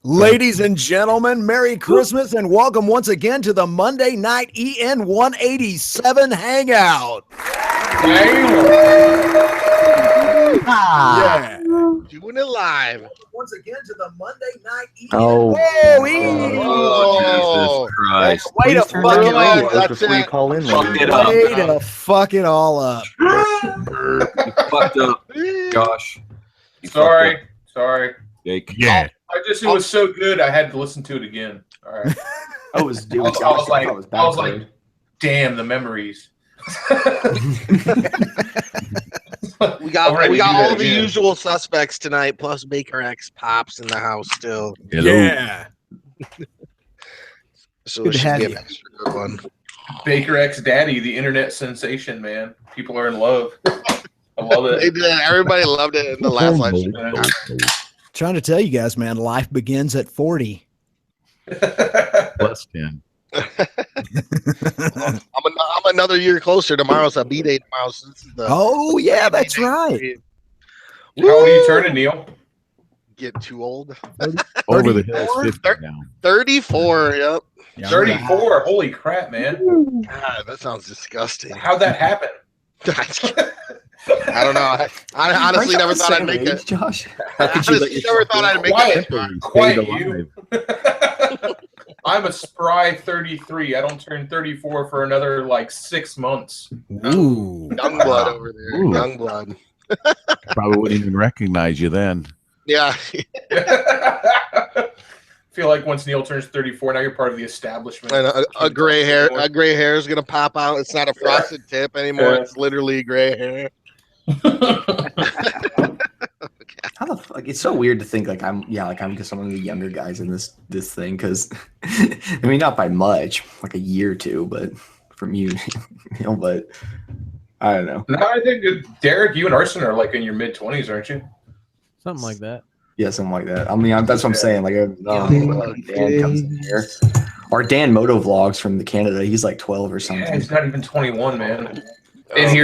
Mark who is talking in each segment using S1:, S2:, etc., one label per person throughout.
S1: Ladies and gentlemen, Merry Christmas and welcome once again to the Monday Night EN187 Hangout.
S2: Yeah. Doing it live.
S1: Once again to the Monday Night EN.
S3: Oh,
S2: Jesus
S3: Christ.
S1: Way to fuck it all up.
S3: Before you call in,
S1: Way to fuck it all up.
S4: You fucked up, Josh.
S5: Sorry.
S4: Jake.
S5: Yeah. It was so good, I had to listen to it again. All right.
S3: I was
S5: like, damn, the memories.
S2: We got all the usual suspects tonight, plus Baker X Pops in the house still.
S1: Yeah.
S2: So it should be an extra good one.
S5: Baker X Daddy, the internet sensation, man. People are in love. I love it.
S2: They did. Everybody loved it in the last live stream.
S1: Trying to tell you guys, man, life begins at 40.
S4: Plus 10.
S2: I'm another year closer. Tomorrow's a B-Day tomorrow. So this is the
S1: yeah, that's right.
S5: How old are you turning, Neil?
S2: Get too old.
S4: Over the hills, 50 now.
S2: 34, yep.
S5: 34. Holy crap, man.
S2: God, that sounds disgusting.
S5: How'd that happen?
S2: I don't know. I honestly never thought I'd make it.
S3: Josh.
S2: I honestly never thought I'd make it.
S5: Quiet you. I'm a spry 33. I don't turn 34 for another like 6 months.
S1: Ooh.
S2: Young blood over there.
S4: Ooh.
S2: Young blood.
S4: Probably wouldn't even recognize you then.
S2: Yeah.
S5: I feel like once Neil turns 34, now you're part of the establishment.
S2: And a gray hair is gonna pop out. It's not a frosted tip anymore. It's literally gray hair.
S3: How the fuck? It's so weird to think like I'm just one of the younger guys in this thing because I mean not by much, like a year or two, but from you, but I don't know.
S5: No, I think Derek, you and Arson are like in your mid-20s, aren't you?
S6: Something like that.
S3: Yeah, something like that. I mean, that's what I'm saying. Like, Dan comes in here. Or Dan Moto Vlogs from Canada. He's like 12 or something.
S5: Yeah, he's not even 21, man. He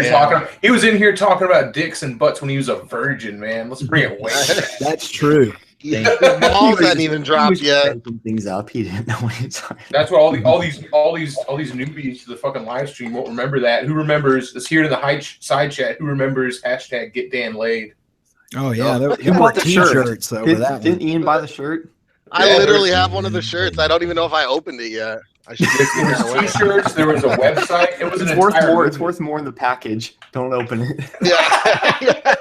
S5: was in here talking about dicks and butts when he was a virgin, man. Let's bring it way.
S1: That's true.
S2: The balls hadn't even dropped yet.
S3: Things up. He didn't know what he was talking.
S5: That's what all these newbies to the fucking live stream won't remember that. Who remembers? It's here in the side chat. Who remembers hashtag Get Dan Laid?
S1: Oh yeah, there
S3: Who bought the
S1: t-shirts over that.
S3: Didn't Ian buy the shirt?
S2: I literally have one of the shirts. I don't even know if I opened it yet. I should
S5: t-shirts. There was a website. It was
S3: it's worth more in the package. Don't open it.
S2: Yeah.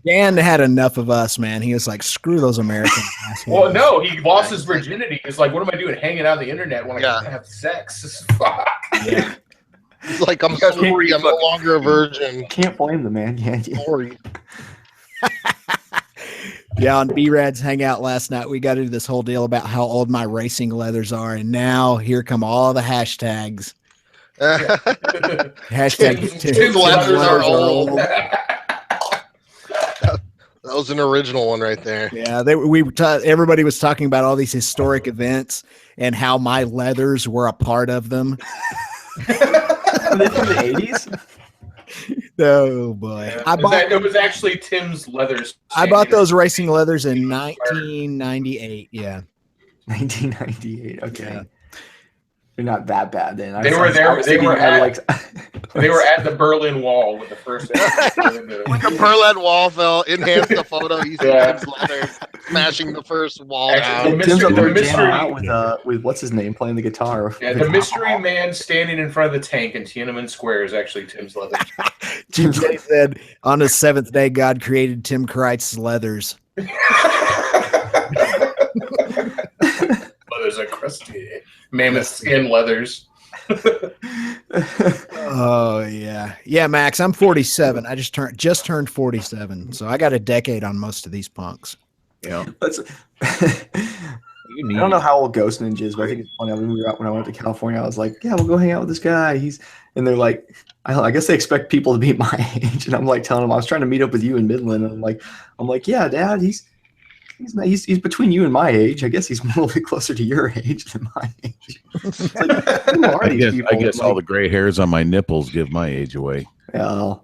S1: Dan had enough of us, man. He was like, "Screw those Americans."
S5: Well, no, he lost his virginity. He's like, "What am I doing, hanging out on the internet when I can't have sex?" Fuck.
S1: Yeah.
S2: He's like, I'm sorry, I'm no longer a virgin.
S3: Can't blame the man. Yeah.
S2: Sorry.
S1: Yeah, on B-Rad's Hangout last night, we got into this whole deal about how old my racing leathers are, and now here come all the hashtags. Hashtag
S2: Tim's leathers are old. That was an original one right there.
S1: Yeah, everybody was talking about all these historic events and how my leathers were a part of them.
S3: Are they from the 80s?
S1: Oh boy!
S5: It was actually Tim's leathers.
S1: I bought those racing leathers in 1998. Yeah,
S3: 1998. Okay, yeah. They're not that bad then.
S5: They were there. They were at the Berlin Wall with the first.
S2: Like a Berlin Wall fell, enhanced the photo. You see Tim's leathers smashing the first wall down.
S5: The mystery
S3: out with what's his name playing the guitar.
S5: Yeah, the mystery man standing in front of the tank in Tiananmen Square is actually Tim's leathers.
S1: Jim said on the seventh day, God created Tim Kreitz's leathers.
S5: Leathers are crusty. Mammoth skin leathers.
S1: Oh yeah, Max. I'm 47. I just turned 47, so I got a decade on most of these punks.
S3: Yeah, I don't know how old Ghost Ninja is, but I think it's funny. When I went to California, I was like, "Yeah, we'll go hang out with this guy." And they're like, I guess they expect people to be my age, and I'm like telling them I was trying to meet up with you in Midland, and I'm like, "Yeah, Dad, he's between you and my age. I guess he's a little bit closer to your age than my age."
S4: I guess all the gray hairs on my nipples give my age away.
S3: Yeah.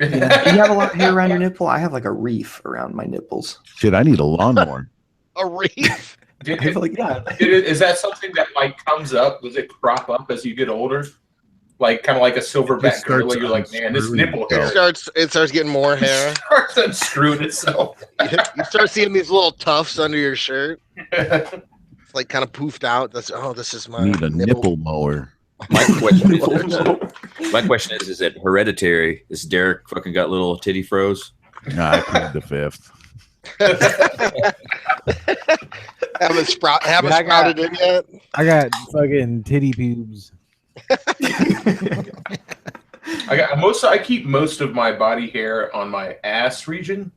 S3: Do you have a lot of hair around your nipple? I have like a reef around my nipples.
S4: Shit, I need a lawnmower.
S2: A reef?
S3: I feel like, yeah.
S5: Is that something that like comes up? Does it crop up as you get older? Like kind of like a silverback gorilla. You're like, man, this nipple hair.
S2: It starts getting more hair.
S5: It starts unscrewing itself.
S2: You start seeing these little tufts under your shirt. It's like kind of poofed out. This is my
S4: Need a nipple mower.
S6: My question is it hereditary? Is Derek fucking got little titty froze?
S4: Nah, I plead the fifth.
S2: Haven't sprouted in yet.
S7: I got fucking titty pubes.
S5: I keep most of my body hair on my ass region.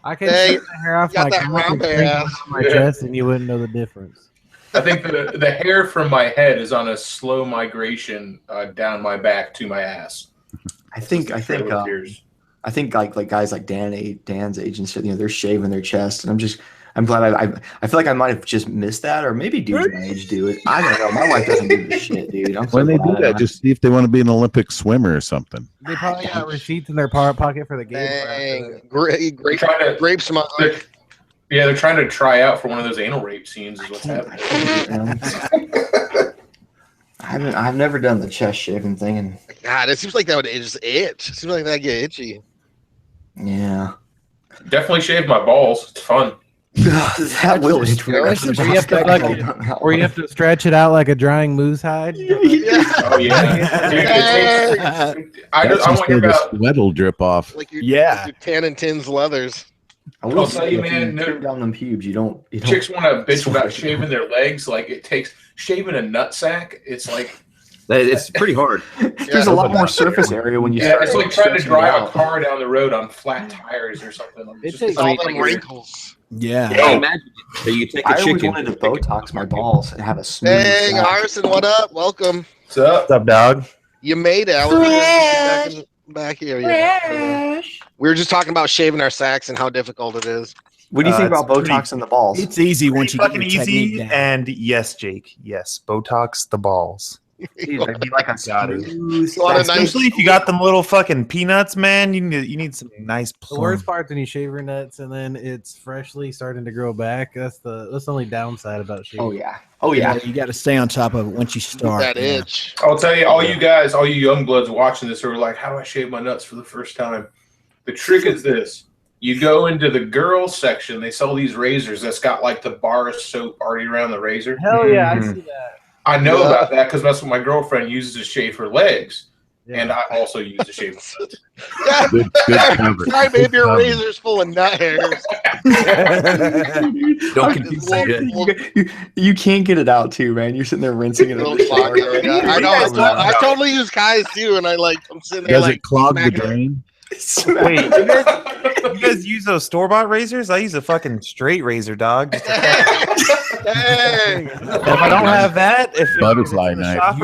S7: I can take the hair off my my chest, and you wouldn't know the difference.
S5: I think the hair from my head is on a slow migration down my back to my ass.
S3: I think like guys like Dan's age and shit, they're shaving their chest, and I'm glad I feel like I might have just missed that, or maybe dudes my age do it. I don't know. My wife doesn't do this shit, dude.
S4: When they do that, just see if they want to be an Olympic swimmer or something.
S7: They probably got receipts in their pocket for the game.
S2: Dang, grape smuggler.
S5: Yeah, they're trying to try out for one of those anal rape scenes. Is what's happening.
S3: I've never done the chest shaving thing, and
S2: God, it seems like that would just itch. It seems like that get itchy.
S3: Yeah,
S5: definitely shave my balls. It's fun.
S3: That will itch.
S7: Or you have to stretch it out like a drying moose hide.
S5: Oh yeah. I want to hear about
S4: sweat will drip off.
S2: Like your tan and tins leathers.
S5: I'll tell you, man.
S3: Trim down them pubes. You don't
S5: chicks want to bitch about shaving their legs. Like it takes shaving a nutsack. It's like
S6: it's pretty hard.
S3: There's a lot more surface area when you.
S5: Yeah, it's like trying to drive a car down the road on flat tires or something.
S7: It takes all the
S2: wrinkles.
S6: Yeah. Imagine you take a chicken.
S3: I always wanted to Botox my balls and have a smooth.
S2: Hey, Arson, what up? Welcome.
S5: What's up?
S3: What's up, dog?
S2: You made it. I was back here. Yeah. We were just talking about shaving our sacks and how difficult it is.
S3: What do you think about Botox in the balls?
S1: It's easy once you get your
S8: easy. And yes, Jake. Yes, Botox the balls.
S3: Dude, that'd be like a
S8: especially if you got them little fucking peanuts, man. You need some nice.
S7: The worst part's when you shave your nuts and then it's freshly starting to grow back. That's the only downside about shaving.
S3: Oh yeah.
S1: You got to stay on top of it once you start.
S2: That itch.
S5: I'll tell you, all you guys, all you young bloods watching this are like, how do I shave my nuts for the first time? The trick is this. You go into the girls section. They sell these razors that's got like the bar of soap already around the razor.
S7: Hell yeah, I see that.
S5: I know about that because that's what my girlfriend uses to shave her legs. Yeah. And I also use to shave my nuts.
S2: Good cover. Sorry, babe, your razor's full of nut hairs.
S6: Don't confuse it.
S3: You can't get it out too, man. You're sitting there rinsing it.
S2: I know. I totally use Kai's too, and I'm sitting there.
S4: Does it clog the drain?
S8: Wait, you guys use those store-bought razors? I use a fucking straight razor, dog.
S2: Dang.
S8: If I don't have that,
S4: butterfly knife,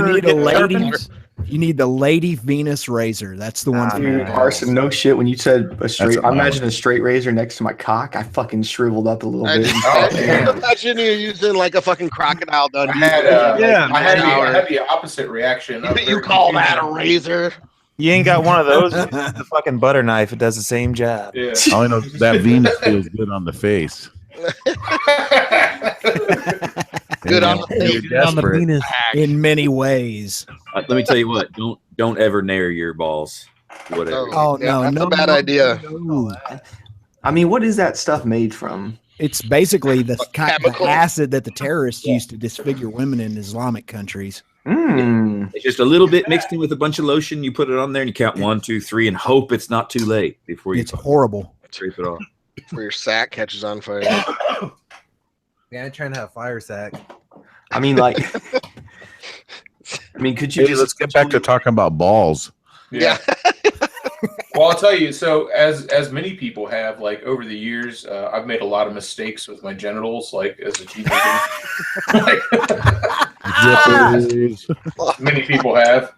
S1: you need the Lady Venus razor. That's the one.
S3: Dude, Carson, no shit. When you said a straight, I imagine a straight razor next to my cock. I fucking shriveled up a little bit.
S2: I imagine you using like a fucking crocodile Dundee.
S5: I had the opposite reaction.
S2: You call that a razor?
S8: You ain't got one of those. The fucking butter knife. It does the same job.
S5: Yeah.
S4: All I know is that Venus feels good on the face.
S2: Good on the
S7: penis
S1: in many ways.
S6: Let me tell you what. Don't ever nair your balls. Whatever.
S2: That's a bad idea.
S1: No.
S3: I mean, what is that stuff made from?
S1: It's basically the acid that the terrorists used to disfigure women in Islamic countries.
S6: It's just a little bit mixed in with a bunch of lotion. You put it on there and you count 1, 2, 3 and hope it's not too late before you.
S1: It's horrible.
S6: Scrape it off.
S2: Before your sack catches on fire.
S7: Yeah, I'm trying to have fire sack.
S3: I mean, like, could you
S4: let's get back to talking about balls.
S2: Yeah.
S5: Well, I'll tell you. So, as many people have, like over the years, I've made a lot of mistakes with my genitals, like as a teenager. Many people have.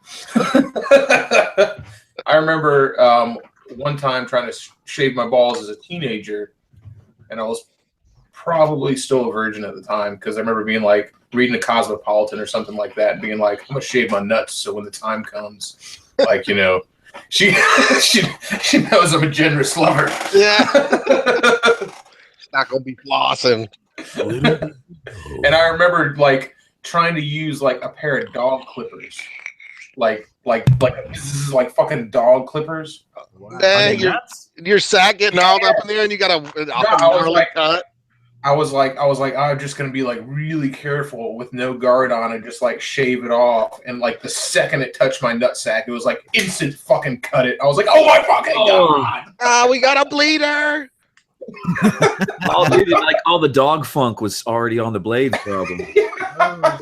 S5: I remember one time trying to shave my balls as a teenager, and I was probably still a virgin at the time because I remember being like reading a Cosmopolitan or something like that, and being like, "I'm gonna shave my nuts so when the time comes, like she knows I'm a generous lover."
S2: Yeah. Not gonna be flossing.
S5: And I remember like trying to use like a pair of dog clippers, like fucking dog clippers.
S2: Dang, your sack getting all up in there, and you got a gnarly cut.
S5: I was like, I'm just gonna be like really careful with no guard on and just like shave it off. And like the second it touched my nutsack, it was like instant fucking cut it. I was like, oh my fucking god!
S2: We got a bleeder.
S6: All the dog funk was already on the blade, probably.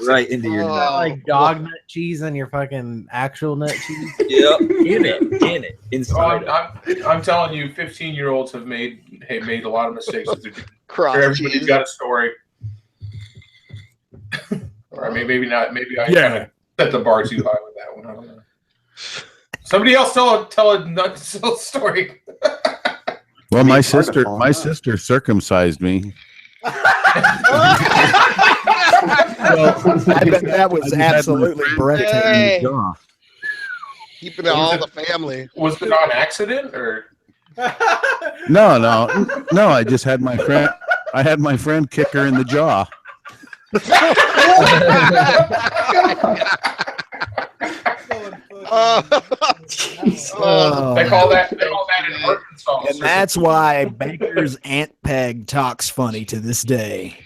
S6: Right into your nut.
S7: Like dog nut cheese and your fucking actual nut cheese.
S6: Yep, in it, inside.
S5: I'm telling you, 15-year-olds have made a lot of mistakes with their
S2: Everybody's
S5: got a story. Or maybe not. Maybe I kind of set the bar too high with that one. I don't know. Somebody else tell a story.
S4: Well, my sister circumcised me.
S1: Well, I bet that was absolutely breathtaking.
S2: Keeping it all the family.
S5: Was it on accident or?
S4: No. I just had my friend. I had my friend kick her in the jaw.
S5: They call that in Arkansas.
S1: And that's why Baker's Aunt Peg talks funny to this day.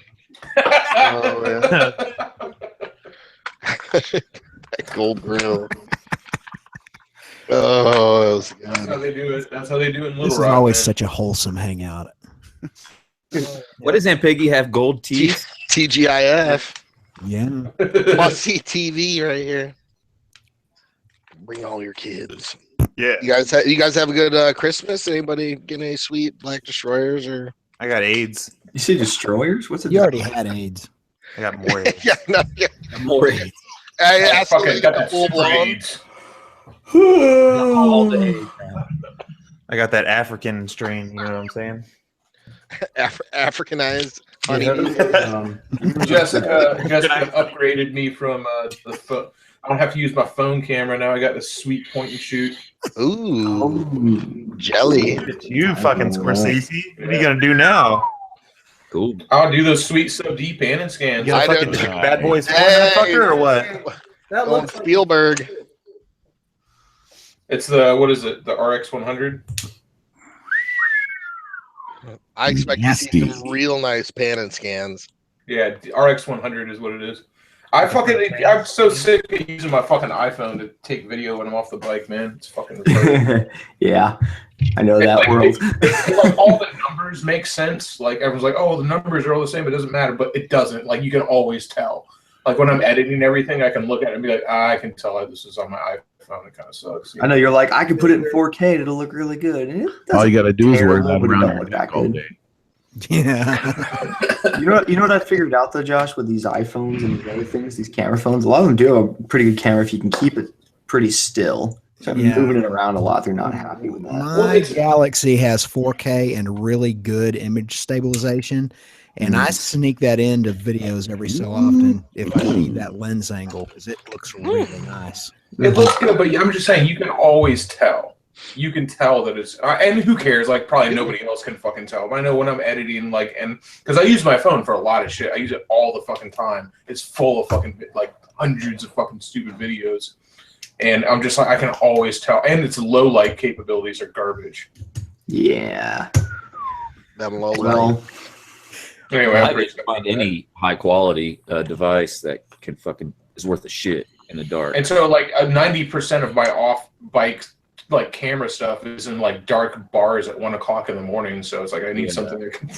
S2: Gold grill. Oh, that was good.
S5: That's how they do it. That's how they do it in Little
S1: This
S5: Rock.
S1: is always such a wholesome hangout.
S6: What does Aunt Peggy have? Gold teeth?
S2: TGIF.
S1: Yeah.
S2: Must see TV right here. Bring all your kids.
S8: Yeah.
S2: You guys have a good Christmas? Anybody get any sweet Black Destroyers or?
S8: I got AIDS.
S3: You see destroyers? What's it?
S1: You already had AIDS.
S8: I got more AIDS.
S6: More AIDS.
S2: I
S5: fucking got that
S2: full
S5: super
S2: blown.
S5: AIDS.
S6: All the AIDS.
S8: I got that African strain. You know what I'm saying?
S2: Africanized honey.
S5: Jessica upgraded me from the phone. I don't have to use my phone camera now. I got the sweet point and shoot.
S2: Ooh, jelly.
S8: It's you, fucking Scorsese. What are you gonna do now?
S6: Cool.
S5: I'll do those sweet sub D pan and scans.
S8: You gonna fucking
S2: don't-
S8: Bad Boys 4 motherfucker or what?
S7: That
S2: Going
S7: looks like
S2: Spielberg.
S5: It's the what is it? The RX 100.
S2: I expect to
S4: Nasty.
S2: see some real nice pan and scans.
S5: Yeah, the RX 100 is what it is. I'm so sick of using my fucking iPhone to take video when I'm off the bike, man. It's fucking retarded.
S3: Yeah, I know that
S5: Like,
S3: world.
S5: like, all the numbers make sense. Like everyone's like, oh, the numbers are all the same. It doesn't matter, but it doesn't. Like you can always tell. Like when I'm editing everything, I can look at it and be like, I can tell this is on my iPhone. It kind of sucks.
S3: I know you're like, I can put it in 4K. It'll look really good. And it
S4: All you got to do is wear
S3: terrible,
S4: that
S3: but it
S4: around
S3: don't
S4: your
S3: look
S4: neck
S3: that
S4: all
S3: good.
S4: day.
S1: Yeah.
S3: You know what I figured out though, Josh, with these iPhones and these other things, these camera phones, a lot of them do have a pretty good camera if you can keep it pretty still. So if you're moving it around a lot, they're not happy with that.
S1: My Galaxy has 4K and really good image stabilization. And I sneak that into videos every so often if I need that lens angle because it looks really nice.
S5: It looks good, but I'm just saying you can always tell. You can tell that it's and who cares? Like probably nobody else can fucking tell. But I know when I'm editing, like, and because I use my phone for a lot of shit, I use it all the fucking time. It's full of fucking like hundreds of fucking stupid videos, and I'm just like I can always tell. And its low light capabilities are garbage.
S3: Yeah.
S2: Them low light.
S3: Well,
S5: Anyway,
S6: I didn't find any high quality device that can fucking is worth a shit in the dark.
S5: and so like 90% of my off bike like camera stuff is in like dark bars at 1 o'clock in the morning. So it's like I need something that can.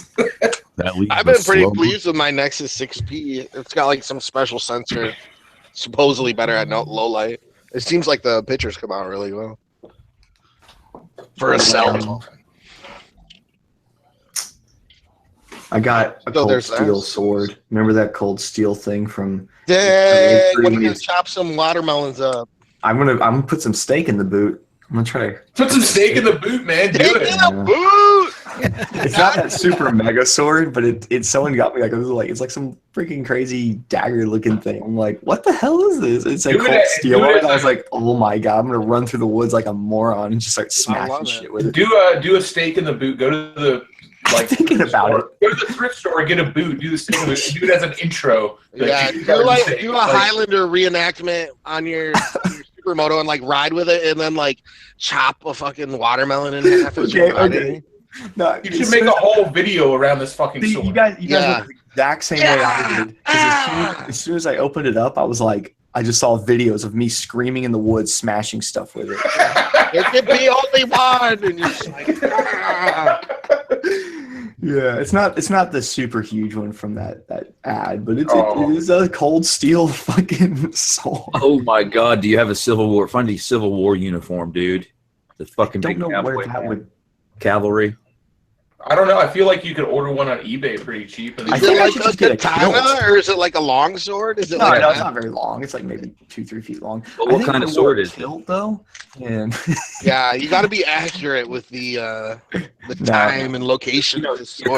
S4: That leaves
S2: I've been
S4: a
S2: pretty
S4: slow-
S2: pleased with my Nexus 6P. It's got like some special sensor, supposedly better at low light. It seems like the pictures come out really well for a cell.
S3: I got a
S2: So
S3: cold
S2: there's
S3: steel
S2: that.
S3: sword. Remember that cold steel thing from?
S2: Dang! When you chop some watermelons up.
S3: I'm gonna put some steak in the boot. I'm gonna try to
S5: Put some steak in the boot, man. Do
S2: Take
S5: it.
S2: it up, boot!
S3: It's not that super mega sword, but it's someone got me like it's like some freaking crazy dagger looking thing. I'm like, what the hell is this? It's a
S5: Do it
S3: cold
S5: at-
S3: steel
S5: do it
S3: on it.
S5: at
S3: I was like, oh my god, I'm gonna run through the woods like a moron and just start smashing
S2: love it.
S3: shit with it.
S5: Do a steak in the boot. Go to like
S3: thinking about it.
S5: Go to the thrift store, get a boot, do the same, do it as an intro.
S2: Yeah, do a Highlander reenactment on your supermoto and like ride with it, and then like chop a fucking watermelon in half.
S3: Okay. No,
S5: you should make a whole video around this fucking sword.
S3: You guys were the exact same way I did. As soon as I opened it up, I was like, I just saw videos of me screaming in the woods, smashing stuff with it.
S2: It could be only one, and you're just like,
S3: yeah, it's not the super huge one from that ad, but it is a Cold Steel fucking sword.
S6: Oh my god, do you have a Civil War uniform, dude? The fucking
S3: I don't know where that would
S6: cavalry.
S5: I don't know. I feel like you could order one on eBay pretty cheap.
S2: Is it like a katana, or is it like a long sword? Is it
S3: no, it's not very long. It's like maybe 2-3 feet long.
S6: But what kind of sword is
S3: it though? And
S2: yeah, you got to be accurate with the time and location of the sword.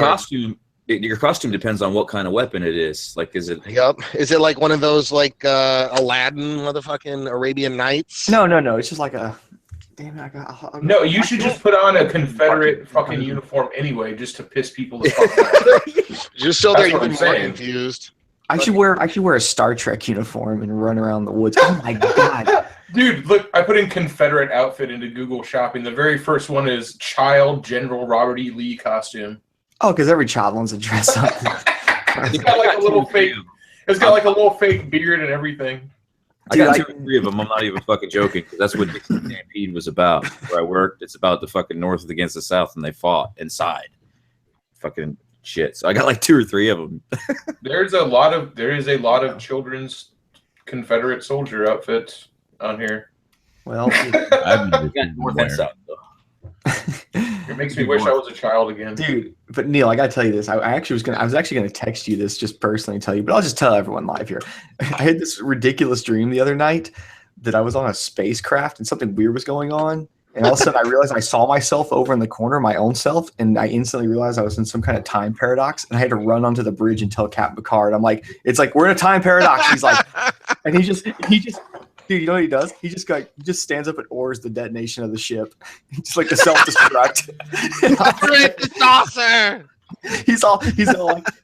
S6: Your costume depends on what kind of weapon it is. Like, is it?
S2: Yep. Is it like one of those like Aladdin, motherfucking Arabian Nights?
S3: No. It's just like a. Damn it,
S5: no, you should just put on a Confederate fucking uniform anyway, just to piss people the fuck off.
S2: Just so they're even more confused.
S3: I should wear a Star Trek uniform and run around the woods. Oh my god.
S5: Dude, look, I put in Confederate outfit into Google Shopping. The very first one is child General Robert E. Lee costume.
S3: Oh, because every child wants to dress up.
S5: It's got like a little fake. It's got like a little fake beard and everything.
S6: I got 2 or 3 of them. I'm not even fucking joking. That's what the Stampede was about. Where I worked, it's about the fucking North against the South, and they fought inside. Fucking shit. So I got like 2 or 3 of them.
S5: There is a lot of children's Confederate soldier outfits on here.
S3: Well,
S6: I've got North and South though.
S5: It makes me wish I was a child again,
S3: dude. But Neil, I gotta tell you this. I was actually gonna text you this just personally, tell you, but I'll just tell everyone live here. I had this ridiculous dream the other night that I was on a spacecraft and something weird was going on, and all of a sudden I realized I saw myself over in the corner, my own self, and I instantly realized I was in some kind of time paradox, and I had to run onto the bridge and tell Captain Picard. I'm like, it's like we're in a time paradox. He's like, and he just. Dude, you know what he does? He just stands up and orders the detonation of the ship. Just like the self-destruct.
S2: The saucer!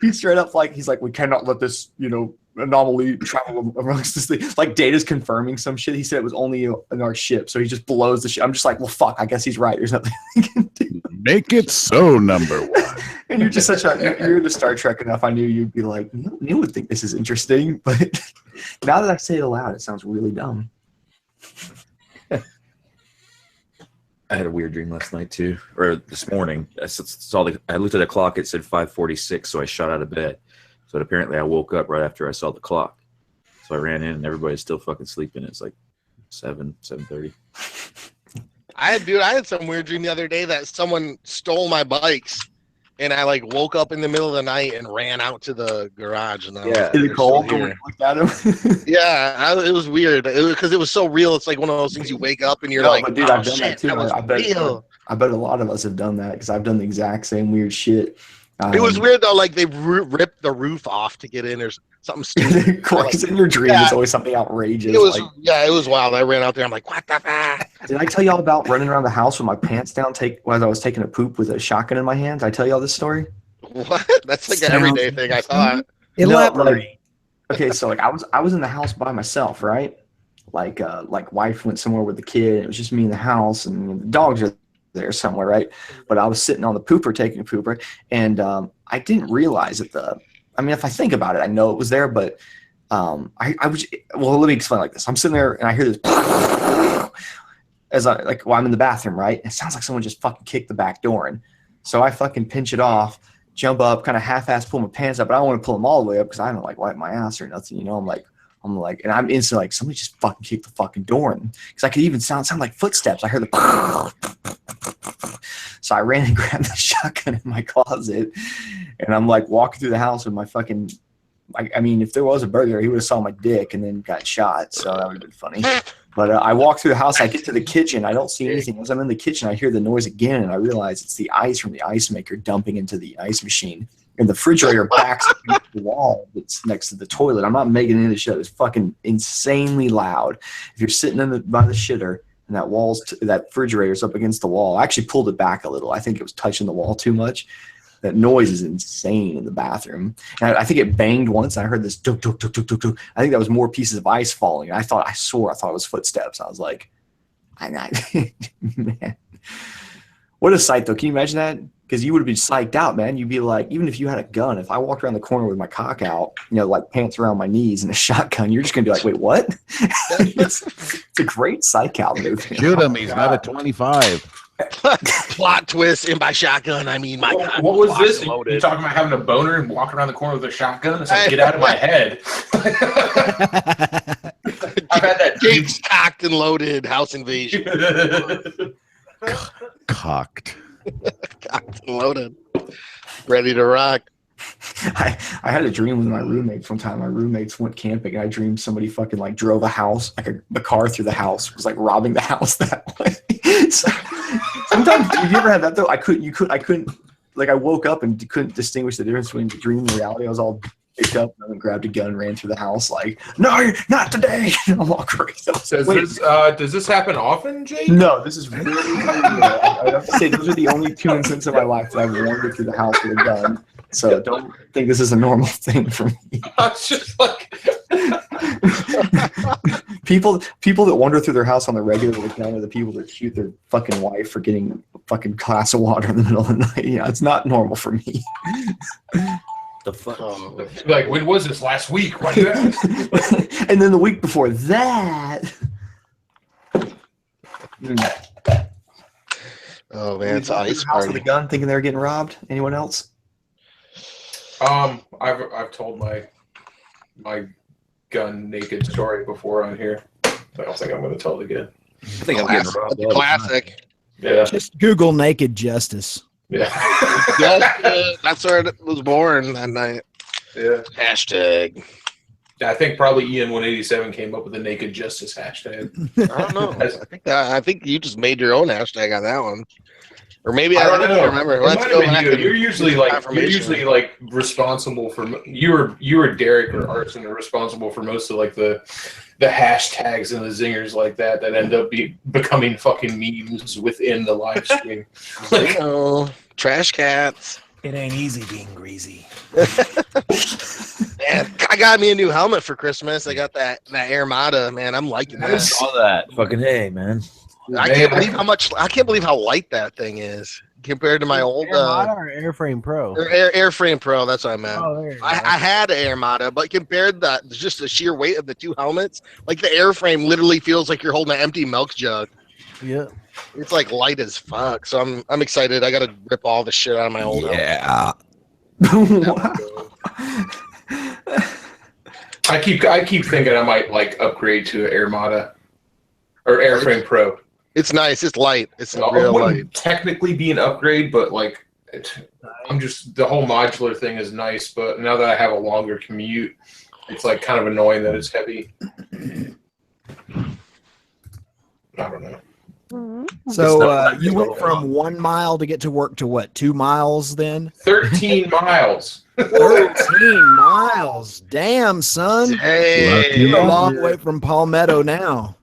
S3: He's straight up like, he's like, we cannot let this, anomaly travel amongst this thing. Like Data's confirming some shit. He said it was only in our ship, so he just blows the ship. I'm just like, well, fuck, I guess he's right. There's nothing we can do.
S4: Make it so, number 1.
S3: And you're just you're into Star Trek enough. I knew you'd be like, Neil would think this is interesting, but now that I say it aloud, it sounds really dumb.
S6: I had a weird dream last night too, or this morning. I looked at a clock. It said 5:46, so I shot out of bed. So apparently, I woke up right after I saw the clock. So I ran in, and everybody's still fucking sleeping. It's like 7:30.
S2: I had some weird dream the other day that someone stole my bikes, and I like woke up in the middle of the night and ran out to the garage. And
S3: is it cold? Looked at him.
S2: Yeah, it was weird because it was so real. It's like one of those things you wake up and you're like,
S3: but dude,
S2: oh,
S3: I've done
S2: shit,
S3: that too. I bet a lot of us have done that because I've done the exact same weird shit.
S2: It was weird though, like they ripped the roof off to get in or something stupid.
S3: Of course, in your dream, it's always something outrageous.
S2: It was wild. I ran out there. I'm like, what the fuck?
S3: Did I tell y'all about running around the house with my pants down, as I was taking a poop with a shotgun in my hand? Did I tell y'all this story?
S2: What? That's like an everyday thing. I thought.
S3: Elaborate. Okay, so like I was in the house by myself, right? Like wife went somewhere with the kid. It was just me in the house, and the dogs are there somewhere, right? But I was sitting on the pooper taking a pooper, and I didn't realize that if I think about it, I know it was there, but I was, well, let me explain like this. I'm sitting there and I hear this I'm in the bathroom, right? It sounds like someone just fucking kicked the back door in. So I fucking pinch it off, jump up, kind of half-ass pull my pants up, but I don't want to pull them all the way up because I don't like wipe my ass or nothing, I'm like, and I'm instantly like, somebody just fucking kicked the fucking door in. Because I could even sound like footsteps. I heard the so I ran and grabbed the shotgun in my closet, and I'm like walking through the house with my fucking, if there was a burglar, he would have saw my dick and then got shot. So that would have been funny. But I walk through the house, I get to the kitchen, I don't see anything. As I'm in the kitchen, I hear the noise again, and I realize it's the ice from the ice maker dumping into the ice machine. And the refrigerator backs against the wall that's next to the toilet. I'm not making any of this shit. It's fucking insanely loud. If you're sitting by the shitter and that refrigerator's up against the wall, I actually pulled it back a little. I think it was touching the wall too much. That noise is insane in the bathroom. And I think it banged once. And I heard this duk, duk, duk, duk, duk, duk. I think that was more pieces of ice falling. And I thought it was footsteps. I was like, man. What a sight, though. Can you imagine that? Because you would be psyched out, man. You'd be like, even if you had a gun, if I walked around the corner with my cock out, like pants around my knees and a shotgun, you're just going to be like, wait, what? It's a great psych out move.
S4: Shoot him. He's not a 25.
S2: Plot twist. In by shotgun, I mean my cock.
S5: What was this?
S2: Loaded.
S5: You're talking about having a boner and walking around the corner with a shotgun? It's like, get out of my head. I've had that.
S2: Gates cocked and loaded. House invasion.
S4: Cocked.
S2: Cocked and loaded. Ready to rock.
S3: I had a dream with my roommates one time. My roommates went camping, and I dreamed somebody fucking like drove a house, like a car through the house, was like robbing the house that way. So, sometimes, have you ever had that though? I couldn't. Like I woke up and couldn't distinguish the difference between the dream and reality. I was all picked up and grabbed a gun, ran through the house, like, no, not today. I'm all crazy.
S5: Does this happen often, Jake?
S3: No, this is really rare. I have to say, those are the only 2 instances in my life that I've wandered through the house with a gun. So don't think this is a normal thing for me.
S5: I was just like,
S3: people that wander through their house on the regular with a gun are the people that shoot their fucking wife for getting a fucking glass of water in the middle of the night. Yeah, it's not normal for me.
S6: The fuck?
S5: Like, when was this? Last week? Why do you ask?
S3: And then the week before that.
S2: Oh man, it's
S3: Anybody
S2: ice
S3: in the house with
S2: party.
S3: a gun thinking they were getting robbed? Anyone else?
S5: I've told my gun naked story before on here. I don't think I'm going to tell it again.
S6: I think I'm getting robbed. all the time.
S2: Classic.
S5: Yeah,
S1: Just Google naked justice.
S5: yeah,
S2: Yes, that's where it was born that night.
S5: yeah.
S2: Hashtag.
S5: I think probably EN187 came up with the naked justice hashtag.
S2: I don't know. I think you just made your own hashtag on that one, or maybe
S5: I
S2: I
S5: don't
S2: don't
S5: know.
S2: remember.
S5: It
S2: Let's
S5: might
S2: go
S5: have
S2: back.
S5: been you.
S2: and
S5: You're usually
S2: confirmation.
S5: like responsible for you were Derek or Arson are responsible for most of like the hashtags and the zingers like that end up becoming fucking memes within the live stream.
S2: You know, trash cats.
S8: It ain't easy being greasy.
S2: Man, I got me a new helmet for Christmas. I got that Armada. Man, I'm liking
S6: I
S2: that.
S6: saw that. Fucking hey, man.
S2: I can't believe I can't believe how light that thing is compared to my old
S7: Armada or Airframe Pro?
S2: Airframe Pro. That's what I meant.
S7: Oh, there you go.
S2: I had an Armada, but compared to just the sheer weight of the two helmets, like the airframe literally feels like you're holding an empty milk jug.
S7: Yeah.
S2: It's like light as fuck. So I'm excited. I got to rip all the shit out of my old helmet.
S5: I keep thinking I might like upgrade to an Armada or Airframe Pro.
S2: It's nice. It's light. It's
S5: It
S2: real
S5: wouldn't
S2: light.
S5: technically be an upgrade, but like I'm just the whole modular thing is nice. But now that I have a longer commute, it's like kind of annoying that it's heavy. I don't know.
S1: So you went from 1 mile to get to work to what? 2 miles then?
S5: 13 miles.
S1: 13 miles. Damn, son.
S2: Hey,
S1: You're a long way from Palmetto now.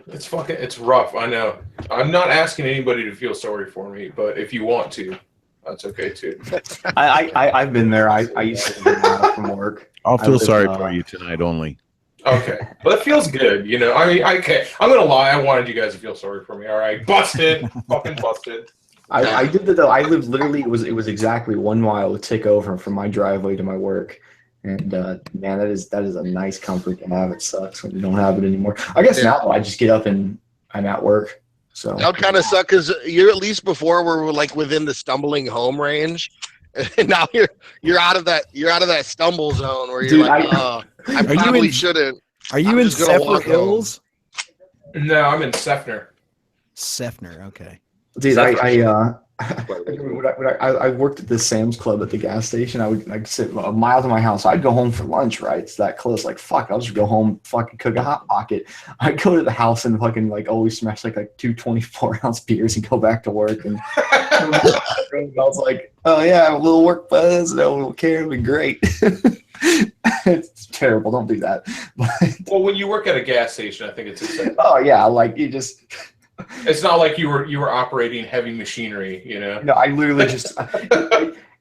S5: It's rough. I know. I'm not asking anybody to feel sorry for me, but if you want to, that's okay too.
S3: I've been there. I used to be from work.
S4: I'll
S3: I
S4: feel
S3: was,
S4: sorry for you tonight only.
S5: Okay. Well, it feels good, you know. I mean, okay. I'm gonna lie. I wanted you guys to feel sorry for me. All right, busted, fucking busted.
S3: I did that though. I lived literally. It was exactly 1 mile to tick over from my driveway to my work, and man, that is a nice comfort to have. It sucks when you don't have it anymore. I guess now I just get up and I'm at work. So
S2: that would kind of suck because you're at least before we're like within the stumbling home range, and now you're out of that stumble zone where you're
S3: Dude,
S2: like, I probably shouldn't.
S1: Are you
S2: I'm
S1: in
S2: just gonna walk
S1: Separate Hills?
S5: No, I'm in Sefner.
S1: Sefner, okay.
S3: dude, I worked at the Sam's Club at the gas station. I would like sit a mile to my house. I'd go home for lunch, right? It's that close. Like, fuck, I'll just go home, fucking cook a Hot Pocket. I'd go to the house and fucking like always smash like 2 24-ounce beers and go back to work. And I was like, oh yeah, a little work buzz, no one will care, it'll be great. It's terrible. Don't do that. But,
S5: Well, when you work at a gas station, I think it's acceptable.
S3: oh yeah, like you just.
S5: It's not like you were operating heavy machinery, you know.
S3: No, I literally just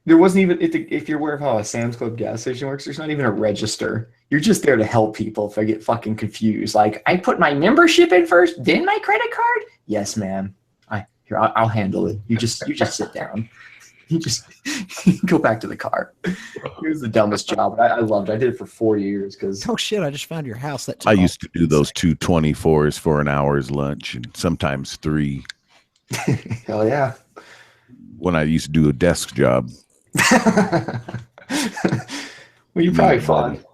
S3: There wasn't even if you're aware of how a Sam's Club gas station works. There's not even a register. You're just there to help people. If I get fucking confused, like I put my membership in first, then my credit card. Yes, ma'am. I'll handle it. You just sit down. You just go back to the car. It was the dumbest job. I loved it. I did it for 4 years because.
S1: Oh shit! I just found your house.
S4: I used to do those 224s for an hour's lunch and sometimes 3.
S3: Hell yeah!
S4: When I used to do a desk job.
S3: Well, you're probably fun.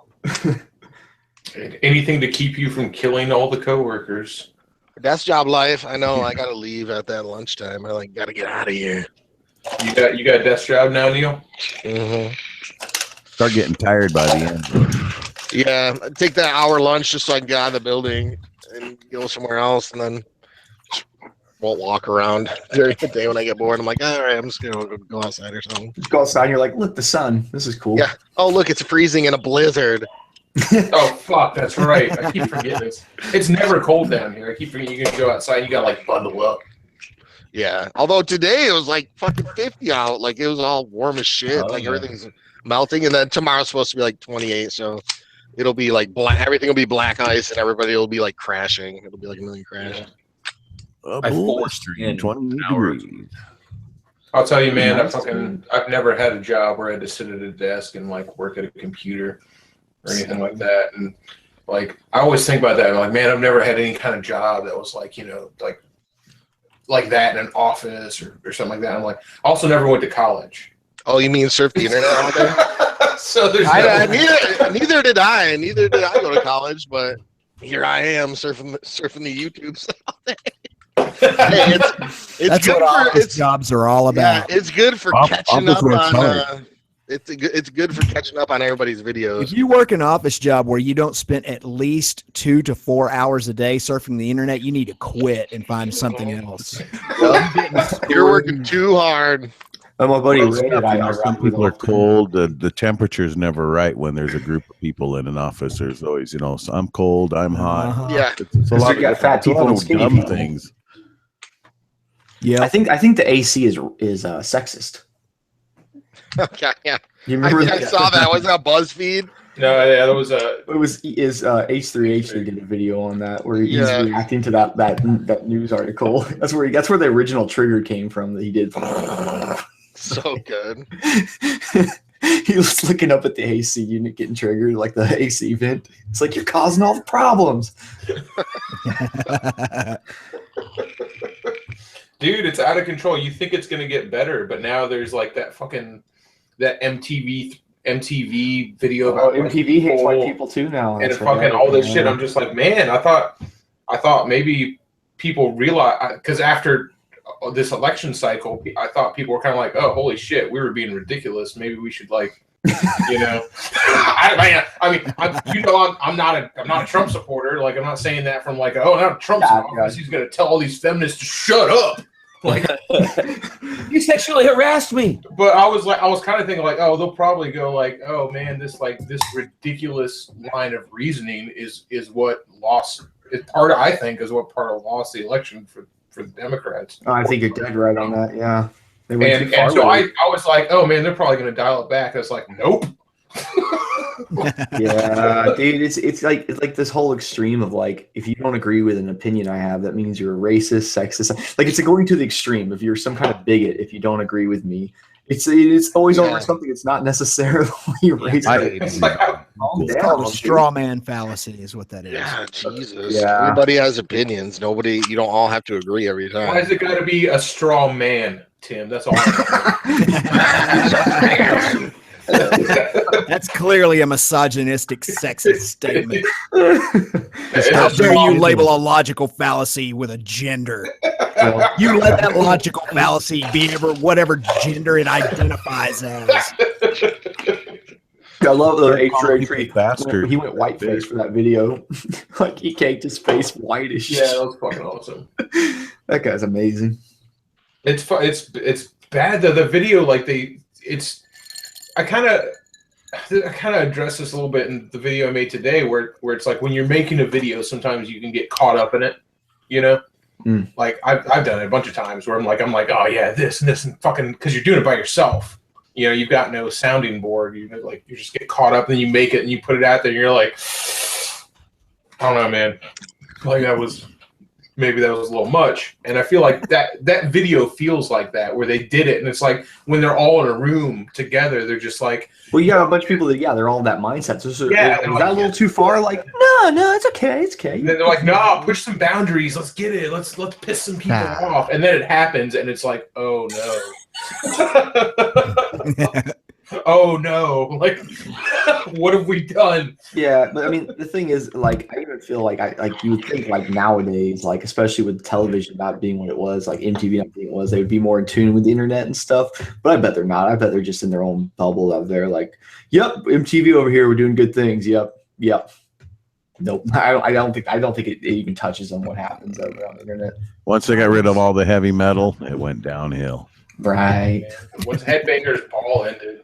S5: Anything to keep you from killing all the coworkers.
S2: That's job life. I know. I gotta leave at that lunchtime. I gotta get out of here.
S5: You got a desk job now, Neil?
S2: Mm-hmm.
S4: Start getting tired by the end.
S2: Yeah, I take that hour lunch just so I can get out of the building and go somewhere else, and then just won't walk around during the day when I get bored. I'm like, all right, I'm just gonna go outside or something.
S3: Just go outside and you're like, look, the sun. This is cool.
S2: Yeah. Oh, look, it's freezing in a blizzard.
S5: Oh fuck, that's right. I keep forgetting this. It's never cold down here. I keep forgetting you can go outside. You gotta like bundle up.
S2: Yeah. Although today it was like fucking 50 out. Like it was all warm as shit.
S3: Oh,
S2: like
S3: yeah.
S2: everything's melting, and then tomorrow's supposed to be like 28. So it'll be like black. Everything will be black ice, and everybody will be like crashing. It'll be like a million crashes.
S6: I forced in
S4: 20
S6: hours.
S4: degrees.
S5: I'll tell you, man, I've never had a job where I had to sit at a desk and like work at a computer or anything like that. And like I always think about that. I'm like, man, I've never had any kind of job that was like, like that in an office or something like that. I'm like, I also never went to college.
S2: Oh, you mean surf the internet all day?
S5: So there's
S2: neither did I. Neither did I go to college, but here I am surfing the YouTubes all day. Hey, it's
S1: That's
S2: good
S1: what
S2: for
S1: office jobs are all about.
S2: Yeah, it's good for catching
S4: office
S2: up
S4: work's
S2: on.
S4: hard.
S2: It's good for catching up on everybody's videos.
S1: If you work an office job where you don't spend at least 2 to 4 hours a day surfing the internet, you need to quit and find something else.
S2: You're working too hard.
S3: My buddy
S4: Well,
S3: Ray and I
S4: some people are cold. The temperature's never right when there's a group of people in an office. There's always, so I'm cold, I'm hot.
S2: Yeah,
S4: It's a lot
S3: you got fat people and skinny
S4: dumb
S3: people.
S4: things.
S1: Yeah.
S3: I think the AC is sexist.
S2: okay, yeah.
S3: You remember
S2: I saw that. Was that BuzzFeed?
S5: No, yeah, that was
S3: It was H3H that did a video on that where he's reacting to that news article. That's where the original trigger came from that he did.
S2: So good.
S3: He was looking up at the AC unit getting triggered, like the AC vent. It's like, you're causing all the problems.
S5: dude, it's out of control. You think it's gonna get better, but now there's like that MTV video about
S3: MTV hates white people too now.
S5: and
S3: That's
S5: fucking
S3: right.
S5: all this shit. I'm just like, man, I thought maybe people realize, because after this election cycle, I thought people were kind of like, oh, holy shit, we were being ridiculous. Maybe we should like, I'm not a Trump supporter. Like, I'm not saying that from like, oh, now Trump's in office, he's gonna tell all these feminists to shut up. Like,
S6: you sexually harassed me.
S5: but I was kind of thinking like, oh, they'll probably go like, oh man, this ridiculous line of reasoning is what lost. Is part of lost the election for the Democrats.
S3: Oh, I think you're dead right on that. Yeah. They went
S5: And
S3: too far
S5: so
S3: with
S5: I was like, oh man, they're probably going to dial it back. I was like, nope.
S3: Yeah, dude, it's like this whole extreme of like, if you don't agree with an opinion I have, that means you're a racist, sexist. Like, it's going to the extreme. If you're some kind of bigot, if you don't agree with me, it's always over something. It's not necessarily racist.
S5: It's like,
S1: It's called a straw man fallacy, is what that is.
S2: Yeah, Jesus.
S3: Yeah.
S2: Everybody has opinions. You don't all have to agree every time.
S5: why is it got to be a straw man, Tim? That's all.
S1: That's clearly a misogynistic, sexist statement.
S5: It's
S1: How
S5: a
S1: dare
S5: straw
S1: you
S5: man.
S1: label a logical fallacy with a gender? You let that logical fallacy be whatever gender it identifies as.
S3: I love the
S4: People
S3: H3H.
S4: faster.
S3: He went whiteface for that video. Like, he caked his face whitish.
S5: Yeah, that was fucking awesome.
S3: That guy's amazing.
S5: It's bad though. The video, like I kind of addressed this a little bit in the video I made today, where it's like when you're making a video, sometimes you can get caught up in it, Like I've done it a bunch of times where I'm like, oh yeah, this and this and fucking, because you're doing it by yourself, you know, you've got no sounding board. You know, like you just get caught up, and then you make it and you put it out there, and you're like, I don't know, man. Like maybe that was a little much. And I feel like that video feels like that, where they did it, and it's like when they're all in a room together, they're just like,
S3: well, you got a bunch of people that they're all in that mindset. So is that a little too far? Like, no, it's okay, it's okay.
S5: And then they're like, no, push some boundaries. Let's get it. Let's piss some people off. And then it happens, and it's like, oh no. Oh no, like what have we done?
S3: Yeah, but I mean the thing is, like, I even feel like you would think like nowadays, like especially with television not being what it was, like MTV not being what it was, they would be more in tune with the internet and stuff. But I bet they're not. I bet they're just in their own bubble out there, like, yep, MTV over here, we're doing good things. Yep. Nope. I don't think it even touches on what happens over on the internet.
S4: Once they got rid of all the heavy metal, it went downhill.
S3: Right.
S5: Once Headbanger's ball ended.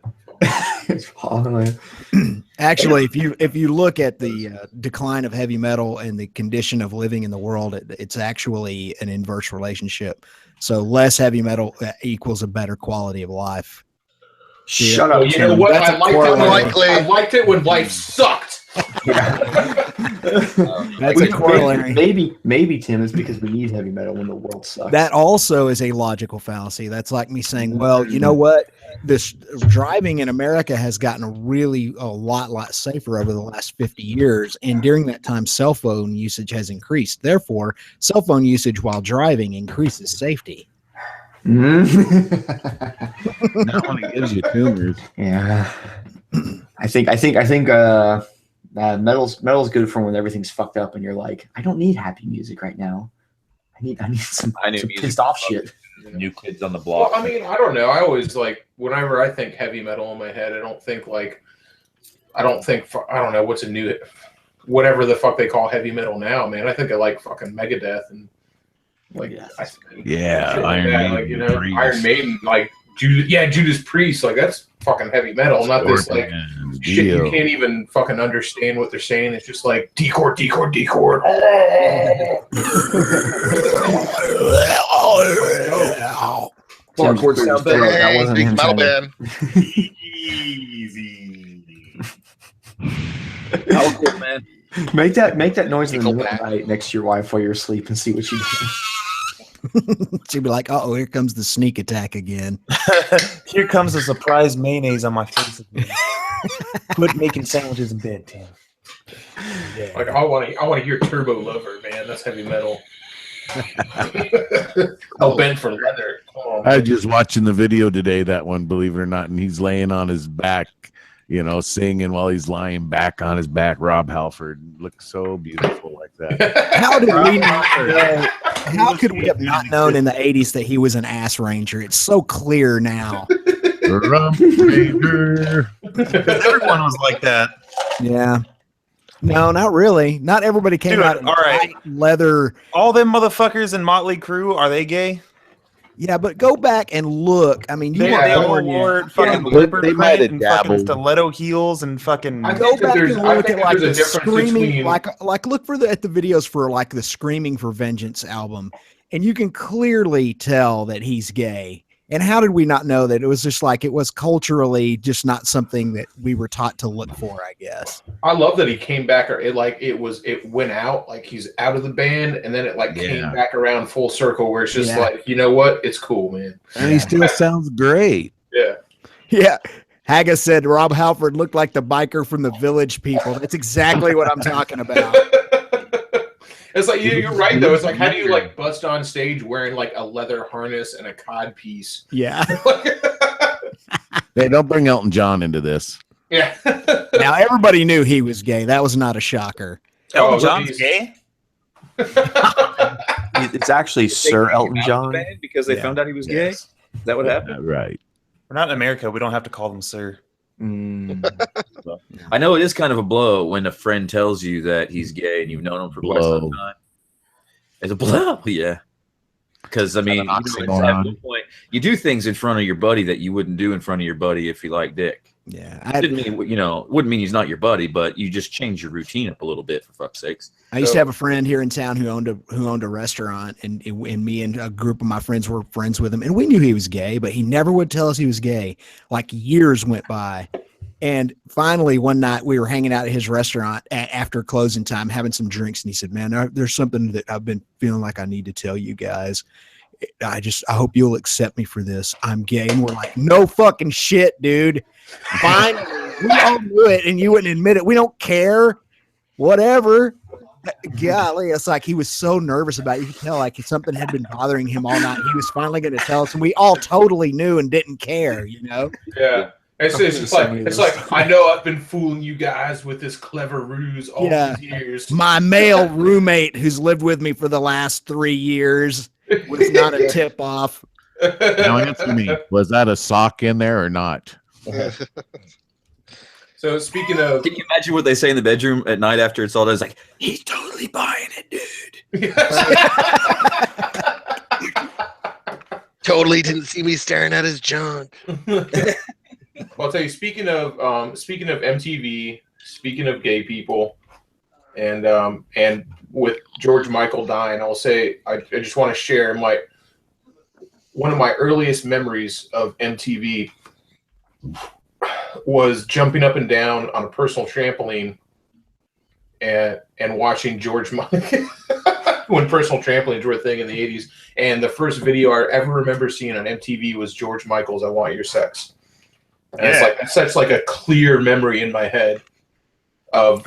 S1: Actually, if you look at the decline of heavy metal and the condition of living in the world, it's actually an inverse relationship. So less heavy metal equals a better quality of life.
S3: Shut up.
S5: You know what? I liked it when life sucked.
S1: That's a corollary.
S3: Maybe Tim, is because we need heavy metal when the world sucks.
S1: That also is a logical fallacy. That's like me saying, well, you know what? This driving in America has gotten a lot safer over the last 50 years. And during that time, cell phone usage has increased. Therefore, cell phone usage while driving increases safety.
S4: Not when it gives you tumors.
S3: Yeah. I think metal's good for when everything's fucked up and you're like, I don't need happy music right now. I need some pissed off shit.
S6: New Kids on the Block.
S5: Well, I mean, I don't know. I always like whenever I think heavy metal in my head, I don't know what's a new, whatever the fuck they call heavy metal now, man. I think I like fucking Megadeth and like
S4: Iron Maiden,
S5: like, you know, Iron Maiden, like Judas Priest, like that's fucking heavy metal, not this like shit you can't even fucking understand what they're saying. It's just like D-chord.
S3: Chords sound better. That wasn't him
S2: metal band.
S6: Easy. That was good, man.
S3: Make that noise in the middle of the night next to your wife while you're asleep and see what she does.
S1: She'd be like, "Oh, here comes the sneak attack again."
S8: Here comes a surprise mayonnaise on my face again. Quit making sandwiches in bed, Tim.
S5: Yeah. Like I want to hear Turbo Lover, man. That's heavy metal. Bent for leather.
S4: I was just watching the video today, that one, believe it or not, and he's laying on his back, you know, singing while he's lying back on his back. Rob Halford looks so beautiful like that.
S1: How did we not know? How could we have not known in the 80s that he was an ass ranger? It's so clear now.
S4: Rump Ranger.
S8: Everyone was like that.
S1: Yeah. No, not really. Not everybody came out in
S8: all right.
S1: Leather.
S8: All them motherfuckers in Motley Crue, are they gay?
S1: Yeah, but go back and look. I mean,
S8: They all wore fucking leopard print and fucking stiletto heels and fucking.
S1: Go back and look at like the screaming, like look at the videos for like the Screaming for Vengeance album, and you can clearly tell that he's gay. And how did we not know that? It was just like it was culturally just not something that we were taught to look for, I guess.
S5: I love that he came back, or it went out, like he's out of the band, and then it came back around full circle where it's just like, you know what? It's cool, man.
S4: And he still sounds great.
S5: Yeah.
S1: Yeah. Haggis said Rob Halford looked like the biker from the Village People. That's exactly what I'm talking about.
S5: It's like you're right though. It's like, how do you like bust on stage wearing like a leather harness and a cod piece?
S1: Yeah.
S4: Hey, don't bring Elton John into this.
S5: Yeah.
S1: Now everybody knew he was gay. That was not a shocker.
S8: Elton John's gay?
S3: It's actually Sir Elton John
S6: because they found out he was gay. Is that what happened?
S4: Right.
S8: We're not in America. We don't have to call them sir.
S6: I know it is kind of a blow when a friend tells you that he's gay and you've known him for quite some time. It's a blow, yeah. Because I mean, at one point, you do things in front of your buddy that you wouldn't do in front of your buddy if you like dick.
S1: Yeah,
S6: Didn't mean wouldn't mean he's not your buddy, but you just change your routine up a little bit for fuck's sakes.
S1: I used to have a friend here in town who owned a restaurant, and me and a group of my friends were friends with him, and we knew he was gay, but he never would tell us he was gay. Like years went by, and finally one night we were hanging out at his restaurant after closing time, having some drinks, and he said, "Man, there's something that I've been feeling like I need to tell you guys. I hope you'll accept me for this. I'm gay." And we're like, "No fucking shit, dude. Finally, we all knew it, and you wouldn't admit it. We don't care. Whatever." Golly, it's like he was so nervous about it. You could tell like something had been bothering him all night. He was finally going to tell us, and we all totally knew and didn't care,
S5: Yeah. It's like I know I've been fooling you guys with this clever ruse all these years.
S1: My male roommate who's lived with me for the last 3 years was not a tip off.
S4: Now answer me. Was that a sock in there or not?
S5: So speaking of,
S6: can you imagine what they say in the bedroom at night after it's all done? It's like, he's totally buying it, dude.
S2: Totally didn't see me staring at his junk.
S5: Well, I'll tell you. Speaking of MTV, speaking of gay people, and with George Michael dying, I'll say I just want to share one of my earliest memories of MTV was jumping up and down on a personal trampoline and watching George Michael when personal trampolines were a thing in the 80s. And the first video I ever remember seeing on MTV was George Michael's "I Want Your Sex." And it's such like a clear memory in my head of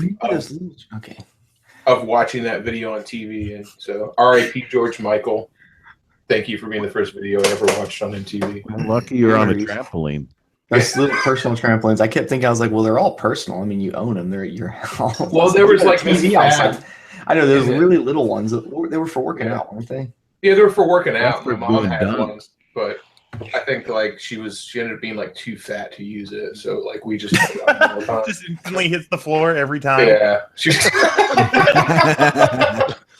S5: watching that video on TV. And so R.I.P. George Michael. Thank you for being the first video I ever watched on MTV.
S4: I'm lucky you're on a trampoline.
S3: Those little personal trampolines. I kept thinking, I was like, well, they're all personal. I mean, you own them. They're at your house.
S5: Well, there was like
S3: TV outside. I know there's really little ones. They were for working out, weren't they?
S5: Yeah, they were for working out.
S4: For
S5: My mom had
S4: doing
S5: ones, but I think like she ended up being like too fat to use it. So like we just
S8: just instantly hits the floor every time.
S5: Yeah.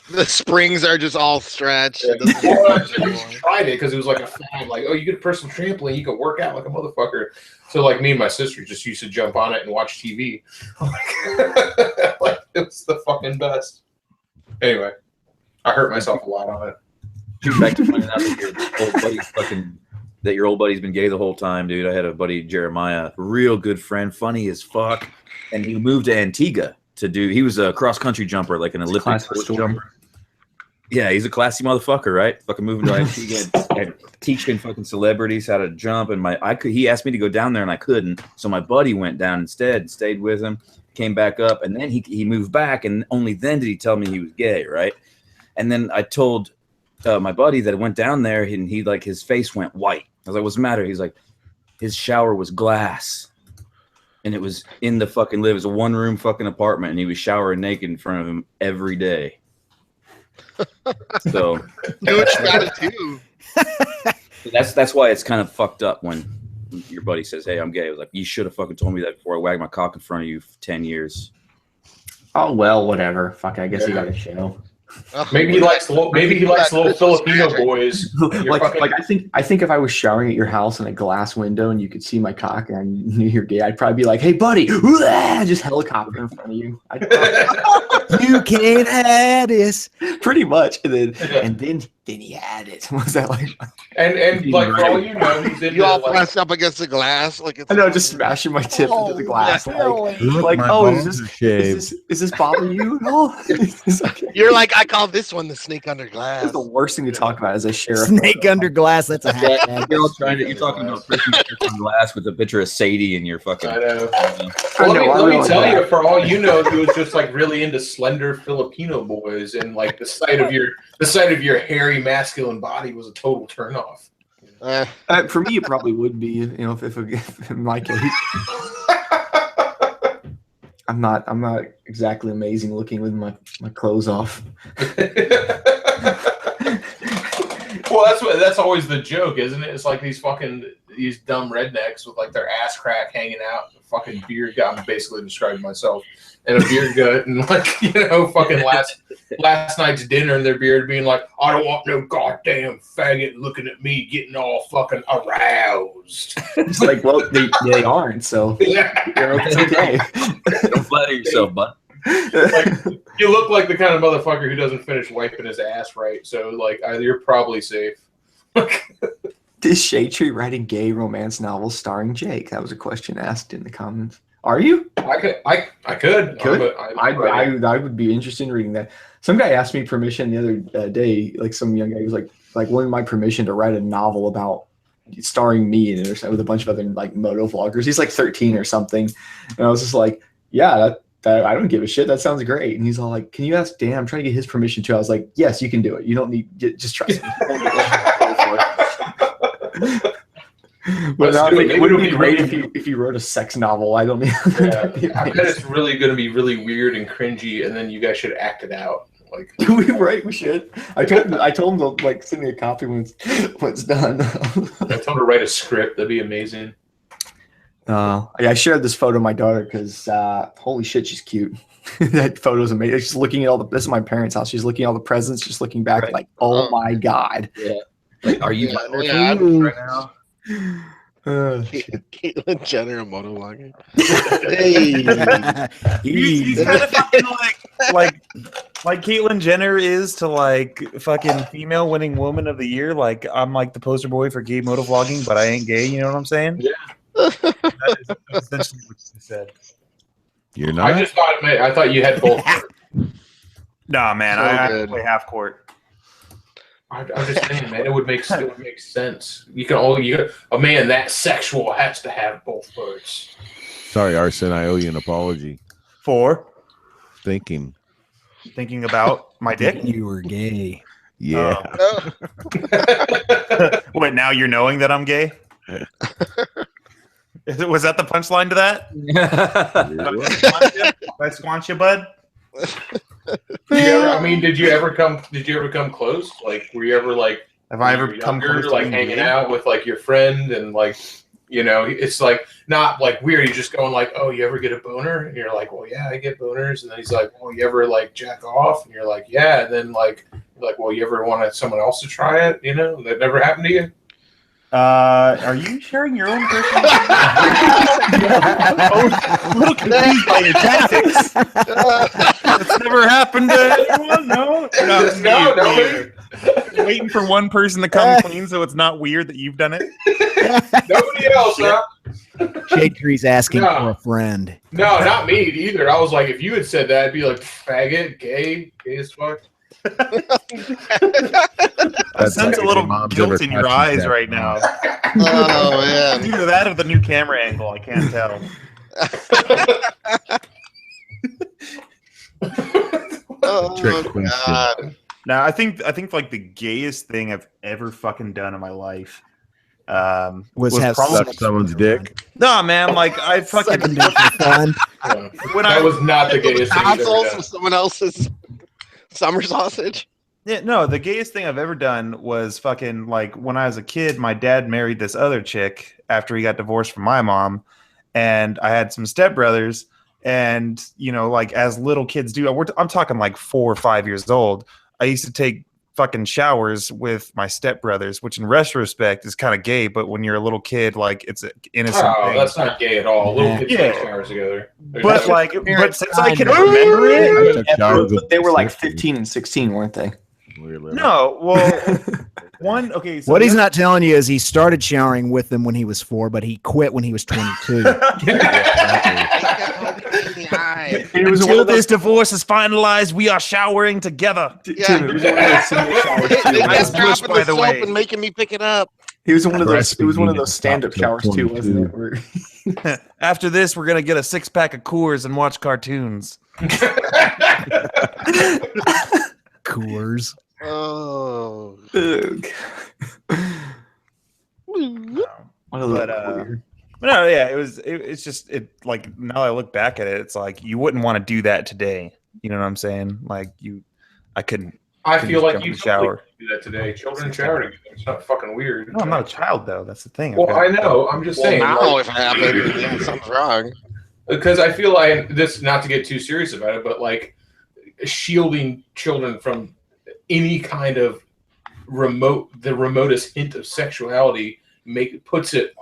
S2: The springs are just all stretched.
S5: Yeah. Well, I tried it because it was like a fad. Like, oh, you get a personal trampoline, you can work out like a motherfucker. So like me and my sister just used to jump on it and watch TV. Like it was the fucking best. Anyway, I hurt myself a lot on it.
S6: Dude, back to finding out that your old buddy's been gay the whole time, dude. I had a buddy, Jeremiah, real good friend, funny as fuck, and he moved to Antigua to do. He was a cross country jumper, like an Olympic jumper. Yeah, he's a classy motherfucker, right? Fucking moving to Antigua and teaching fucking celebrities how to jump. And he asked me to go down there and I couldn't. So my buddy went down instead, stayed with him, came back up, and then he moved back, and only then did he tell me he was gay, right? And then I told my buddy that went down there, and he like his face went white. I was like, "What's the matter?" He's like, "His shower was glass, and it was in the fucking live. It was a 1-room fucking apartment, and he was showering naked in front of him every day." So
S2: Coach got it too.
S6: That's why it's kind of fucked up when your buddy says, "Hey, I'm gay." I was like, "You should have fucking told me that before I wagged my cock in front of you for 10 years."
S3: Oh well, whatever. Fuck, I guess he got a show.
S5: Maybe he likes little Filipino boys.
S3: Like I think if I was showering at your house in a glass window and you could see my cock and I knew you're gay, I'd probably be like, "Hey, buddy," just helicopter in front of you.
S1: You can't have this.
S3: Pretty much, and then he had it. Was that like?
S5: And like for all you know, he's into
S2: You all pressed up against the glass, like it's.
S3: I know, just smashing my tip into the glass. Like,
S4: My
S3: oh,
S4: bones are shaved.
S3: is this bothering you? No.
S2: You're like, I call this one the snake under glass.
S3: That's the worst thing to talk about as a sheriff.
S1: Snake under glass. That's a hashtag.
S6: You're all you're talking about on glass with a picture of Sadie in your fucking.
S5: I know. Well, let me tell you, for all you know, he was just like really into slender Filipino boys, and like the sight of your hairy masculine body was a total turnoff.
S3: For me, it probably would be, you know, if in my case. I'm not exactly amazing looking with my clothes off.
S5: Well, that's always the joke, isn't it? It's like these fucking these dumb rednecks with like their ass crack hanging out, fucking beard gut. I'm basically describing myself, and a beard gut, and like fucking last night's dinner, and their beard being like, I don't want no goddamn faggot looking at me getting all fucking aroused.
S3: It's like, well, they aren't, so it's okay.
S6: Don't flatter yourself, bud.
S5: Like, you look like the kind of motherfucker who doesn't finish wiping his ass right, so like you're probably safe.
S3: Is Shade Tree writing gay romance novels starring Jake? That was a question asked in the comments. Are you?
S5: I could.
S3: I would be interested in reading that. Some guy asked me permission the other day, like some young guy was like wanting my permission to write a novel about starring me in it, or with a bunch of other like moto vloggers. He's like 13 or something, and I was just like, yeah, that I don't give a shit. That sounds great. And he's all like, can you ask Dan? I'm trying to get his permission too. I was like, yes, you can do it. You don't need, just trust me. But I think it would be great if you wrote a sex novel. I don't need.
S5: I bet it's really going to be really weird and cringy, and then you guys should act it out. Like,
S3: we should. I told him to like send me a copy when it's done.
S5: I told him to write a script. That'd be amazing.
S3: I shared this photo of my daughter because holy shit, she's cute. That photo's amazing. She's looking at all the. This is my parents' house. She's looking at all the presents, just looking back like, oh my god.
S6: Yeah. Like, are you
S2: right
S6: now?
S2: Caitlyn Jenner, motovlogging. Hey,
S8: he's kind of fucking like Caitlyn Jenner is to like fucking female winning woman of the year. Like I'm like the poster boy for gay motovlogging, but I ain't gay. You know what I'm saying?
S5: Yeah.
S8: That is essentially what you said.
S4: You're not.
S5: I thought you had both.
S8: Nah, man,
S2: So
S8: I
S2: good.
S8: play half court.
S5: I'm just saying, man, it would make sense. You can a man that sexual has to have both parts.
S4: Sorry, Arson. I owe you an apology.
S8: For
S4: Thinking.
S8: about my dick.
S1: You were gay.
S4: Yeah.
S8: Wait, now you're knowing that I'm gay? Was that the punchline to that? Did I squanch you, bud?
S5: Did you ever come close? Like, were you ever like?
S8: Have I ever come close to
S5: like
S8: being
S5: hanging
S8: gay?
S5: out with like your friend and like, it's like not like weird. You're just going like, oh, you ever get a boner? And you're like, well, yeah, I get boners. And then he's like, well, you ever like jack off? And you're like, yeah. And then like, you're like, well, you ever wanted someone else to try it? That never happened to you?
S8: Are you sharing your own personal? A little confused by your tactics. That's never happened to anyone. No. Waiting for one person to come clean, so it's not weird that you've done it.
S5: Nobody else, huh?
S1: Shade Tree's asking for a friend.
S5: No, not me either. I was like, if you had said that, I'd be like, faggot, gay as fuck.
S8: I sense a little guilt in your eyes right now.
S2: oh man.
S8: Either that or the new camera angle. I can't tell.
S2: Oh
S4: question.
S2: god.
S8: Now, I think like the gayest thing I've ever fucking done in my life
S1: Was have
S8: probably
S1: sex
S4: someone's
S1: with
S4: dick.
S8: No, man, like I fucking
S1: Sucking dick for fun.
S5: That was not the gayest thing I've ever
S2: Tonsils
S5: done.
S2: with someone else's summer sausage.
S8: Yeah, no, the gayest thing I've ever done was fucking like when I was a kid, my dad married this other chick after he got divorced from my mom, and I had some stepbrothers, and like as little kids do, I'm talking like 4 or 5 years old. I used to take fucking showers with my stepbrothers, which in retrospect is kind of gay, but when you're a little kid, like it's an innocent thing.
S5: That's not gay at all. Little kids take showers together.
S8: But like, since I can remember it,
S4: I took showers with
S3: They were like 15 and 16, weren't they?
S8: no. Well, one okay. So
S1: What he's not telling you is he started showering with them when he was 4, but he quit when he was 22.
S3: It was
S8: Until this divorce is finalized, we are showering together.
S2: Yeah.
S3: It was one of those single showers too.
S2: They
S8: I
S2: just
S8: was
S2: dropping
S8: by
S2: the
S8: the
S2: soap
S8: way.
S2: and making me pick it up.
S3: It was one of those. It was one of those stand-up showers too, wasn't it? Where-
S8: After this, we're gonna get a 6-pack of Coors and watch cartoons.
S1: Coors.
S2: Oh.
S3: Ugh.
S8: But no, yeah, it's just like now that I look back at it, it's like you wouldn't want to do that today. You know what I'm saying? Like I couldn't
S5: I
S8: can
S5: feel
S8: just
S5: like
S8: jump in
S5: you
S8: the shower.
S5: do that today. Children shower together. It's not fucking weird.
S8: No, I'm not a child though. That's the thing.
S5: Well, I know. I'm just
S2: Well,
S5: saying.
S2: now
S5: Like,
S2: if it happened, yeah, something's wrong.
S5: because I feel like this, not to get too serious about it, but like shielding children from any kind of the remotest hint of sexuality puts it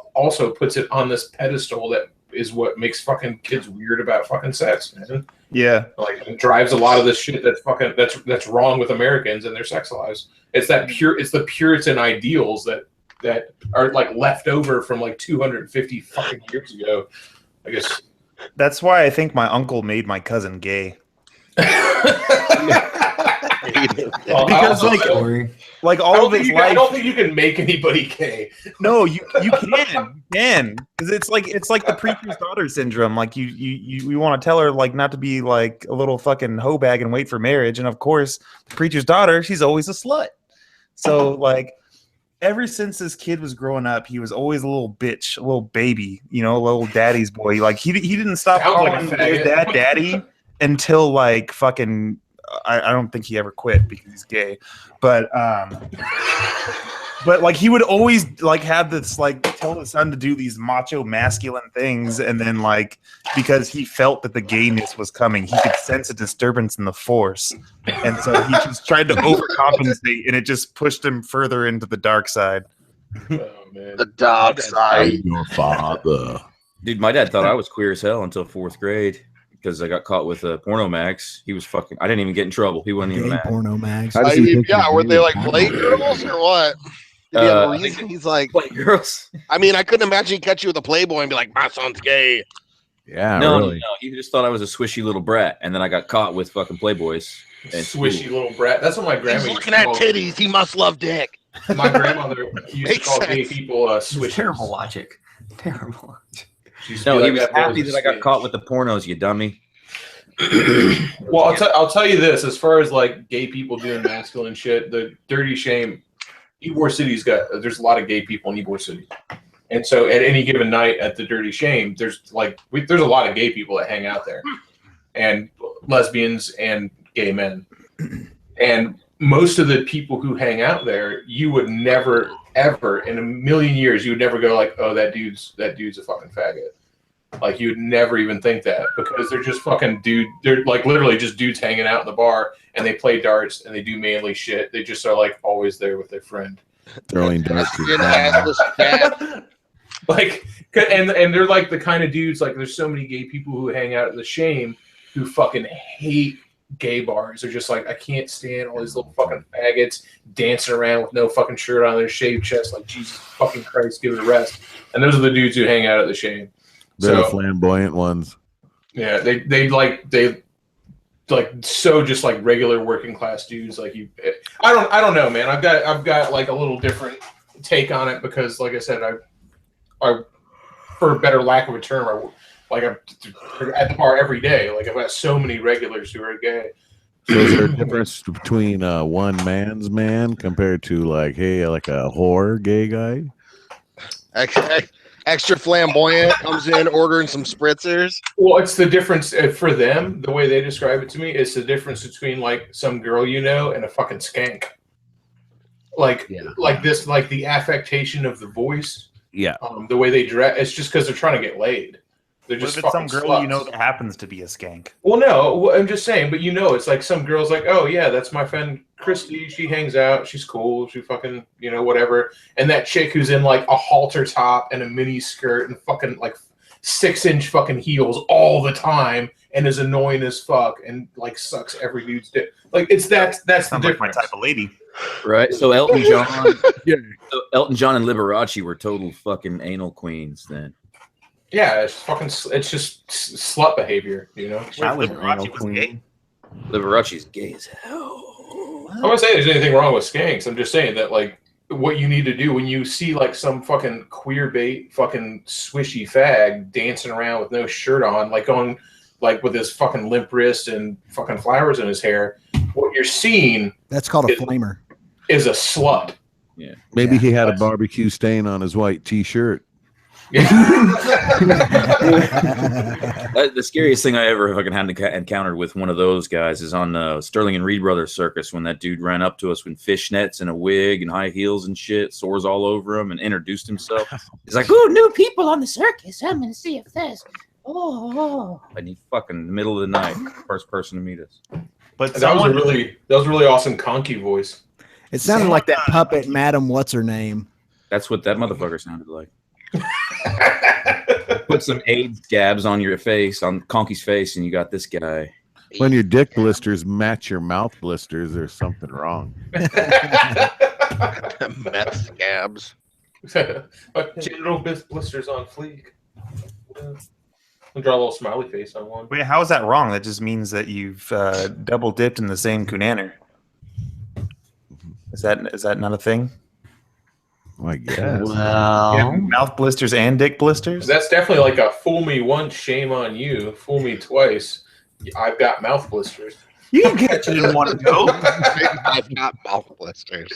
S5: on this pedestal that is what makes fucking kids weird about fucking sex, man.
S8: Yeah.
S5: Like it drives a lot of this shit that's wrong with Americans and their sex lives. It's the Puritan ideals that are like left over from like 250 fucking years ago. I guess
S8: That's why I think my uncle made my cousin gay. Because like all of his life,
S5: I don't think you can make anybody gay.
S8: no, you can because it's like the preacher's daughter syndrome. Like you want to tell her like not to be like a little fucking hoe bag and wait for marriage, and of course the preacher's daughter, she's always a slut. So like ever since this kid was growing up, he was always a little bitch, a little baby, a little daddy's boy. Like he didn't stop
S5: Sounds like a
S8: calling
S5: faggot.
S8: his dad daddy until like fucking. I don't think he ever quit because he's gay, but like he would always like have this like tell his son to do these macho masculine things, and then like because he felt that the gayness was coming, he could sense a disturbance in the force, and so he just tried to overcompensate, and it just pushed him further into the dark side.
S5: Oh, man.
S2: The dark side.
S4: Your father.
S6: Dude, my dad thought I was queer as hell until 4th grade because I got caught with a porno mags. He was fucking. I didn't even get in trouble. He wasn't even
S1: Gay
S6: mad.
S1: porno mags.
S4: How does he think
S2: Yeah,
S4: he's
S2: were
S4: gay?
S2: they like playgirls or what? Did he have a
S6: I think
S2: reason? He's like,
S6: Like girls.
S2: I mean, I couldn't imagine he'd catch you with a Playboy and be like, my son's gay.
S4: Yeah,
S6: No,
S4: really.
S6: no, he just thought I was a swishy little brat, and then I got caught with fucking Playboys. And
S5: Swishy little brat. That's what my grandma
S2: He's
S5: used
S2: looking
S5: to
S2: at
S5: call-
S2: titties. He must love dick.
S5: My grandmother used to
S2: Makes
S5: call gay
S2: sense.
S5: people
S3: It's
S5: swishies.
S3: terrible logic. Terrible.
S5: She used to
S6: No,
S5: be
S6: he
S5: like,
S6: was
S5: boy
S6: happy
S5: a
S6: that I got
S5: snitch.
S6: caught with the pornos, you dummy.
S5: Well, I'll tell you this: as far as like gay people doing masculine shit, the dirty shame, Ybor City's there's a lot of gay people in Ybor City, and so at any given night at the dirty shame, there's a lot of gay people that hang out there, and lesbians and gay men, and most of the people who hang out there, you would never ever in a million years you would never go like, oh, that dude's a fucking faggot. Like you'd never even think that because they're just fucking they're like literally just dudes hanging out in the bar and they play darts and they do manly shit. They just are like always there with their friend.
S4: Throwing darts.
S2: Skin assless cat.
S5: Like and they're like the kind of dudes like there's so many gay people who hang out at the shame who fucking hate gay bars. They're just like, I can't stand all these little fucking faggots dancing around with no fucking shirt on their shaved chest like Jesus fucking Christ, give it a rest. And those are the dudes who hang out at the shame.
S4: They're the
S5: So,
S4: flamboyant ones.
S5: yeah, they so just like regular working class dudes like you. I don't know, man. I've got like a little different take on it because, like I said, I for better lack of a term, I'm at the bar every day. Like I've got so many regulars who are gay.
S4: So is there a difference between one man's man compared to like a whore gay guy?
S2: Extra flamboyant comes in ordering some spritzers.
S5: Well, it's the difference for them. The way they describe it to me is the difference between like some girl you know and a fucking skank. Like this, like the affectation of the voice.
S4: Yeah.
S5: The way they dress. It's just because they're trying to get laid. They're
S8: What
S5: just
S8: if it's some
S5: fucking
S8: girl
S5: sluts.
S8: you know that happens to be a skank?
S5: Well, no, I'm just saying, but it's like some girl's like, oh yeah, that's my friend Christy. She hangs out. She's cool. She fucking, whatever. And that chick who's in like a halter top and a mini skirt and fucking like 6-inch fucking heels all the time and is annoying as fuck and like sucks every dude's dick. Like that's the
S8: Sounds like my
S5: difference.
S8: type of lady.
S6: Right? So Elton John,
S4: Yeah.
S6: Elton John and Liberace were total fucking anal queens then.
S5: Yeah, it's just slut behavior,
S8: That was Liberace was gay.
S6: Liberace's gay as hell.
S5: I'm not saying there's anything wrong with skanks. I'm just saying that like what you need to do when you see like some fucking queer bait fucking swishy fag dancing around with no shirt on, like on like with his fucking limp wrist and fucking flowers in his hair, what you're seeing
S1: That's called a flamer.
S5: is a slut.
S6: Yeah.
S4: Maybe he had a
S5: That's-
S4: barbecue stain on his white t-shirt.
S6: The scariest thing I ever fucking had encountered with one of those guys is on Sterling and Reed Brothers Circus, when that dude ran up to us with fishnets and a wig and high heels and shit, sores all over him, and introduced himself. He's like, "Ooh, new people on the circus. I'm gonna see if there's and he fucking in the middle of the night, first person to meet us.
S8: But
S5: that was a really awesome conky voice.
S1: It sounded like that puppet, Madam What's Her Name.
S6: That's what that motherfucker sounded like. Put some AIDS scabs on your face, on Conky's face, and you got this guy.
S4: When your dick blisters match your mouth blisters, there's something wrong.
S2: Meth scabs.
S5: Genital blisters on fleek. I'll draw a little smiley face on one.
S8: Wait, how is that wrong? That just means that you've double dipped in the same Kunaner. Is that not a thing?
S4: I guess.
S3: Well,
S8: mouth blisters and dick blisters?
S5: That's definitely like a fool me once, shame on you. Fool me twice, I've got mouth blisters.
S8: You can catch it in one go.
S2: I've got mouth blisters.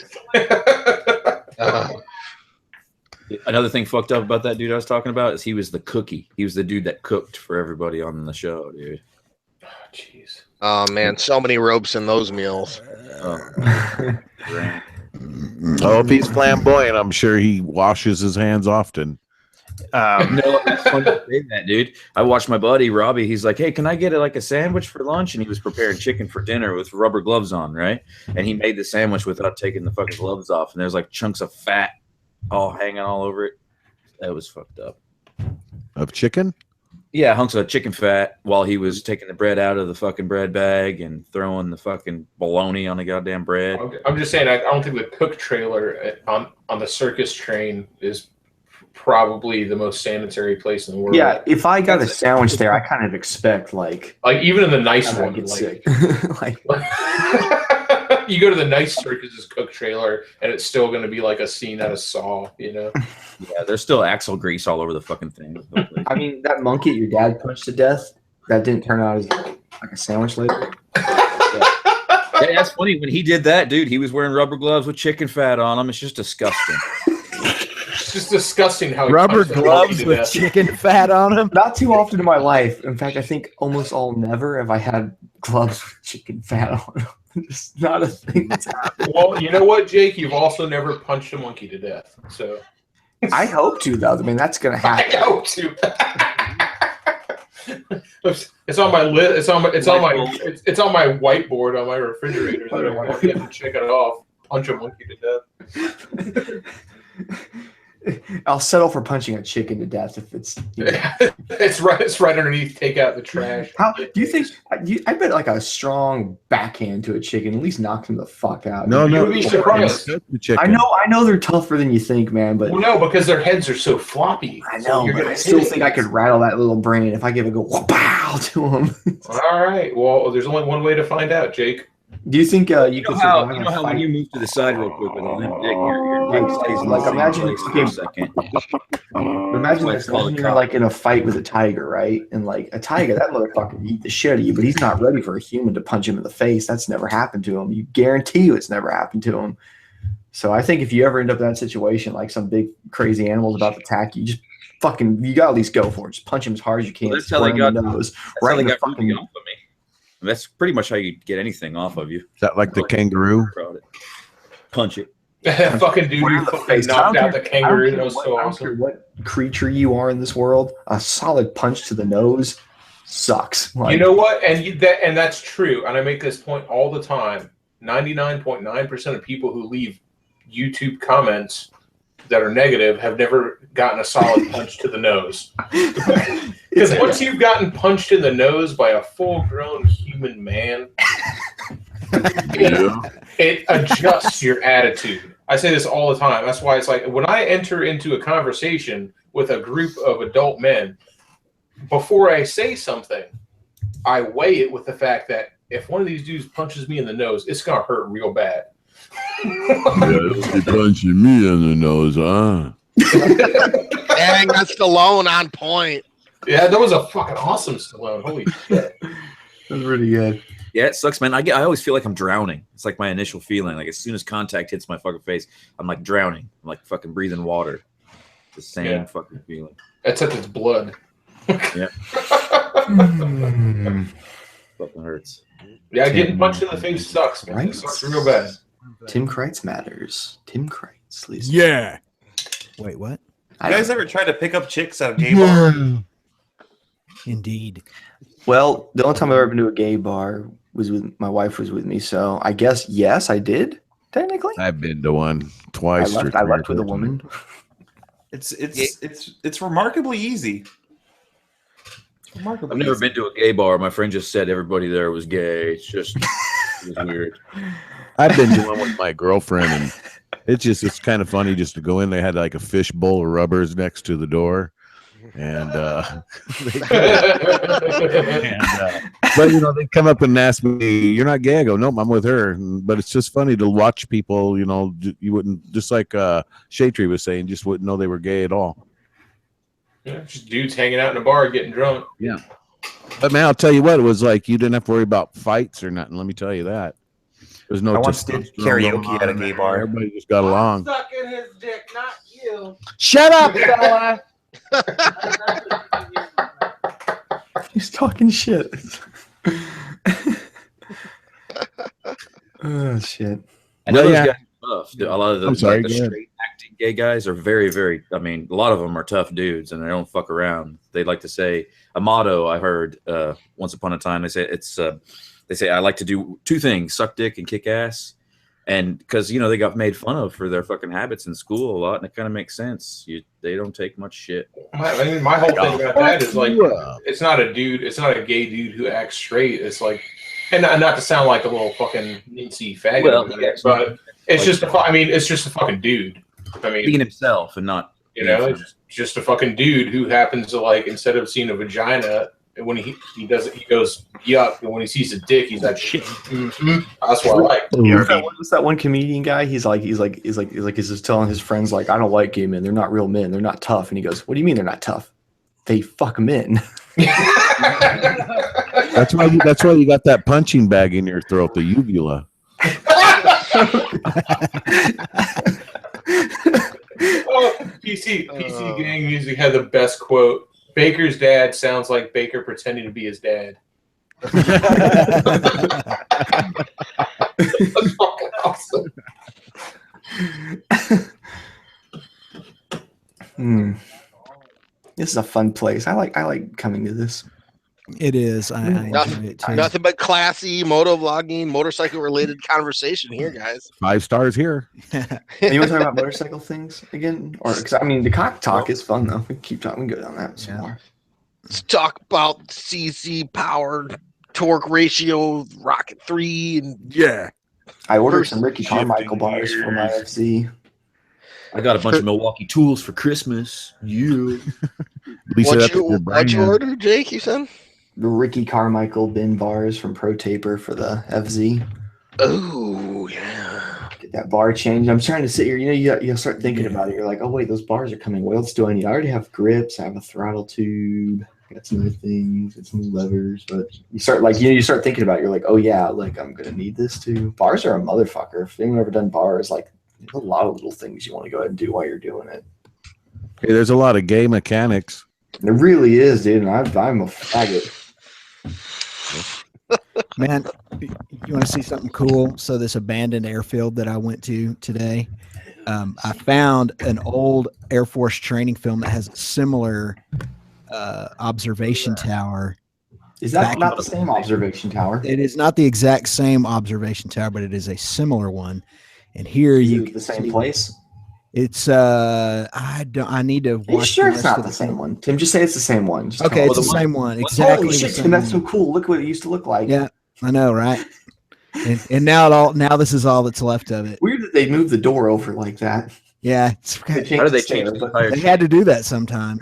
S6: Another thing fucked up about that dude I was talking about is he was the cookie. He was the dude that cooked for everybody on the show, dude.
S5: Oh, jeez.
S2: Oh, man, so many ropes in those meals.
S4: Oh, if he's flamboyant, I'm sure he washes his hands often.
S6: No, it's funny to say that, dude. I watched my buddy Robbie. He's like, "Hey, can I get a sandwich for lunch?" And he was preparing chicken for dinner with rubber gloves on, right? And he made the sandwich without taking the fucking gloves off, and there's like chunks of fat all hanging all over it. That was fucked up.
S4: Of chicken?
S6: Yeah, hunks of chicken fat while he was taking the bread out of the fucking bread bag and throwing the fucking bologna on the goddamn bread.
S5: I'm just saying, I don't think the cook trailer on the circus train is probably the most sanitary place in the world.
S3: yeah, if I got a sandwich there, I kind of expect like
S5: even in the nice
S3: I
S5: one,
S3: get
S5: like,
S3: sick. like
S5: you go to the nice circus's cook trailer, and it's still going to be like a scene out of Saw, you know?
S6: Yeah, there's still axle grease all over the fucking thing.
S3: I mean, that monkey your dad punched to death, that didn't turn out as like a sandwich later.
S6: Yeah, that's funny. When he did that, dude, he was wearing rubber gloves with chicken fat on them. It's just disgusting.
S5: It's just disgusting how he
S1: Rubber
S5: punched the monkey
S1: gloves
S5: to
S1: with
S5: death.
S1: chicken fat on them.
S3: Not too often in my life. In fact, I think almost all never have I had gloves with chicken fat on them. It's not a thing that's happened.
S5: Well, you know what, Jake? You've also never punched a monkey to death, so
S3: I hope to, though. I mean, that's going to
S5: I
S3: happen.
S5: hope to. It's on my list. It's on my whiteboard on my refrigerator. That I want to get to check it off. Punch a monkey to death.
S3: I'll settle for punching a chicken to death if it's. You know.
S5: It's right underneath. Take out the trash.
S3: How do you think? I bet like a strong backhand to a chicken at least knocks him the fuck out.
S4: No,
S5: You would be surprised.
S3: I know they're tougher than you think, man. But
S5: Well, no, because their heads are so floppy.
S3: I
S5: So
S3: know,
S5: you're
S3: but
S5: gonna
S3: I still
S5: hit
S3: think
S5: it.
S3: I could rattle that little brain if I give it a go pow to him.
S5: All right. Well, there's only one way to find out, Jake.
S3: Do you think you
S6: You
S3: could
S6: know how,
S3: survive
S6: you
S3: a
S6: know how when
S3: fight?
S6: you move to the side real quick with a limp dick, your
S3: Like,
S6: dick stays in
S3: like,
S6: the same
S3: imagine
S6: place for a second.
S3: Imagine
S6: Like,
S3: this,
S6: call it
S3: imagine you're
S6: cop.
S3: like in a fight with a tiger, right? And like a tiger, that motherfucker would eat the shit out of you, but he's not ready for a human to punch him in the face. That's never happened to him. You guarantee you it's never happened to him. So I think if you ever end up in that situation, like some big crazy animal's about to attack you, just you gotta at least go for it. Just punch him as hard as you can.
S6: Well, that's how they
S3: square in
S6: got-
S3: the nose,
S6: That's
S3: right
S6: how
S3: in
S6: they
S3: the
S6: got
S3: fucking.
S6: Ruby off of me. That's pretty much how you get anything off of you.
S4: Is that like the kangaroo?
S6: Punch it.
S5: Fucking dude,
S3: Right
S5: you
S3: in the
S5: fucking
S3: face.
S5: knocked
S3: I
S5: out
S3: don't
S5: the
S3: care-
S5: kangaroo.
S3: I
S5: That
S3: don't
S5: was
S3: care
S5: so
S3: what- I don't care
S5: awesome.
S3: what creature you are in this world, a solid punch to the nose sucks. Like,
S5: You know what? And that's true. And I make this point all the time. 99.9% of people who leave YouTube comments that are negative have never gotten a solid punch to the nose. Because once you've gotten punched in the nose by a full-grown human man, it adjusts your attitude. I say this all the time. That's why it's like when I enter into a conversation with a group of adult men, before I say something, I weigh it with the fact that if one of these dudes punches me in the nose, it's going to hurt real bad.
S4: You're punching me in the nose, huh?
S2: Dang, that's Stallone on point.
S5: Yeah, that was a fucking awesome Stallone. Holy shit.
S3: That's pretty good.
S6: Yeah, it sucks, man. I always feel like I'm drowning. It's like my initial feeling. Like as soon as contact hits my fucking face, I'm like drowning. I'm like fucking breathing water. The same fucking feeling.
S5: Except it's blood.
S6: Yeah.
S3: Hmm.
S6: Fucking hurts.
S5: Yeah, getting punched in the face sucks, man.
S3: Right.
S5: It sucks real bad.
S3: Tim Kreitz matters. Tim Kreitz. Lisa.
S1: Yeah. Wait, what?
S8: You guys ever tried to pick up chicks at a gay bar?
S1: Indeed.
S3: Well, the only time I've ever been to a gay bar was with my wife was with me, so I guess yes, I did. Technically,
S4: I've been to one twice.
S3: I left with a woman.
S8: It's remarkably easy. It's remarkably
S6: I've never
S8: easy.
S6: been to a gay bar. My friend just said everybody there was gay. It's just it was weird.
S4: I've been to one with my girlfriend, and it's kind of funny just to go in. They had like a fish bowl of rubbers next to the door, and but they come up and ask me, "You're not gay?" I go, "Nope, I'm with her." But it's just funny to watch people. You wouldn't, just like Shaytree was saying, just wouldn't know they were gay at all.
S5: Yeah, just dudes hanging out in a bar getting drunk.
S4: Yeah. But man, I'll tell you what, it was like you didn't have to worry about fights or nothing. Let me tell you that. There's no.
S8: I once did karaoke at a gay bar.
S4: Everybody just got along.
S7: Sucking his dick, not you.
S1: Shut up, fella.
S3: He's talking shit. Oh shit.
S6: I know
S4: Well,
S6: those
S4: yeah.
S6: guys are tough. A lot of the,
S4: I'm sorry,
S6: the
S4: go ahead.
S6: straight acting gay guys are very, very. I mean, a lot of them are tough dudes, and they don't fuck around. They like to say a motto I heard once upon a time. They say they say I like to do two things: suck dick and kick ass. And because they got made fun of for their fucking habits in school a lot, and it kind of makes sense. They don't take much shit.
S5: I mean, my whole thing about that is like, it's not a dude, it's not a gay dude who acts straight. It's like, and not to sound like a little fucking Nancy faggot,
S6: Well,
S5: but it's just it's just a fucking dude. I mean,
S6: Being himself and not
S5: it's just a fucking dude who happens to like, instead of seeing a vagina, when he does it, he goes yuck, and when he sees a dick, he's like shit. That's what I like.
S3: What's that one comedian guy? He's just telling his friends like, I don't like gay men. They're not real men. They're not tough. And he goes, what do you mean they're not tough? They fuck men.
S4: That's why you got that punching bag in your throat, the uvula.
S5: PC Gang Music had the best quote. Baker's dad sounds like Baker pretending to be his dad. That's fucking awesome.
S3: This is a fun place. I like coming to this.
S1: It is. I enjoy it too.
S2: Nothing but classy motovlogging, motorcycle related conversation here, guys.
S4: 5 stars here.
S3: You want to talk about motorcycle things again? Or because the cock talk is fun though. We can keep talking. We can go down that some more.
S2: Let's talk about CC power, torque ratio, Rocket 3, and
S4: Yeah.
S3: I ordered some Ricky Carmichael bars for my FC.
S6: I got a bunch of Milwaukee tools for Christmas. You.
S2: what'd you order, Jake? You said
S3: The Ricky Carmichael bin bars from Pro Taper for the FZ.
S2: Oh yeah.
S3: Get that bar change. I'm trying to sit here. You start thinking about it. You're like, oh wait, those bars are coming. What else do I need? I already have grips. I have a throttle tube. I got some other things. Got some levers. But you start you start thinking about it. You're like, oh yeah, like I'm gonna need this too. Bars are a motherfucker. If anyone's ever done bars, like there's a lot of little things you want to go ahead and do while you're doing it.
S4: Hey, there's a lot of gay mechanics.
S3: There really is, dude. And I'm a faggot.
S1: Man, you want to see something cool? So this abandoned airfield that I went to today, I found an old Air Force training film that has a similar observation tower.
S3: Is that not the same observation tower?
S1: It is not the exact same observation tower, but it is a similar one. And here you
S3: the same place.
S1: It's I need to watch.
S3: Are you sure it's not the same one? Tim, just say it's the same one. Just
S1: okay, it's the same one. Exactly.
S3: Holy shit, Tim, that's so cool. Look what it used to look like.
S1: Yeah, I know, right? and now this is all that's left of it.
S3: Weird that they moved the door over like that.
S1: Yeah,
S6: How do they change the entire?
S1: They had to do that sometime.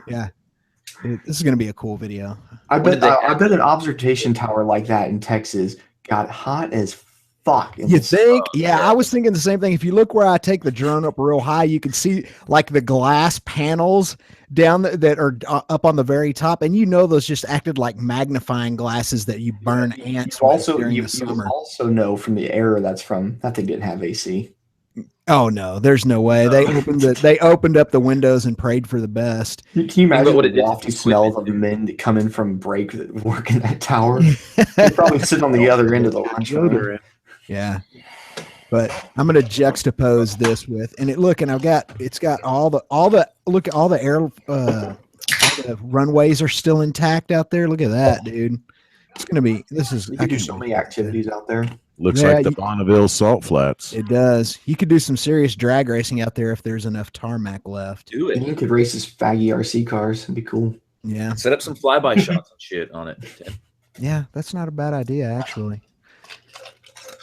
S1: Yeah, this is gonna be a cool video.
S3: I bet an observation tower like that in Texas got hot as fuck.
S1: You think? Yeah, I was thinking the same thing. If you look where I take the drone up real high, you can see like the glass panels down that are up on the very top, and those just acted like magnifying glasses that you burn ants with during the summer.
S3: You also know from the era that thing didn't have AC.
S1: Oh no, there's no way. They opened up the windows and prayed for the best.
S3: Can you imagine
S6: what it
S3: the
S6: did to
S3: wafty
S6: the
S3: smells of
S6: equipment,
S3: the men that come in from break that work in that tower? They're probably sitting on the other end of the lunchroom.
S1: Yeah. But I'm going to juxtapose this with, and it's got all the look at all the air, all the runways are still intact out there. Look at that, dude. It's going to be,
S3: You can do so many activities out there.
S4: Looks
S1: Yeah,
S4: like the Bonneville Salt Flats.
S1: It does. You could do some serious drag racing out there if there's enough tarmac left.
S6: Do
S3: And
S6: it.
S3: you could race his faggy RC cars. It'd be cool.
S1: Yeah.
S6: Set up some flyby shots and shit on it.
S1: Yeah, that's not a bad idea, actually.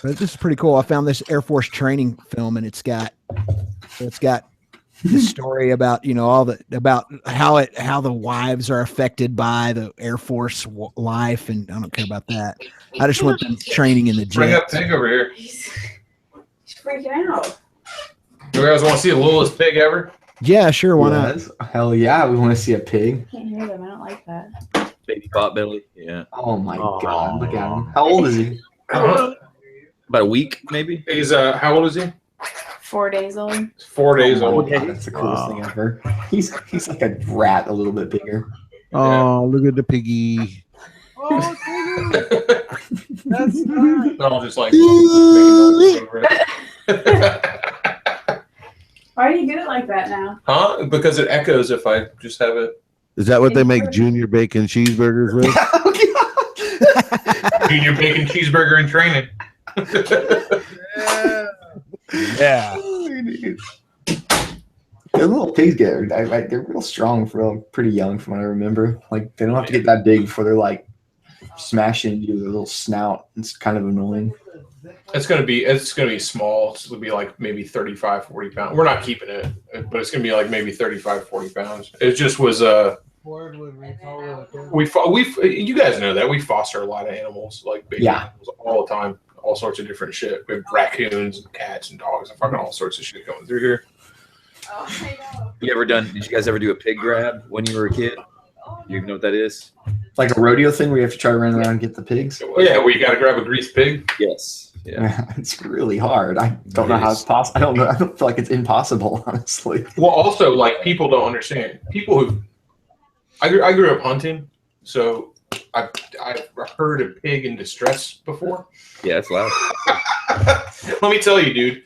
S1: But this is pretty cool. I found this Air Force training film, and it's got the story about about how the wives are affected by the Air Force life, and I don't care about that. I just want them training in the
S5: Bring up
S1: jet.
S5: Pig over here.
S9: He's freaking out.
S5: You guys want to see the littlest pig ever?
S1: Yeah, sure. Why not?
S3: Yes. Hell yeah, we want to see a pig.
S9: I can't hear them. I don't like that.
S6: Baby pot belly. Yeah.
S3: Oh my god, look at him. How old is he?
S6: About a week, maybe.
S5: He's how old is he?
S9: 4 days old.
S5: 4 days
S3: Oh my
S5: old.
S3: God, that's the coolest thing ever. He's like a rat, a little bit bigger.
S4: Oh, look at the piggy.
S7: Oh, that's nice.
S5: They're all just like making over it.
S9: Why do you get it like that now?
S5: Huh? Because it echoes if I just have it.
S4: Is that what they make junior bacon cheeseburgers with?
S5: Junior bacon cheeseburger in training.
S1: Yeah.
S3: The little pigs they're real strong for pretty young from what I remember. Like they don't have to get that big before they're like smashing you with their little snout. It's kind of annoying.
S5: It's gonna be small. It's gonna be like maybe 35, 40 pounds. We're not keeping it, but it's gonna be like maybe 35, 40 pounds. It just was you guys know that we foster a lot of animals, like baby animals all the time, all sorts of different shit. We have raccoons and cats and dogs and fucking all sorts of shit going through here.
S9: Oh, I know.
S6: Did you guys ever do a pig grab when you were a kid? You even know what that is?
S3: It's like a rodeo thing where you have to try to run around and get the pigs.
S5: Well, yeah, we got to grab a greased pig.
S6: Yes. Yeah.
S3: It's really hard. I don't know how it's possible. I don't know. I don't feel like it's impossible, honestly.
S5: Well, also, like, people don't understand. People who I grew up hunting, so I've heard a pig in distress before.
S6: Yeah, it's loud.
S5: Let me tell you, dude.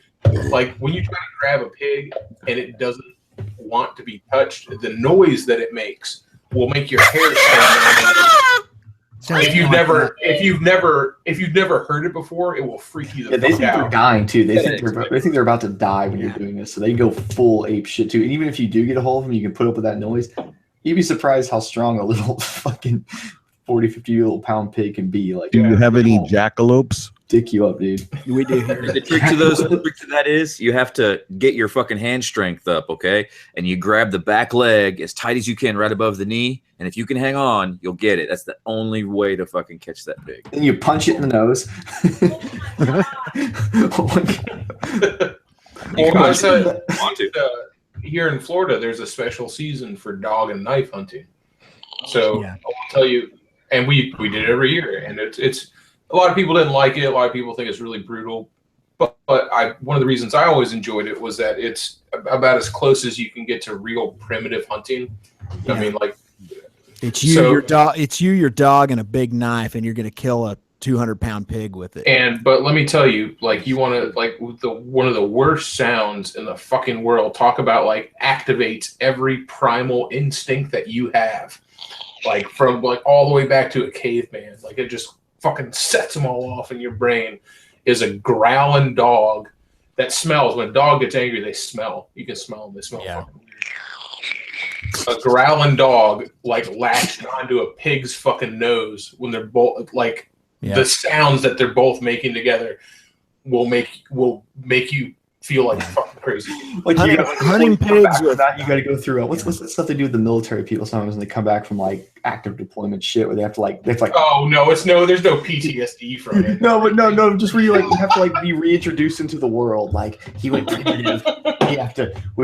S5: Like, when you try to grab a pig and it doesn't want to be touched, the noise that it makes will make your hair stand on. If you've never heard it before, it will freak you the
S3: They
S5: fuck
S3: think they're
S5: out.
S3: dying too. They think they're about to die when you're doing this, so they go full ape shit too. And even if you do get a hold of them, you can put up with that noise. You'd be surprised how strong a little fucking 40, 50 pound pig can be. Like,
S4: Do you have any jackalopes?
S3: Dick you up, dude.
S1: We do.
S6: The trick to that is you have to get your fucking hand strength up, okay? And you grab the back leg as tight as you can right above the knee. And if you can hang on, you'll get it. That's the only way to fucking catch that pig.
S3: And you punch it in the nose. Oh my God.
S5: You can
S6: Almost.
S5: also,
S6: Want to.
S5: here in Florida, there's a special season for dog and knife hunting. So
S1: Yeah.
S5: I'll tell you, and we did it every year, and it's a lot of people didn't like it. A lot of people think it's really brutal, but one of the reasons I always enjoyed it was that it's about as close as you can get to real primitive hunting.
S1: Yeah.
S5: I mean, like
S1: It's you, your dog. It's you, your dog, and a big knife, and you're going to kill a 200-pound pig with it.
S5: But let me tell you, like, you want to, like, one of the worst sounds in the fucking world. Talk about, like, activates every primal instinct that you have, like, from, like, all the way back to a caveman. Like, it just fucking sets them all off in your brain. Is a growling dog that smells. When a dog gets angry, they smell. You can smell them. They smell fucking weird. A growling dog, like, latched onto a pig's fucking nose when they're both, like, the sounds that they're both making together will make you feel like fucking crazy.
S3: Like
S1: hunting pigs with
S3: that, you got to go through. What's that stuff they do with the military people sometimes when they come back from like active deployment shit, where they have to like
S5: Oh no, there's no PTSD from it.
S3: no, just where you like you have to like be reintroduced into the world. Like he went primitive. We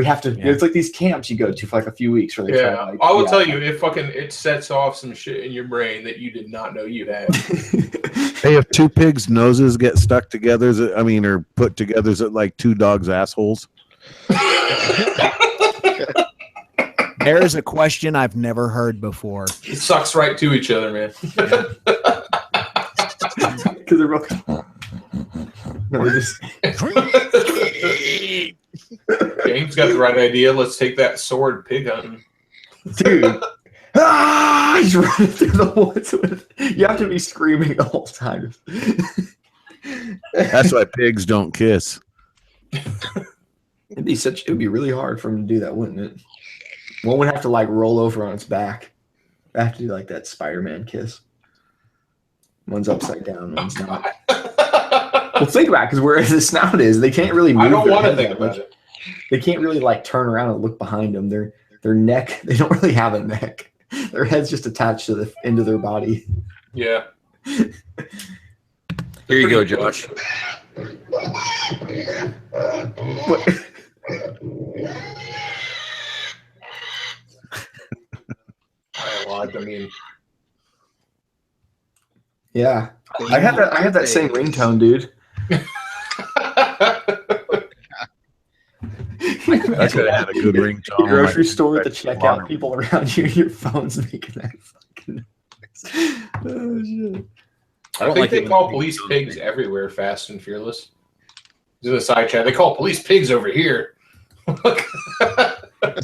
S3: have to. It's like these camps you go to for like a few weeks. Where they try to, like,
S5: I will tell you, it sets off some shit in your brain that you did not know you had.
S4: Hey, if two pigs' noses get stuck together, or put together, is it like two dogs' assholes?
S1: There's a question I've never heard before.
S5: It sucks right to each other, man.
S3: Because they're real. No, they're just...
S5: James got the right idea. Let's take that sword pig hunting.
S3: Dude. He's running through the woods with. You have to be screaming the whole time.
S4: That's why pigs don't kiss.
S3: It'd be really hard for him to do that, wouldn't it? One would have to like roll over on its back. I have to do like that Spider-Man kiss. One's upside down, one's not. Well, think about it, because where the snout is, they can't really move.
S5: I don't want to
S3: head
S5: think
S3: that
S5: about
S3: much.
S5: it.
S3: They can't really like turn around and look behind them. Their neck, they don't really have a neck. Their head's just attached to the end of their body.
S5: Yeah.
S6: Here you go, Josh.
S3: Yeah, I had that same ringtone, dude.
S4: I could have had a good ringtone.
S3: Grocery store at the checkout, people around you, your phone's making that fucking noise. Oh shit!
S5: I think they call police pigs everywhere. Fast and Fearless. In the side chat, they call police pigs over here.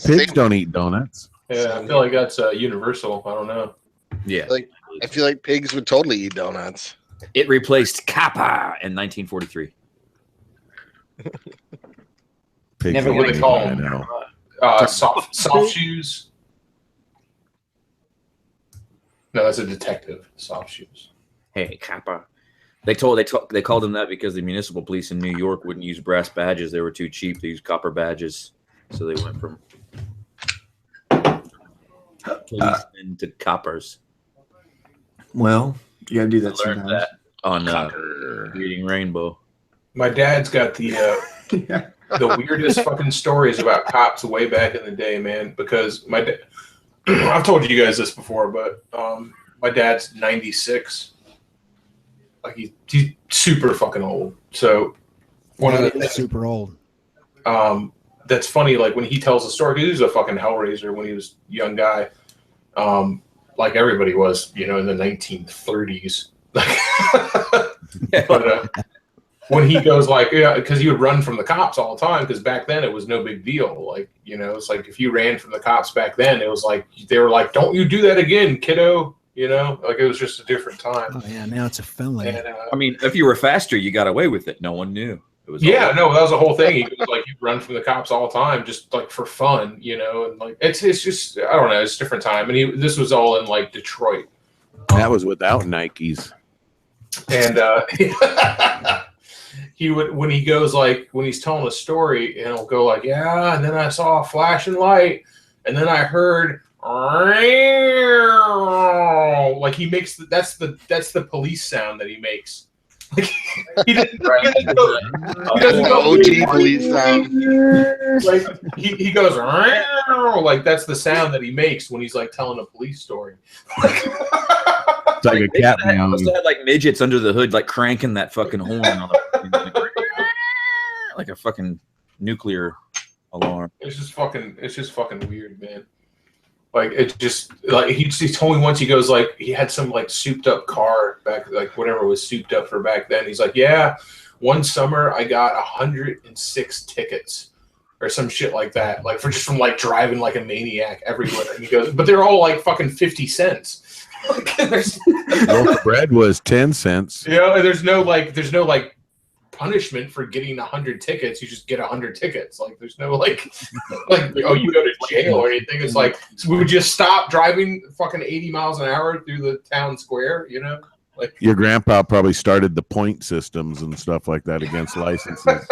S4: Pigs don't eat donuts.
S5: Yeah, I feel like that's universal. I don't know.
S6: Yeah.
S2: I feel like pigs would totally eat donuts.
S6: It replaced Kappa in 1943.
S4: Pigs
S3: Never
S5: What do they call them?
S4: know.
S5: Soft shoes. No, that's a detective. Soft shoes.
S6: Hey, Kappa. They called them that because the municipal police in New York wouldn't use brass badges. They were too cheap. They used copper badges. So they went from policemen to coppers.
S3: Well, you gotta do that
S6: I learned
S3: sometimes.
S6: that on Reading Rainbow.
S5: My dad's got the
S3: Yeah.
S5: the weirdest fucking stories about cops way back in the day, man. Because my dad, I've told you guys this before, but my dad's 96. Like he's super fucking old. So one of the things,
S1: super old.
S5: that's funny, like when he tells the story, 'cause he was a fucking hellraiser when he was a young guy. Like everybody was, in the 1930s. But when he goes because he would run from the cops all the time, because back then it was no big deal. Like, it's like if you ran from the cops back then, it was like they were like, "Don't you do that again, kiddo." Like it was just a different time.
S1: Oh yeah, now it's a felony.
S5: And,
S6: I mean, if you were faster, you got away with it. No one knew. It was
S5: that was the whole thing. He was like, he'd run from the cops all the time, just like for fun, and like it's just, I don't know, it's a different time. And this was all in like Detroit.
S4: That was without Nikes.
S5: And he would, when he goes like, when he's telling a story, and he'll go like, yeah, and then I saw a flashing light, and then I heard, like he makes that's the police sound that he makes. Like he doesn't go
S2: OG police sound.
S5: Like he goes like that's the sound that he makes when he's like telling a police story.
S4: It's like a cat meow.
S6: Must have had like midgets under the hood, like cranking that fucking horn on the like a fucking nuclear alarm.
S5: It's just fucking weird, man. Like it just like he told me once, he goes like he had some like souped up car back, like whatever was souped up for back then. He's like, yeah, one summer I got 106 tickets or some shit like that, like from like driving like a maniac everywhere. And he goes, but they're all like fucking 50 cents.
S4: Loaf of bread was 10 cents.
S5: And there's no punishment for getting 100 tickets. You just get 100 tickets. Like there's no like oh, you go to jail or anything. It's like, so we would just stop driving fucking 80 miles an hour through the town square, like
S4: Your grandpa probably started the point systems and stuff like that against licenses.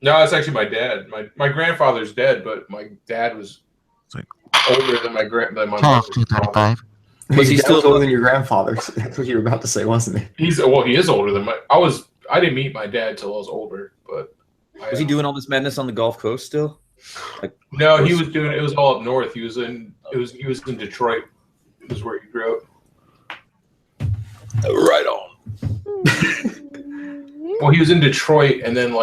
S5: No, it's actually my dad. My grandfather's dead, but my dad was older than my mother.
S3: Was he still older than your grandfather? That's what you were about to say, wasn't he?
S5: He is older than I didn't meet my dad till I was older, but
S6: Was he doing all this madness on the Gulf Coast still? Like,
S5: No, he was doing it. Was all up north. He was in Detroit. It was where he grew up.
S6: Right on.
S5: Well, he was in Detroit, and then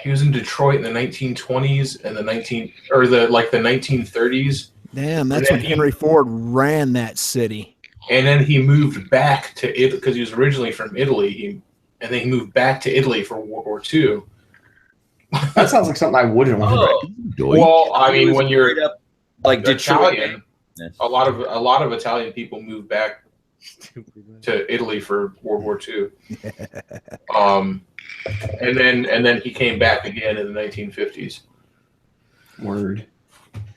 S5: he was in Detroit in the 1920s and the 1930s.
S1: Damn, that's when Henry Ford ran that city.
S5: And then he moved back to Italy because he was originally from Italy. And then he moved back to Italy for World War II.
S3: That sounds like something I wouldn't want to
S5: do. Well, I mean, when you're
S6: like
S5: Italian, a lot of Italian people moved back to Italy for World War II. And then he came back again in the 1950s.
S3: Word.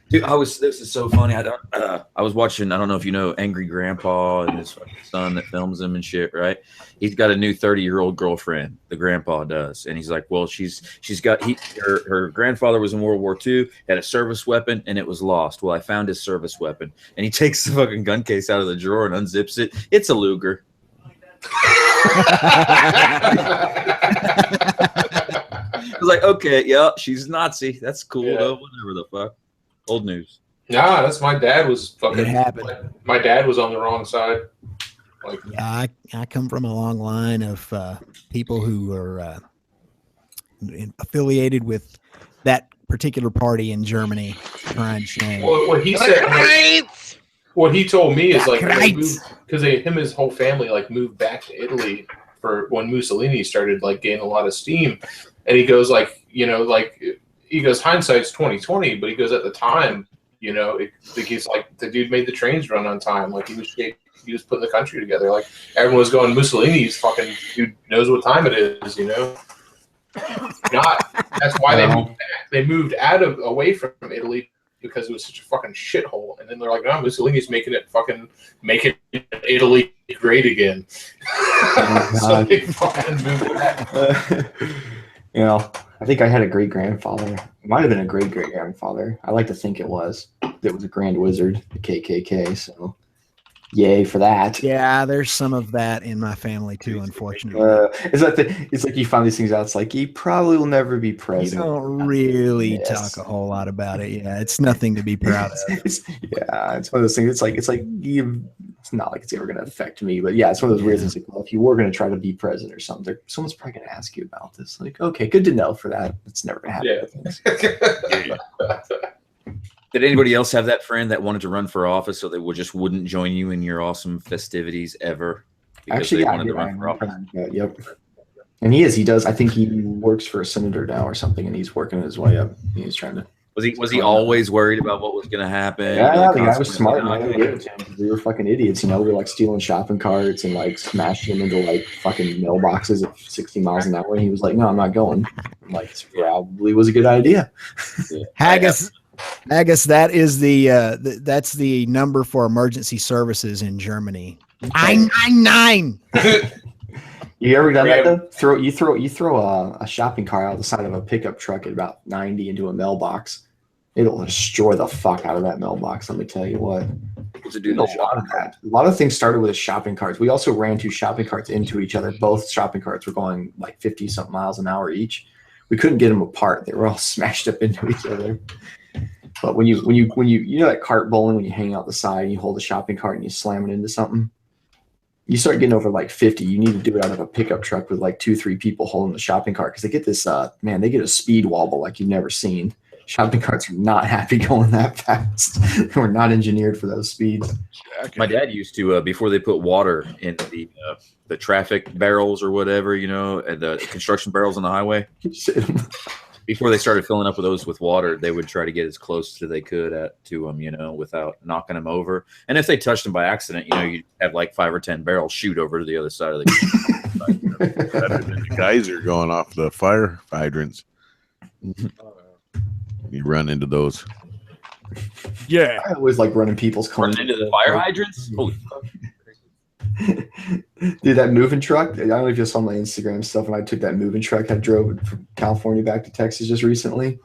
S6: Dude, this is so funny. I was watching, I don't know if you know Angry Grandpa and his fucking son that films him and shit, right? He's got a new 30-year-old girlfriend, the grandpa does. And he's like, well, her grandfather was in World War II, had a service weapon, and it was lost. Well, I found his service weapon. And he takes the fucking gun case out of the drawer and unzips it. It's a Luger. I was like, okay, yeah, she's Nazi. That's cool, though. Whatever the fuck. Old news.
S5: Nah, that's my dad was fucking.
S1: It happened.
S5: My dad was on the wrong side.
S1: Yeah, I come from a long line of people who are affiliated with that particular party in Germany. Trying to change.
S5: Well, what he said. What he told me is because him and his whole family moved back to Italy for when Mussolini started gaining a lot of steam, and he goes he goes, hindsight's 20/20, but he goes, at the time, he's the dude made the trains run on time. He was putting the country together. Everyone was going, Mussolini's fucking dude knows what time it is, That's why they moved back. They moved away from Italy because it was such a fucking shithole. And then they're like, no, Mussolini's making Italy great again. So they fucking moved back.
S3: I think I had a great grandfather. It might have been a great great grandfather. I like to think it was. It was a grand wizard, the KKK. So, yay for that.
S1: Yeah, there's some of that in my family too. Unfortunately,
S3: it's like you find these things out. It's like he probably will never be president.
S1: You don't really talk a whole lot about it. Yeah, it's nothing to be proud of.
S3: It's one of those things. It's not like it's ever going to affect me, but yeah, it's one of those weird things. Well, if you were going to try to be president or something, someone's probably going to ask you about this. Okay, good to know for that. It's never going to happen.
S6: Yeah. Did anybody else have that friend that wanted to run for office so they wouldn't join you in your awesome festivities ever?
S3: Actually,
S6: they wanted to run for office.
S3: Yep. And he does. I think he works for a senator now or something, and he's working his way up. He's trying to.
S6: Was he always worried about what was going to happen?
S3: Yeah, the guy was smart. We were fucking idiots, We were stealing shopping carts and smashing them into fucking mailboxes at 60 miles an hour. And he was like, "No, I'm not going." I'm like, "This probably was a good idea."
S1: Haggis, that is that's the number for emergency services in Germany. 999.
S3: You ever done that though? You throw a shopping cart out the side of a pickup truck at about 90 into a mailbox. It'll destroy the fuck out of that mailbox. Let me tell you what. A lot of things started with shopping carts. We also ran two shopping carts into each other. Both shopping carts were going 50 something miles an hour each. We couldn't get them apart. They were all smashed up into each other. But when you that cart bowling, when you hang out the side and you hold a shopping cart and you slam it into something, you start getting over 50. You need to do it out of a pickup truck with 2-3 people holding the shopping cart because they get this they get a speed wobble like you've never seen. Shopping carts are not happy going that fast. We're not engineered for those speeds.
S6: My dad used to before they put water in the traffic barrels or whatever, and the construction barrels on the highway. Before they started filling up with those with water, they would try to get as close as they could to them, without knocking them over. And if they touched them by accident, you'd have 5 or 10 barrels shoot over to the other side of the
S4: better than the geyser going off the fire hydrants. You run into those.
S1: Yeah.
S3: I always like running people's cars.
S6: Run into the fire hydrants? Holy fuck.
S3: Dude, that moving truck, I don't know if you saw my Instagram stuff when I took that moving truck. I drove it from California back to Texas just recently.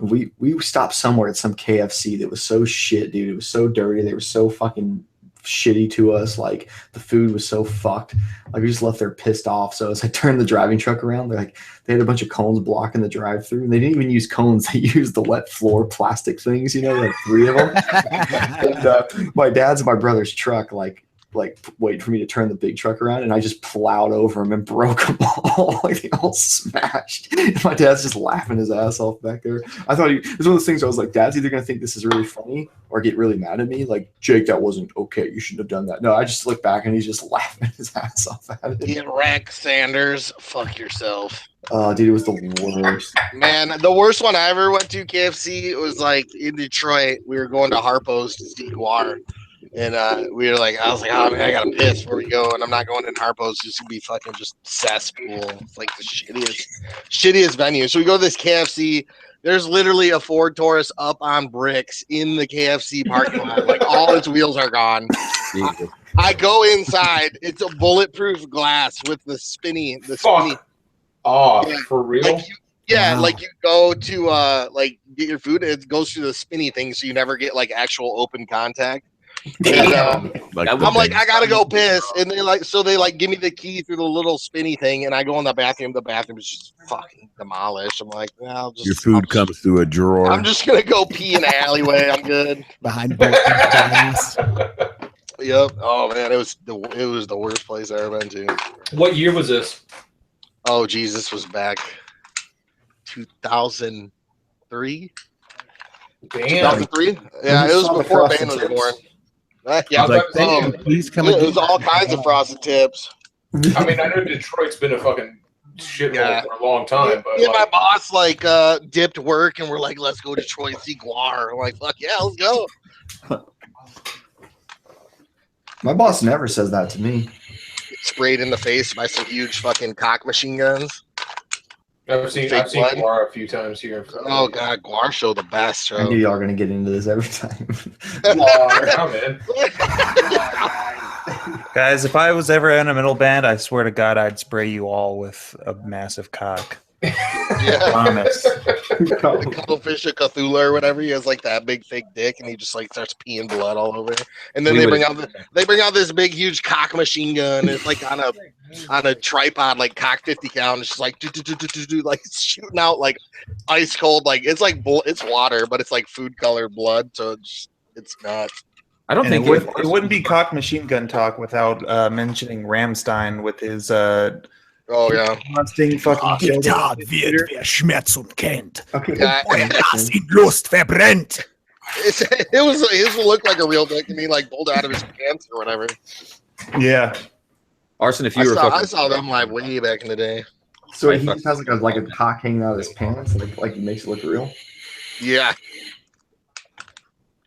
S3: We stopped somewhere at some KFC that was so shit, dude. It was so dirty. They were so fucking shitty to us. Like the food was so fucked. Like we just left there pissed off. So as I turned the driving truck around, they had a bunch of cones blocking the drive-through, and they didn't even use cones. They used the wet floor plastic things. You know, like 3 of them. And my dad's and my brother's truck, like wait for me to turn the big truck around, and I just plowed over them and broke them all. Like they all smashed. And my dad's just laughing his ass off back there. I thought it was one of those things where I was like, Dad's either gonna think this is really funny or get really mad at me. Like, Jake, that wasn't okay. You shouldn't have done that. No, I just look back and he's just laughing his ass off at it.
S2: Get wrecked, Sanders. Fuck yourself.
S3: Oh, dude, it was the worst.
S2: Man, the worst one I ever went to KFC, it was like in Detroit. We were going to Harpo's to see Guar. And we were like, I was like, oh man, I gotta piss before we go, and I'm not going in Harpo's. It's gonna be fucking just cesspool. It's like the shittiest venue. So we go to this KFC. There's literally a Ford Taurus up on bricks in the KFC parking lot. Like all its wheels are gone. I go inside. It's a bulletproof glass with the spinny.
S5: Oh,
S2: yeah.
S5: For real?
S2: Like you go to like get your food, and it goes through the spinny thing, so you never get like actual open contact. And, I'm like, I gotta go piss, and they give me the key through the little spinny thing, and I go in the bathroom. The bathroom is just fucking demolished. I'm like, well,
S4: your food comes through a drawer.
S2: I'm just gonna go pee in an alleyway. I'm good.
S1: Behind both glass.
S2: Yep. Oh man, it was the worst place I ever been to.
S5: What year was this?
S2: Oh geez, this was back 2003.
S5: Damn.
S2: 2003. Yeah, it was before Bane was born. Yeah,
S4: please come.
S2: It was all kinds of frosted tips.
S5: I mean, I know Detroit's been a fucking shithole for a long time, but
S2: my boss dipped work, and we're like, let's go to Detroit see Guar. I'm like, fuck yeah, let's go.
S3: My boss never says that to me.
S2: Sprayed in the face by some huge fucking cock machine guns.
S5: I've seen Guar a few times here.
S2: Oh god, Guar show the best show.
S3: I knew y'all were gonna get into this every time.
S5: Come in.
S8: Guys, if I was ever in a metal band, I swear to God, I'd spray you all with a massive cock.
S2: Yeah.
S8: Promise.
S2: Cuttlefish or Cthulhu or whatever. He has like that big fake dick, and he just like starts peeing blood all over. And then they bring out this big huge cock machine gun. It's like on a tripod, like cock 50 cal. It's just like like it's shooting out like ice cold. Like it's like it's water, but it's like food colored blood. So it's nuts.
S8: I don't think it wouldn't be cock machine gun talk without mentioning Rammstein with his
S2: oh yeah.
S1: Getan wird, wer Schmerz kennt. Das in Lust verbrennt.
S2: It looked like a real dick, and he like pulled it out of his pants or whatever.
S8: Yeah.
S6: Arson, if you
S2: I saw them like way back in the day.
S3: So he just has like a cock hanging out of his pants, like it makes it look real.
S2: Yeah.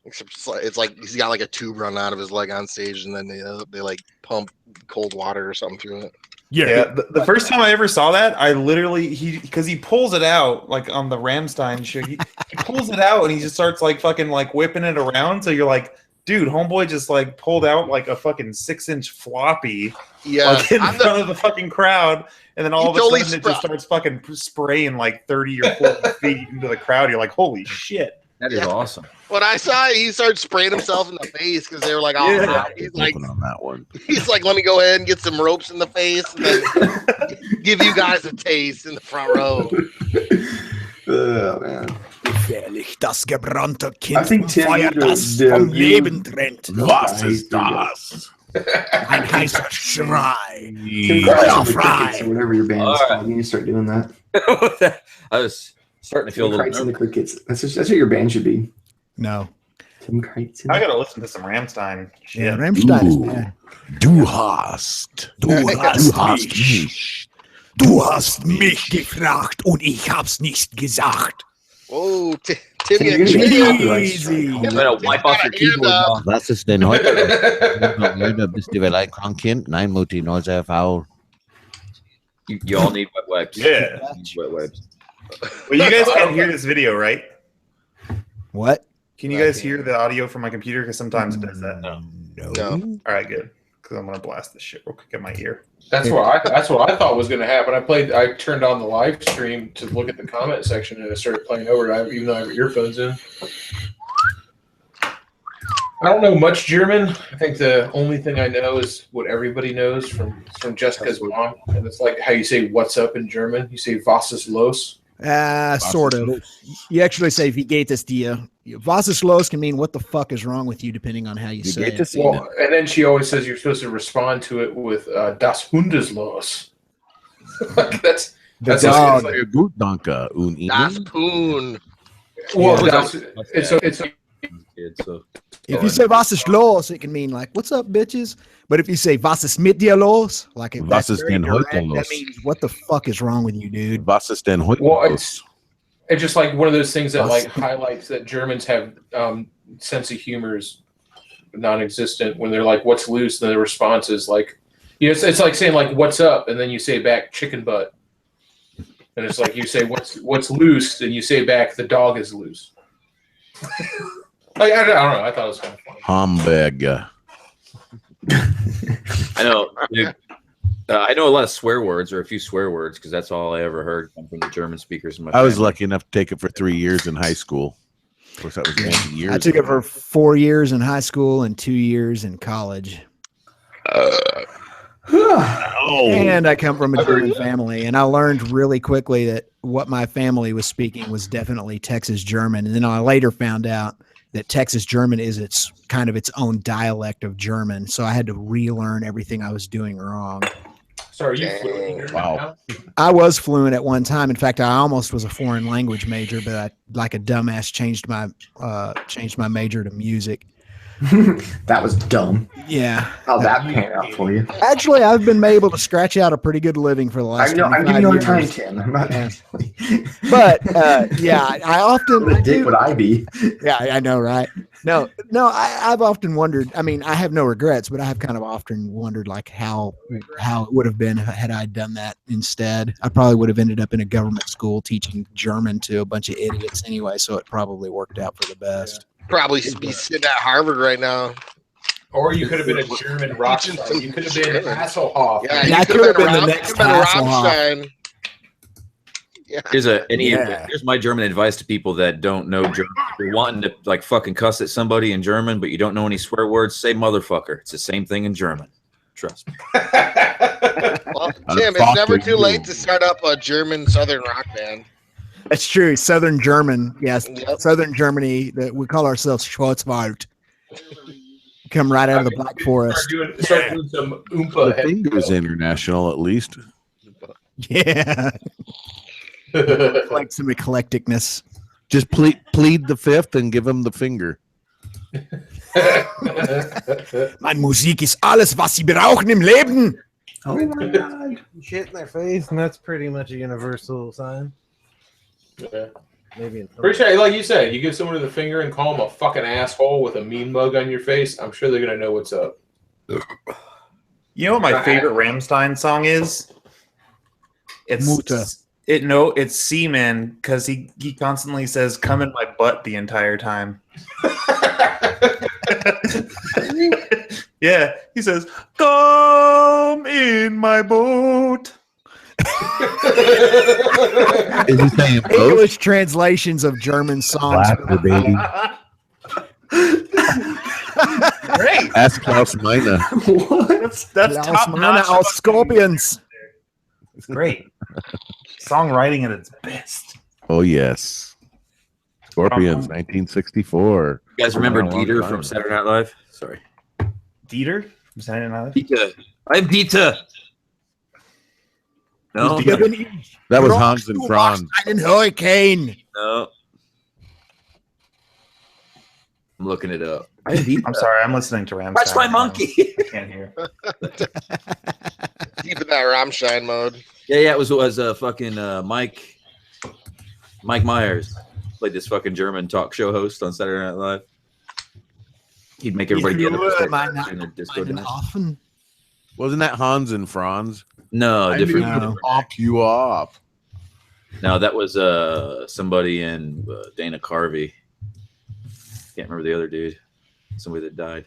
S2: Except it's like he's got like a tube run out of his leg on stage, and then they like pump cold water or something through it.
S8: Yeah. The first time I ever saw that, I literally because he pulls it out like on the Rammstein show. He pulls it out and he just starts like fucking like whipping it around. So you're like, dude, homeboy just like pulled out like a fucking 6-inch floppy, like in front of the fucking crowd, and then all of a sudden it just starts fucking spraying like 30 or 40 feet into the crowd. You're like, holy shit.
S6: That is awesome.
S2: When I saw it, he started spraying himself in the face because they were like, "Oh, he's like
S4: on that one."
S2: He's like, "Let me go ahead and get some ropes in the face, and then give you guys a taste in the front row."
S3: Oh man.
S1: Gefährlich, das gebrannte Kind
S3: I think Tim
S1: Feuer, das vom Leben trennt.
S4: Was ist das?
S1: Ein heißer Schrei.
S3: Crickets or whatever your band is called. You need to start doing that.
S6: I was starting to feel a little
S3: nervous. The Crickets. That's what your band should be.
S1: No.
S3: Tim Crickets.
S8: I gotta listen to some Rammstein. Shit.
S1: Yeah, Rammstein is bad.
S4: Du hast mich.
S1: Du hast mich gefragt und ich hab's nicht gesagt.
S2: Oh,
S1: Easy.
S6: Wipe off your keyboard.
S10: Was ist denn heute? Bist du vielleicht krank, Kind? Nein, Mutti, nur sehr faul.
S6: You all need wet wipes.
S8: Yeah.
S6: Wet wipes.
S8: Well, you guys can't hear this video, right?
S1: What?
S8: Can you guys hear the audio from my computer? Because sometimes it does that.
S2: No.
S8: All right, good. Because I'm gonna blast this shit real quick in my ear.
S5: That's what I thought was going to happen. I turned on the live stream to look at the comment section, and it started playing over. Even though I have earphones in. I don't know much German. I think the only thing I know is what everybody knows from Jessica's mom, and it's like how you say "what's up" in German. You say "Was ist los?"
S1: Sort of. You actually say "Wie geht es dir?" Was ist los can mean "what the fuck is wrong with you," depending on how you say it.
S5: Well, and then she always says you're supposed to respond to it with "Das Hund ist los." Like that's
S1: dog.
S4: Sehr gut, danke. Und Ihnen?
S2: Das Poon.
S5: well,
S6: Yeah.
S5: it's
S6: So
S1: If you say "Was ist los," it can mean like "what's up, bitches." But if you say "Was ist mit dir los," like if
S4: Was
S1: that's
S4: ist
S1: very
S4: denn
S1: direct,
S4: heute los?
S1: that means "what the fuck is wrong with you, dude?"
S4: Was ist denn heute
S5: Well,
S4: los?
S5: it's just like one of those things that like highlights that Germans have sense of humor is non-existent when they're like, "What's loose?" and the response is like, it's like saying like, "What's up?" and then you say back, "Chicken butt," and it's like you say, "What's loose?" and you say back, "The dog is loose." Like I don't know. I thought it was kind of funny.
S4: Hamburger.
S6: I know. Dude, I know a lot of swear words, or a few swear words, because that's all I ever heard come from the German speakers in my
S4: I was
S6: family.
S4: lucky enough to take it for 3 years in high school. Of course, that was many years.
S1: I took it
S4: ago.
S1: for 4 years in high school and 2 years in college. And I come from a German family, and I learned really quickly that what my family was speaking was definitely Texas German. And then I later found out that Texas German is its kind of its own dialect of German. So I had to relearn everything I was doing wrong.
S5: So are you fluent in German now?
S1: I was fluent at one time. In fact, I almost was a foreign language major, but I, like a dumbass, changed my major to music.
S3: That was dumb.
S1: Yeah.
S3: How'd that pan out for you?
S1: Actually, I've been able to scratch out a pretty good living for the last.
S3: I know. I'm giving you a
S1: 25
S3: time,
S1: years.
S3: Tim. I'm not
S1: But yeah, I often
S3: What a dick would I be?
S1: Yeah, I know, right? No, I've often wondered. I mean, I have no regrets, but I have kind of often wondered, like how it would have been had I done that instead. I probably would have ended up in a government school teaching German to a bunch of idiots anyway. So it probably worked out for the best.
S2: Probably be sitting at Harvard right now.
S5: Or you could have been a German rock star. You could have been Hasselhoff.
S2: Yeah,
S1: I
S2: you
S1: could have been the
S2: Rob-
S1: next
S2: you could have been
S1: Hasselhoff.
S2: Rammstein. Yeah.
S6: Here's my German advice to people that don't know German. If you're wanting to like fucking cuss at somebody in German, but you don't know any swear words, say motherfucker. It's the same thing in German. Trust me.
S2: Well, Tim, it's never too late to start up a German Southern rock band.
S1: That's true. Southern German, yes,
S2: Yep.
S1: Southern Germany. That we call ourselves Schwarzwald. Come right out of the Black Forest.
S5: Start doing some
S4: The
S5: oompa.
S4: Fingers International, at least.
S1: Yeah, like some eclecticness.
S4: Just plead the fifth and give them the finger.
S1: Mein Musik ist alles, was sie brauchen im Leben.
S3: Oh my god!
S7: Shit in their face, and that's pretty much a universal sign.
S5: Yeah.
S7: Maybe in
S5: Pretty sure, like you said, you give someone the finger and call them a fucking asshole with a mean mug on your face. I'm sure they're gonna know what's up.
S8: You know what my favorite Rammstein song is? It's
S1: Mutter.
S8: It's Seaman, because he constantly says "come in my butt" the entire time. Yeah, he says "come in my boat."
S4: Is he saying both?
S1: English translations of German songs.
S4: Laughter, baby.
S8: Great.
S4: Ask Klaus Meine.
S3: What?
S8: That's
S1: Klaus
S8: top
S1: Meine
S8: notch.
S1: aus Scorpions.
S8: It's great. Songwriting at its best.
S4: Oh, yes. Scorpions, 1964.
S6: You guys remember
S4: Been a long
S6: Dieter
S4: time.
S6: from Saturday Night Live? Sorry.
S8: Dieter from Saturday Night Live?
S6: Dieter. I'm Dieter. No,
S1: Hier bin ich.
S4: That was
S1: Rock,
S4: Hans and
S1: du
S4: Franz.
S1: machst einen Hurricane.
S6: no. I'm looking it up. I'm Dieter.
S8: I'm sorry, I'm listening to Rammstein.
S6: That's my
S8: right now.
S6: monkey.
S8: I can't hear.
S2: Deep in that Rammstein mode.
S6: Yeah, it was fucking Mike Myers played this fucking German talk show host on Saturday Night Live. He'd make everybody get up and start dancing in a disco
S1: Einen
S6: dance.
S1: Affen.
S4: Wasn't that Hans and Franz?
S6: No, different.
S1: No.
S4: Pop you up.
S6: No, that was somebody in Dana Carvey. Can't remember the other dude. Somebody that died.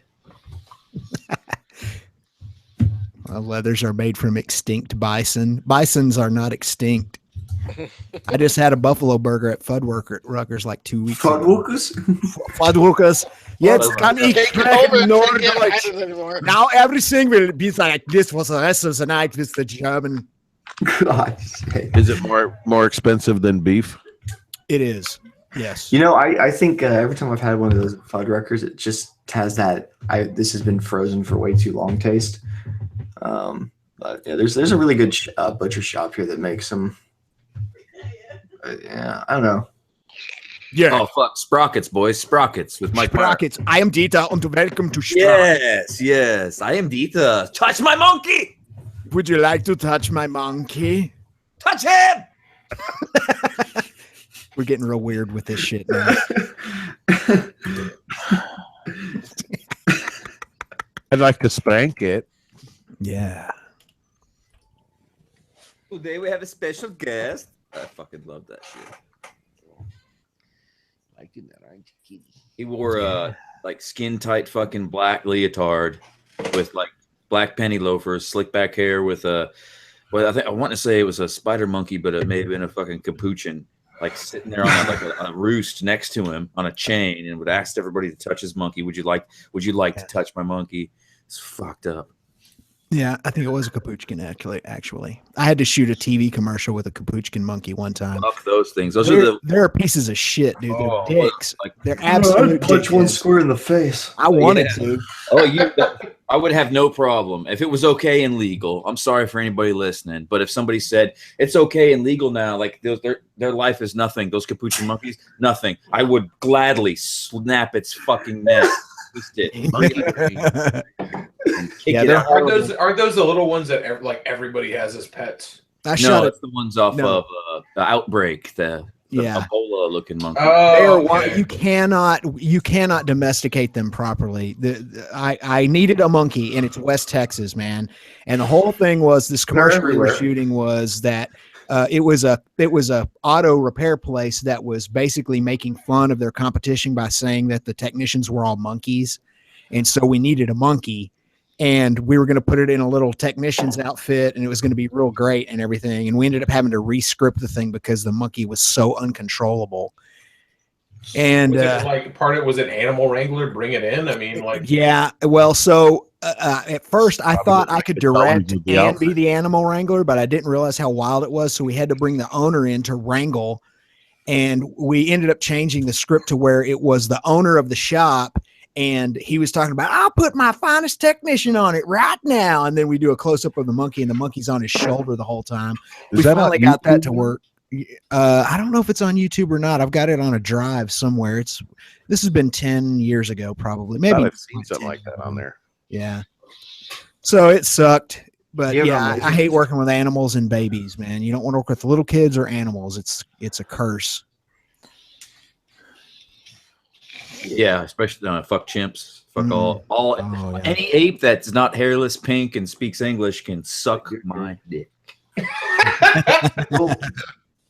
S1: Well, leathers are made from extinct bison. Bisons are not extinct. I just had a buffalo burger at Fuddruckers like 2 weeks ago.
S3: Fuddruckers?
S1: Jetzt kann ich sprechen nur
S2: Can't
S1: Deutsch.
S2: find it anymore.
S1: Now everything will be like this for the rest of the night with the German.
S3: God.
S4: Is it more expensive than beef?
S1: It is. Yes.
S3: You know, I think every time I've had one of those Fuddruckers, it just has that this has been frozen for way too long taste. But yeah, there's a really good butcher shop here that makes them. Yeah, I don't know.
S1: Yeah.
S6: Oh fuck, Sprockets, boys, Sprockets with Mike.
S1: Sprockets. I am Dieter and welcome to Sprockets.
S6: Yes, I am Dieter. Touch my monkey.
S1: Would you like to touch my monkey?
S6: Touch him.
S1: We're getting real weird with this shit now.
S4: I'd like to spank it.
S1: Yeah.
S6: Today we have a special guest. I fucking love that shit. He wore a like skin tight fucking black leotard with like black penny loafers, slick back hair with a I want to say it was a spider monkey, but it may have been a fucking capuchin, like sitting there on like a roost next to him on a chain, and would ask everybody to touch his monkey. Would you like to touch my monkey? It's fucked up.
S1: Yeah, I think it was a capuchin actually. I had to shoot a TV commercial with a capuchin monkey one time.
S6: Fuck those things.
S1: They're pieces of shit, dude. They're dicks.
S6: Like,
S1: they're absolute
S3: punch one
S1: dickheads.
S3: square in the face.
S1: I wanted to.
S6: Oh, I would have no problem if it was okay and legal. I'm sorry for anybody listening, but if somebody said it's okay and legal now, like their life is nothing. Those capuchin monkeys, nothing. I would gladly snap its fucking neck.
S5: Aren't those the little ones that everybody has as pets?
S6: It's the ones off of the Outbreak, the Ebola looking monkey.
S1: You cannot domesticate them properly. I needed a monkey, and it's West Texas, man. And the whole thing was this commercial we were shooting was that it was a auto repair place that was basically making fun of their competition by saying that the technicians were all monkeys, and so we needed a monkey. And we were going to put it in a little technician's outfit, and it was going to be real great and everything. And we ended up having to re-script the thing because the monkey was so uncontrollable. And
S5: was it Animal Wrangler? Bring it in. I mean, like,
S1: yeah. Well, so at first I thought I could direct and be the Animal Wrangler, but I didn't realize how wild it was. So we had to bring the owner in to wrangle, and we ended up changing the script to where it was the owner of the shop. And he was talking about, I'll put my finest technician on it right now. And then we do a close up of the monkey, and the monkey's on his shoulder the whole time. We finally got that to work. I don't know if it's on YouTube or not. I've got it on a drive somewhere. This has been 10 years ago, probably. Maybe
S4: I've seen something like that on there.
S1: Yeah. So it sucked. But I hate working with animals and babies, man. You don't want to work with little kids or animals. It's a curse.
S6: Yeah, especially fuck chimps. Fuck any ape that's not hairless, pink, and speaks English can suck my dick.
S3: Well,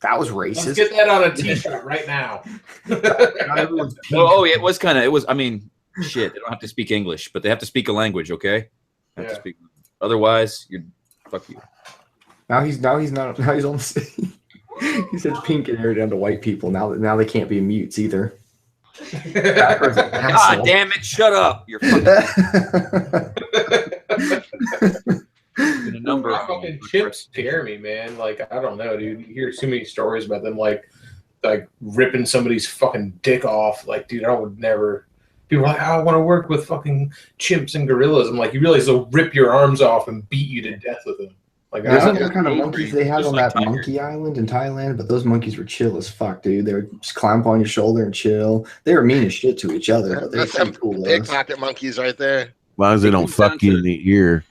S3: that was racist.
S5: Let's get that on a t-shirt right now.
S6: Well, it was. I mean, shit. They don't have to speak English, but they have to speak a language. Okay. To speak. Otherwise, fuck you.
S3: Now he's on. He said pink and hair down to white people. Now they can't be mutes either.
S6: God damn it! Shut up! You're fucking.
S5: Fucking chips scare me, man. Like, I don't know, dude. You hear too many stories about them, like ripping somebody's fucking dick off. Like, dude, I would never. People are like, I want to work with fucking chimps and gorillas. I'm like, you realize they'll rip your arms off and beat you to death with them. Like,
S3: I don't know what kind of monkeys they had on that monkey island in Thailand, but those monkeys were chill as fuck, dude. They would just climb up on your shoulder and chill. They were mean as shit to each other. But
S2: That's some cool pickpocket monkeys right there.
S4: As long as they don't fuck you in the ear.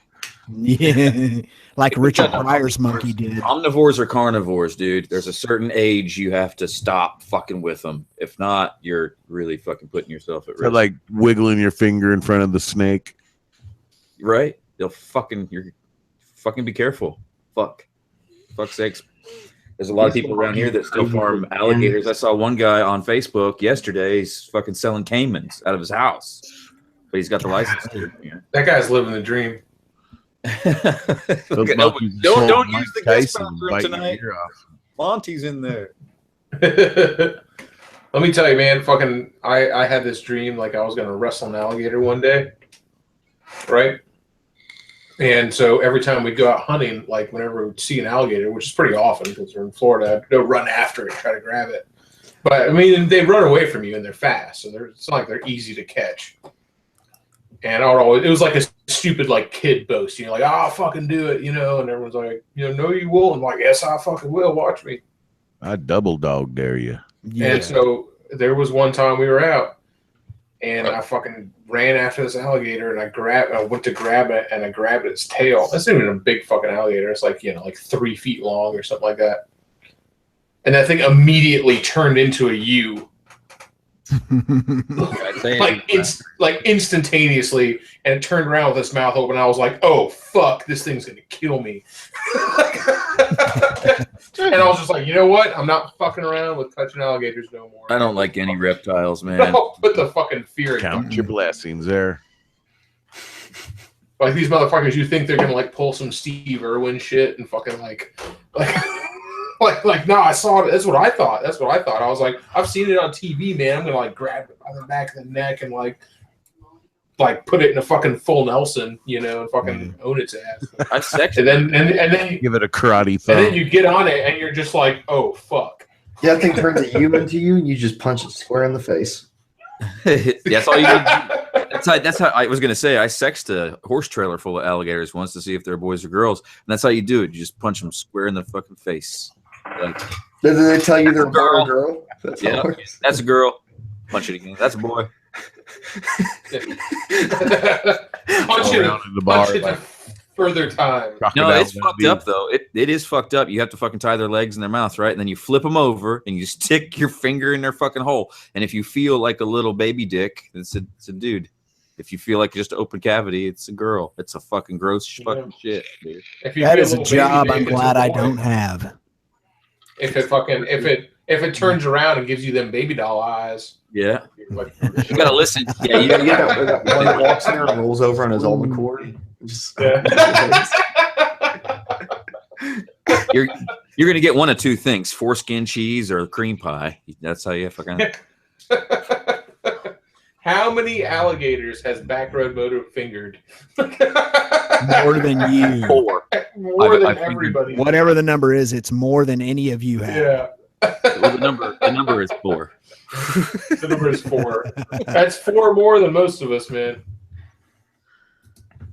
S1: Yeah, like Richard Pryor's monkey did.
S6: Omnivores are carnivores, dude. There's a certain age you have to stop fucking with them. If not, you're really fucking putting yourself at risk.
S4: They're like wiggling your finger in front of the snake.
S6: Right? They'll fucking be careful. Fuck's sakes. There's a lot of people around here that still farm alligators. I saw one guy on Facebook yesterday. He's fucking selling caimans out of his house, but he's got the license to. Yeah.
S5: That guy's living the dream.
S6: Don't use the guest bathroom tonight. Monty's in there.
S5: Let me tell you, man, fucking, I had this dream like I was going to wrestle an alligator one day, right? And so every time we'd go out hunting, like whenever we'd see an alligator, which is pretty often because we're in Florida, I'd go run after it, try to grab it. But, I mean, they run away from you and they're fast, so it's not like they're easy to catch. And I would always, it was like a stupid like kid boast, you know, like, I'll fucking do it, you know, and everyone's like, you know, no, you will. And I'm like, yes, I fucking will. Watch me.
S4: I double dog dare you.
S1: Yeah.
S5: And so there was one time we were out and I fucking ran after this alligator and I went to grab it and I grabbed its tail. That's not even a big fucking alligator. It's like, you know, like 3 feet long or something like that. And that thing immediately turned into a U. like instantaneously, and it turned around with its mouth open. I was like, "Oh fuck, this thing's gonna kill me!" And I was just like, "You know what? I'm not fucking around with touching alligators no more."
S6: I don't like any reptiles, man.
S5: I'll put the fucking fear in
S4: Count
S5: them.
S4: your blessings there.
S5: Like these motherfuckers, you think they're gonna like pull some Steve Irwin shit and fucking like. No, I saw it. That's what I thought. I was like, I've seen it on TV, man. I'm gonna like grab it by the back of the neck and like put it in a fucking full Nelson, you know, and fucking own its ass.
S6: I sexed
S5: and then
S4: give it a karate thumb.
S5: And then you get on it and you're just like, oh fuck.
S3: Yeah, that thing turns a U into you, and you just punch it square in the face.
S6: That's all you need. That's how I was gonna say. I sexed a horse trailer full of alligators once to see if they're boys or girls, and that's how you do it. You just punch them square in the fucking face. Like,
S3: did they tell you they're a boy or a girl?
S6: Yeah, that's a girl. Punch it again. That's a boy.
S5: punch it to further time.
S6: No, it's fucked up though. It is fucked up. You have to fucking tie their legs in their mouth, right? And then you flip them over and you stick your finger in their fucking hole. And if you feel like a little baby dick, it's a dude. If you feel like just an open cavity, it's a girl. It's a fucking gross fucking shit, dude.
S1: That is a job I'm glad I don't have.
S5: If it turns around and gives you them baby doll eyes,
S6: yeah, like, you gotta listen. Yeah, you
S3: that one that walks in there and rolls over on his own accord.
S6: You're gonna get one of two things: foreskin cheese or cream pie. That's how you fucking.
S5: How many alligators has Backroad Motor fingered?
S1: More than you.
S6: 4.
S5: More than everybody.
S1: Whatever the number is, it's more than any of you have.
S5: Yeah.
S6: Well, the number is 4.
S5: The number is 4. That's 4 more than most of us, man.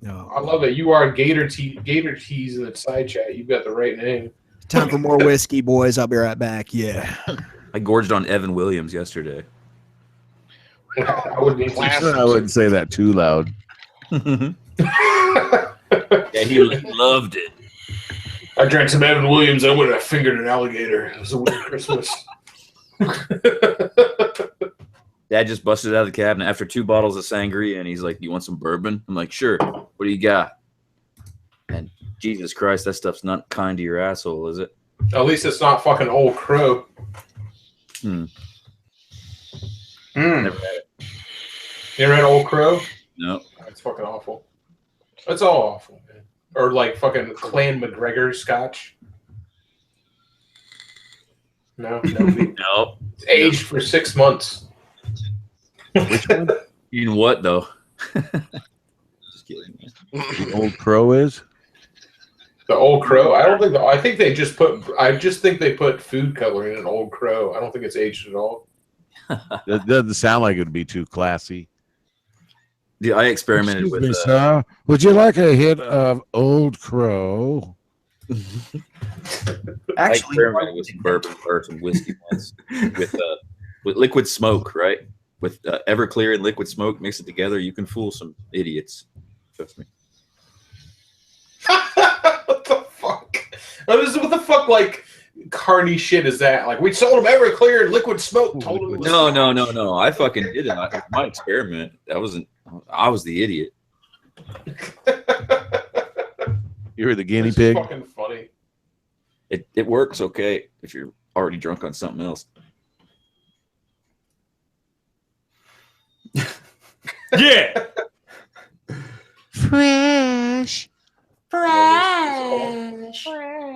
S1: No.
S5: I love it. You are Gator Tease in the side chat. You've got the right name.
S1: Time for more whiskey, boys. I'll be right back. Yeah.
S6: I gorged on Evan Williams yesterday.
S5: I wouldn't
S4: say that too loud.
S6: Yeah, he loved it.
S5: I drank some Evan Williams. I would have fingered an alligator. It was a weird Christmas.
S6: Dad just busted out of the cabinet after 2 bottles of sangria, and he's like, "You want some bourbon?" I'm like, "Sure. What do you got?" And Jesus Christ, that stuff's not kind to your asshole, is it?
S5: At least it's not fucking Old Crow.
S6: Never had it.
S5: You ever had Old Crow?
S6: No.
S5: It's fucking awful. It's all awful, man. Or like fucking Clan McGregor scotch. No.
S6: No.
S5: It's aged for 6 months.
S4: Which one?
S6: In what though? Just kidding.
S4: The Old Crow is?
S5: The Old Crow. I think they just put. I just think they put food coloring in Old Crow. I don't think it's aged at all.
S4: That doesn't sound like it would be too classy.
S6: Yeah, I experimented with.
S4: Sir, would you like a hit of Old Crow?
S6: I experimented with some bourbon or some whiskey once with liquid smoke, right? With Everclear and liquid smoke, mix it together. You can fool some idiots. Trust me.
S5: What the fuck? What the fuck? Like carny shit is that? Like we sold them Everclear and liquid smoke. Told them
S6: No. I fucking did it. My experiment. That wasn't. I was the idiot.
S4: You were the guinea pig.
S5: Fucking funny.
S6: It works okay if you're already drunk on something else.
S5: Yeah.
S10: Fresh.
S9: Fresh.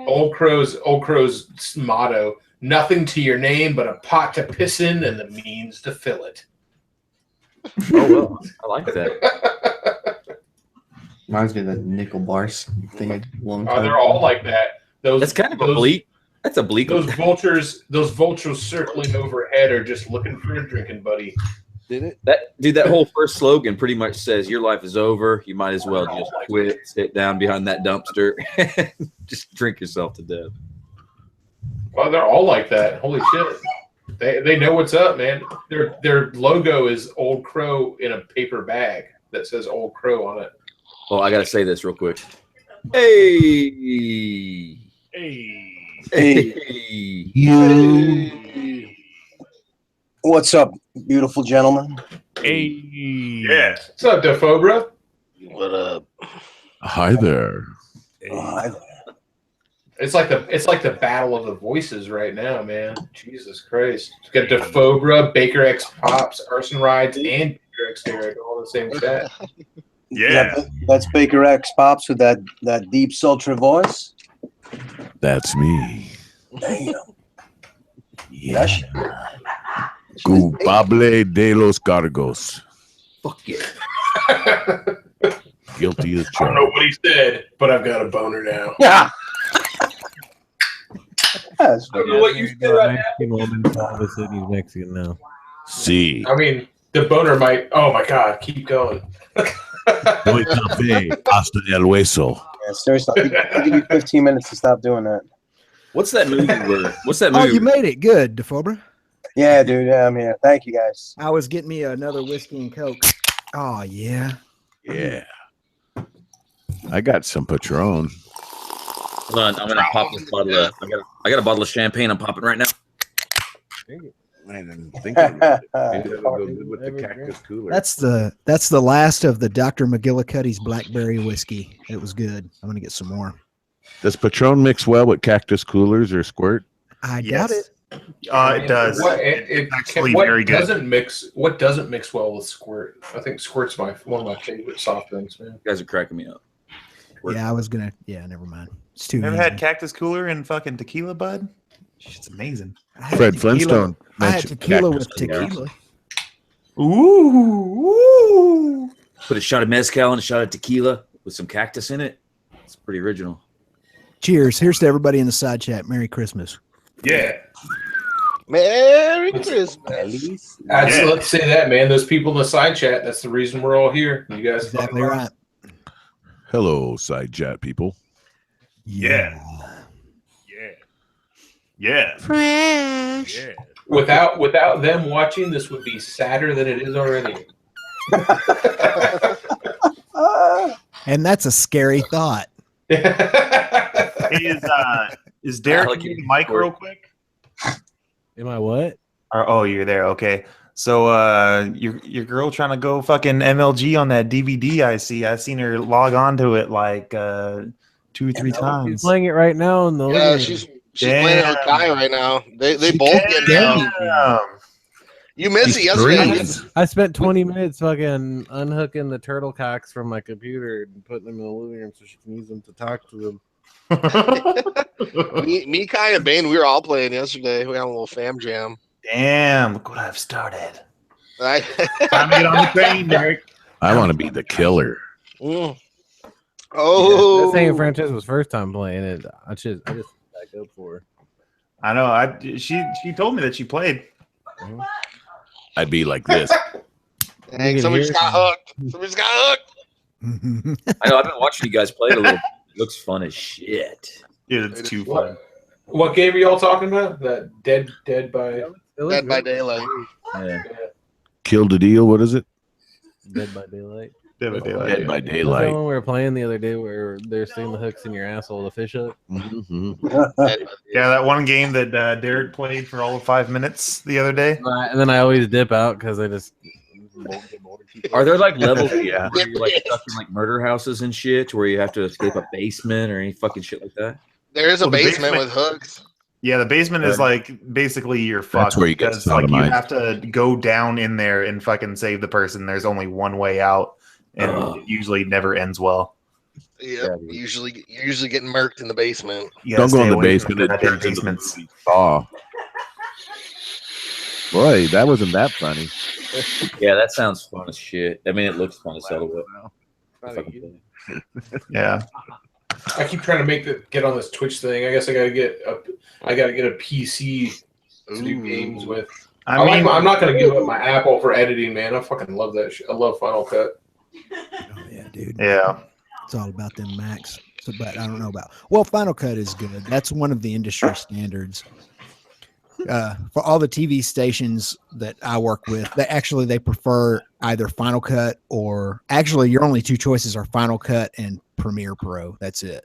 S5: Old Crow's motto: nothing to your name but a pot to piss in and the means to fill it.
S6: Oh well, I like that.
S3: Reminds me of the nickel bars thing I did a long time
S5: They're all like that.
S6: That's kind of a bleak. That's a bleak.
S5: Those vultures circling overhead are just looking for a drinking buddy.
S6: Did it? That whole first slogan pretty much says your life is over. You might as well just quit, sit down behind that dumpster, just drink yourself to death.
S5: Well, they're all like that. Holy shit. They know what's up, man. Their logo is Old Crow in a paper bag that says Old Crow on it.
S6: Well, I gotta say this real quick. Hey.
S10: You.
S11: What's up, beautiful gentlemen?
S8: Hey.
S5: Yeah. What's up, Defobra?
S2: What up?
S4: Hi there.
S11: Hi there.
S5: It's like the battle of the voices right now, man. Jesus Christ. You got Defobra, Baker X Pops, Arson Rides, and Baker X Derek all in the same chat.
S8: Yeah.
S11: That's Baker X Pops with that deep, sultry voice.
S4: That's me.
S11: Damn.
S4: Yeah. Culpable de los cargos.
S6: Fuck yeah.
S4: Guilty as
S5: I don't
S4: charged.
S5: know what he said, but I've got a boner now.
S11: Yeah. That's
S5: I don't know what you said right now.
S7: Mexican woman, all of a sudden he's Mexican now.
S4: See.
S5: I mean, the boner might. Oh my God, keep going.
S4: Doy café hasta el hueso.
S11: Yeah, seriously, I'll give you 15 minutes to stop doing that.
S6: What's that movie where? What's that
S1: Oh,
S6: movie?
S1: you made it good, Defobra.
S11: Yeah, dude. Yeah, I'm here. Thank you, guys.
S1: I was getting me another whiskey and Coke. Oh, yeah.
S4: Yeah. I got some Patron.
S6: Hold on, I'm gonna pop this bottle. I got a bottle of champagne. I'm popping right now.
S4: I didn't think of it. Maybe that'll go good with the cactus cooler.
S1: That's the last of the Dr. McGillicuddy's blackberry whiskey. It was good. I'm gonna get some more.
S4: Does Patron mix well with cactus coolers or squirt?
S1: I doubt it.
S8: It does.
S5: It's
S8: actually very good.
S5: What doesn't mix well with Squirt? I think Squirt's one of my favorite soft drinks, man.
S6: You guys are cracking me up.
S1: Yeah, I was gonna. Yeah, never mind. It's too.
S8: Never
S1: easy.
S8: had cactus cooler and fucking tequila, bud? It's amazing.
S1: I had
S4: Fred
S1: tequila-
S4: Flintstone
S1: I had
S4: mentioned
S1: tequila
S4: cactus
S1: with
S4: cooler.
S1: tequila.
S8: Ooh.
S6: Put a shot of mezcal and a shot of tequila with some cactus in it. It's pretty original.
S1: Cheers. Here's to everybody in the side chat. Merry Christmas.
S5: Yeah.
S2: Merry Christmas.
S5: Let's say that, man. Those people in the side chat, that's the reason we're all here. You guys
S1: Exactly right.
S4: Hello, side chat people.
S8: Yeah. Yeah.
S10: Fresh.
S5: Without them watching, this would be sadder than it is already.
S1: And that's a scary thought.
S8: Is Derek
S6: I like
S8: in
S6: it.
S8: the mic real quick?
S7: Am I what?
S8: Oh, you're there. Okay. So your girl trying to go fucking MLG on that DVD I see. I've seen her log on to it like 2 or 3
S7: She's
S8: times.
S7: playing it right now in the living
S2: Yeah,
S7: room.
S2: she's playing with Kai right now. They both get down. You missed it yesterday.
S7: I spent 20 minutes fucking unhooking the turtle cocks from my computer and putting them in the living room so she can use them to talk to them.
S2: me, Kai, and Bane, we were all playing yesterday. We had a little fam jam.
S8: Damn, look what I've started.
S2: I,
S8: Time to get on the train, Derek.
S4: I want to be the killer.
S2: Mm. Oh,
S7: That's saying Francesca's first time playing it. I just back up for her.
S8: I know. She told me that she played.
S4: I'd be like this.
S2: dang, somebody just got hooked. Somebody just got hooked.
S6: I know. I've been watching you guys play it a little. It looks fun as shit.
S8: Dude, it's too fun.
S5: What game are y'all talking about? That Dead by
S2: Dead by Daylight.
S6: Yeah.
S4: Kill the deal. What is it?
S7: Dead by Daylight.
S8: Dead by Daylight.
S4: Dead by
S7: That's the
S4: Daylight.
S7: one we were playing the other day where they're sticking the hooks in your asshole, the fish hook.
S4: Mhm.
S8: Yeah, that one game that Derek played for all of 5 minutes the other day.
S7: And then I always dip out because I just
S6: Are there like levels
S8: Yeah.
S6: where you're like stuck in like murder houses and shit, where you have to escape a basement or any fucking shit like that?
S2: There is a
S8: Well, the
S2: basement
S8: basement-
S2: with hooks.
S8: Yeah, the basement is like basically your fuck.
S4: where you get
S8: because like you
S4: sodomized.
S8: have to go down in there and fucking save the person. There's only one way out, and
S6: Ugh.
S8: it usually never ends well.
S2: Yep. You're usually getting murked in the basement.
S8: You gotta
S4: Don't go
S8: stay
S4: in the
S8: away from
S4: basement. It
S8: goddamn
S4: turns into
S8: basements.
S4: the movie Saw. Boy, that wasn't that funny.
S6: Yeah, that sounds fun as shit. I mean, it looks fun as hell.
S8: Yeah.
S5: I keep trying to get on this Twitch thing. I guess I gotta get a PC to do games with. I'm not gonna give up my Apple for editing, man. I fucking love that shit. I love Final Cut.
S1: Oh yeah, dude.
S8: Yeah.
S1: It's all about them Macs. So, but I don't know about. Well, Final Cut is good. That's one of the industry standards. For all the TV stations that I work with, they prefer either Final Cut or actually your only two choices are Final Cut and Premiere Pro. That's it.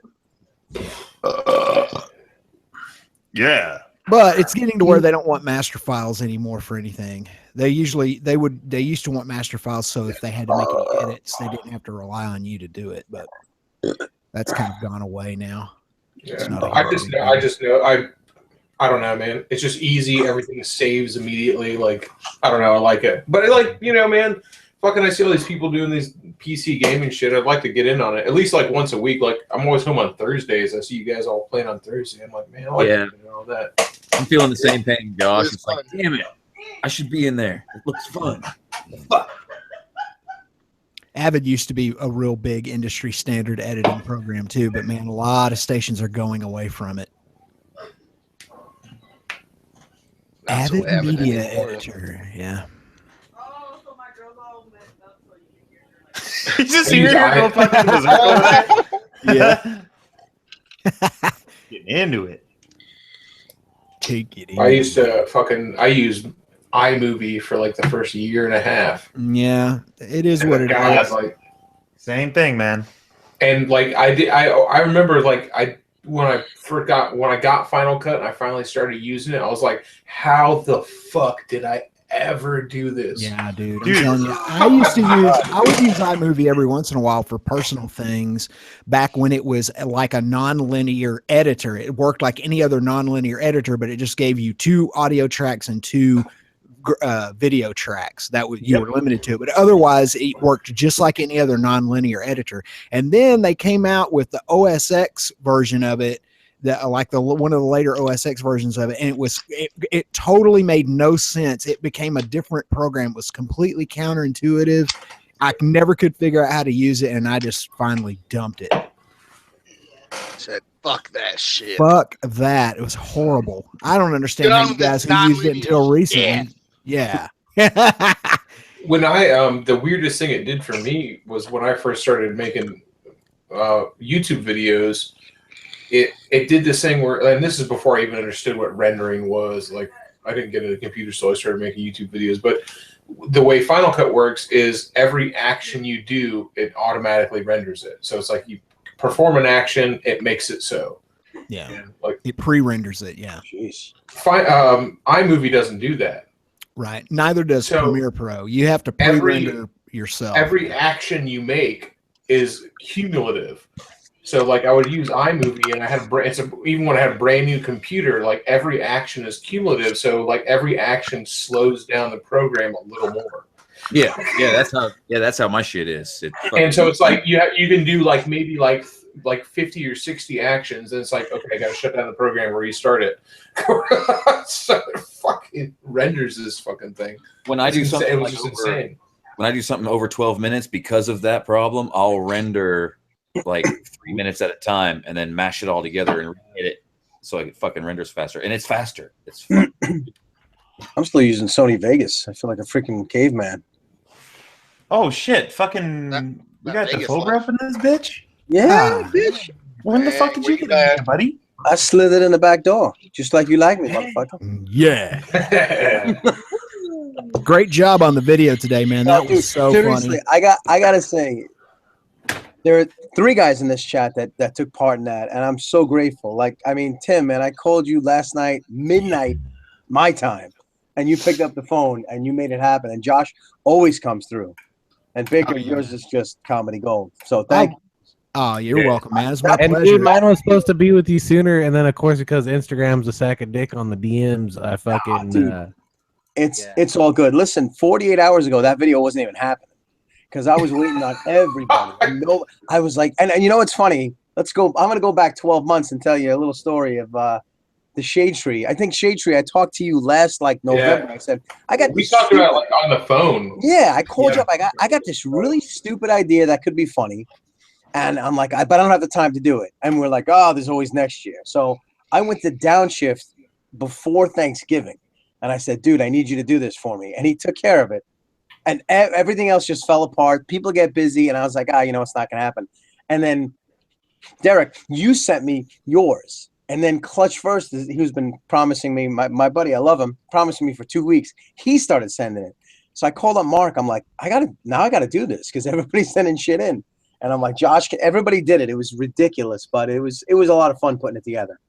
S8: Yeah.
S1: But it's getting to where they don't want master files anymore for anything. They used to want master files, so if they had to make any edits, they didn't have to rely on you to do it. But that's kind of gone away now.
S5: Yeah. I don't know, man. It's just easy. Everything saves immediately. Like, I don't know. I like it. But man, fucking I see all these people doing these PC gaming shit. I'd like to get in on it. At least like once a week. Like, I'm always home on Thursdays. I see you guys all playing on Thursday. I'm like, man, I like to do all that.
S6: I'm feeling the same pain, Josh. It's like, damn it. I should be in there. It looks fun. Fuck.
S1: Avid used to be a real big industry standard editing program too, but man, a lot of stations are going away from it. Avid Media Editor, yeah.
S8: You just hear her go fucking berserk over there?
S1: Yeah.
S8: Getting into it.
S1: Take it.
S5: I used iMovie for like the first year and a half.
S1: Yeah, it is what it is.
S5: Like,
S8: same thing, man.
S5: And like I remember like when I got Final Cut and I finally started using it, I was like, how the fuck did I ever do this?
S1: Yeah, dude. I'm telling you, I would use iMovie every once in a while for personal things back when it was like a non-linear editor. It worked like any other non-linear editor, but it just gave you 2 audio tracks and 2 video tracks. That you were limited to it, but otherwise it worked just like any other non-linear editor. And then they came out with the OS X version of it, that like one of the later OS X versions of it, and it totally made no sense. It became a different program. It was completely counterintuitive. I never could figure out how to use it, and I just finally dumped it.
S2: Said fuck that shit.
S1: Fuck that. It was horrible. I don't understand how you guys who used it until recently. Yeah.
S5: When the weirdest thing it did for me was when I first started making YouTube videos, it did this thing where, and this is before I even understood what rendering was. Like, I didn't get a computer, so I started making YouTube videos. But the way Final Cut works is every action you do, it automatically renders it. So it's like you perform an action, it makes it so.
S1: Yeah.
S5: And like
S1: it pre-renders it. Yeah.
S11: Jeez.
S5: iMovie doesn't do that.
S1: Right. Neither does Premiere Pro. You have to pre-render yourself.
S5: Every action you make is cumulative. So like I would use iMovie, and I had even when I had a brand new computer, like every action is cumulative. So like every action slows down the program a little more.
S6: Yeah, that's how my shit is.
S5: And so it's like you can do like maybe like 50 or 60 actions, and it's like, okay, I gotta shut down the program and restart it. So it fucking renders this fucking thing.
S6: When I do something,
S5: it was just insane.
S6: When I do something over 12 minutes because of that problem, I'll render like 3 minutes at a time and then mash it all together and hit it so it fucking renders faster. And it's faster. It's
S11: I'm still using Sony Vegas. I feel like a freaking caveman.
S8: Oh shit! Fucking, we got the full rep in this bitch.
S11: Yeah, bitch.
S8: When the fuck did you get in here, buddy?
S11: I slithered in the back door, just like you like me, motherfucker.
S1: Yeah. Great job on the video today, man. That was so
S11: seriously,
S1: funny.
S11: I gotta say, there are 3 guys in this chat that took part in that, and I'm so grateful. Like, I mean, Tim, man, I called you last night, midnight, my time, and you picked up the phone and you made it happen. And Josh always comes through. And Baker, yours is just comedy gold. So thank you.
S1: Oh, you're welcome, man. It's my
S7: and
S1: pleasure.
S7: dude, mine was supposed to be with you sooner, and then of course because Instagram's a sack of dick on the DMs, I fucking.
S11: It's all good. Listen, 48 hours ago, that video wasn't even happening because I was waiting on everybody. No, I was like, and you know what's funny? Let's go. I'm going to go back 12 months and tell you a little story of the Shade Tree. I think Shade Tree, I talked to you last like November.
S5: Yeah.
S11: I said, I got
S5: We
S11: this
S5: talked
S11: stupid-
S5: about it, like on the phone.
S11: Yeah, I called you up. I got this really stupid idea that could be funny. And I'm like, but I don't have the time to do it. And we're like, oh, there's always next year. So I went to downshift before Thanksgiving. And I said, dude, I need you to do this for me. And he took care of it. And everything else just fell apart. People get busy. And I was like, you know, it's not going to happen. And then, Derek, you sent me yours. And then Clutch First, who's been promising me, my buddy, I love him, promising me for 2 weeks. He started sending it. So I called up Mark. I'm like, I got to do this because everybody's sending shit in. And I'm like, Josh, everybody did it. It was ridiculous, but it was a lot of fun putting it together.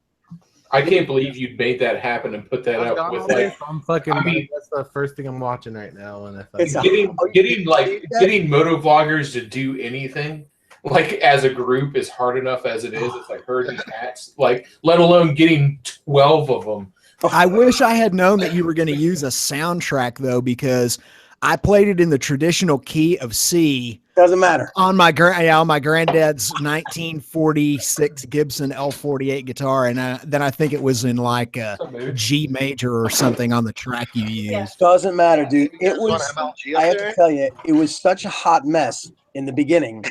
S5: I can't believe you made that happen and put that up with like.
S7: I'm fucking.
S5: I mean,
S7: that's the first thing I'm watching right now, and
S5: getting moto vloggers to do anything like as a group is hard enough as it is. It's like herding cats, like let alone getting 12 of them.
S1: I wish I had known that you were going to use a soundtrack though, because I played it in the traditional key of C.
S11: Doesn't matter.
S1: On my granddad's 1946 Gibson L48 guitar, and then I think it was in like a G major or something on the track you used.
S11: Doesn't matter, dude. It was. I have to tell you, it was such a hot mess in the beginning.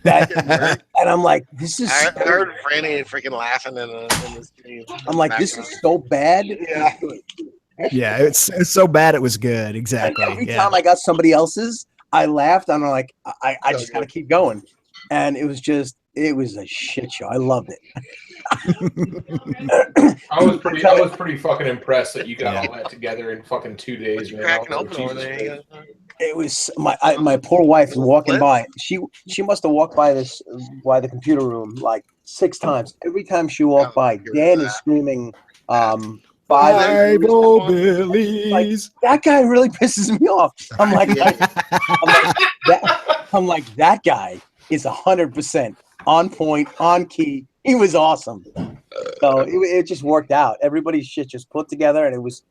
S11: And I'm like, this is.
S2: I heard Franny freaking laughing in the stream.
S11: I'm like, this is so bad.
S2: Yeah.
S1: Yeah, it's so bad it was good. Exactly.
S11: And every time I got somebody else's, I laughed. And I'm like, I just got to keep going. And it was a shit show. I loved it.
S5: I was pretty fucking impressed that you got all that together in fucking 2 days. Man.
S11: It was my poor wife walking by. She must have walked by the computer room like 6 times. Every time she walked by, Dan is screaming,
S1: Bible Billies.
S11: Like, that guy really pisses me off. I'm like that guy is 100% on point, on key. He was awesome. So it just worked out. Everybody's shit just put together, and it was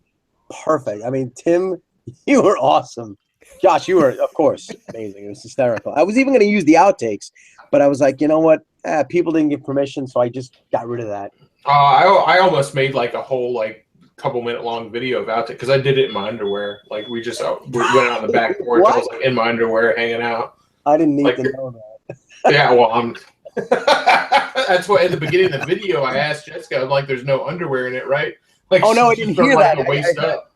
S11: perfect. I mean, Tim, you were awesome. Josh, you were, of course, amazing. It was hysterical. I was even going to use the outtakes, but I was like, you know what? People didn't give permission, so I just got rid of that.
S5: I almost made like a whole like couple-minute long video about it because I did it in my underwear. Like we went out on the back porch. I was like in my underwear hanging out.
S11: I didn't need to know that.
S5: Yeah, well, that's why at the beginning of the video I asked Jessica, I'm like, "There's no underwear in it, right?" Like,
S11: oh no, I didn't hear that.
S5: Waist up.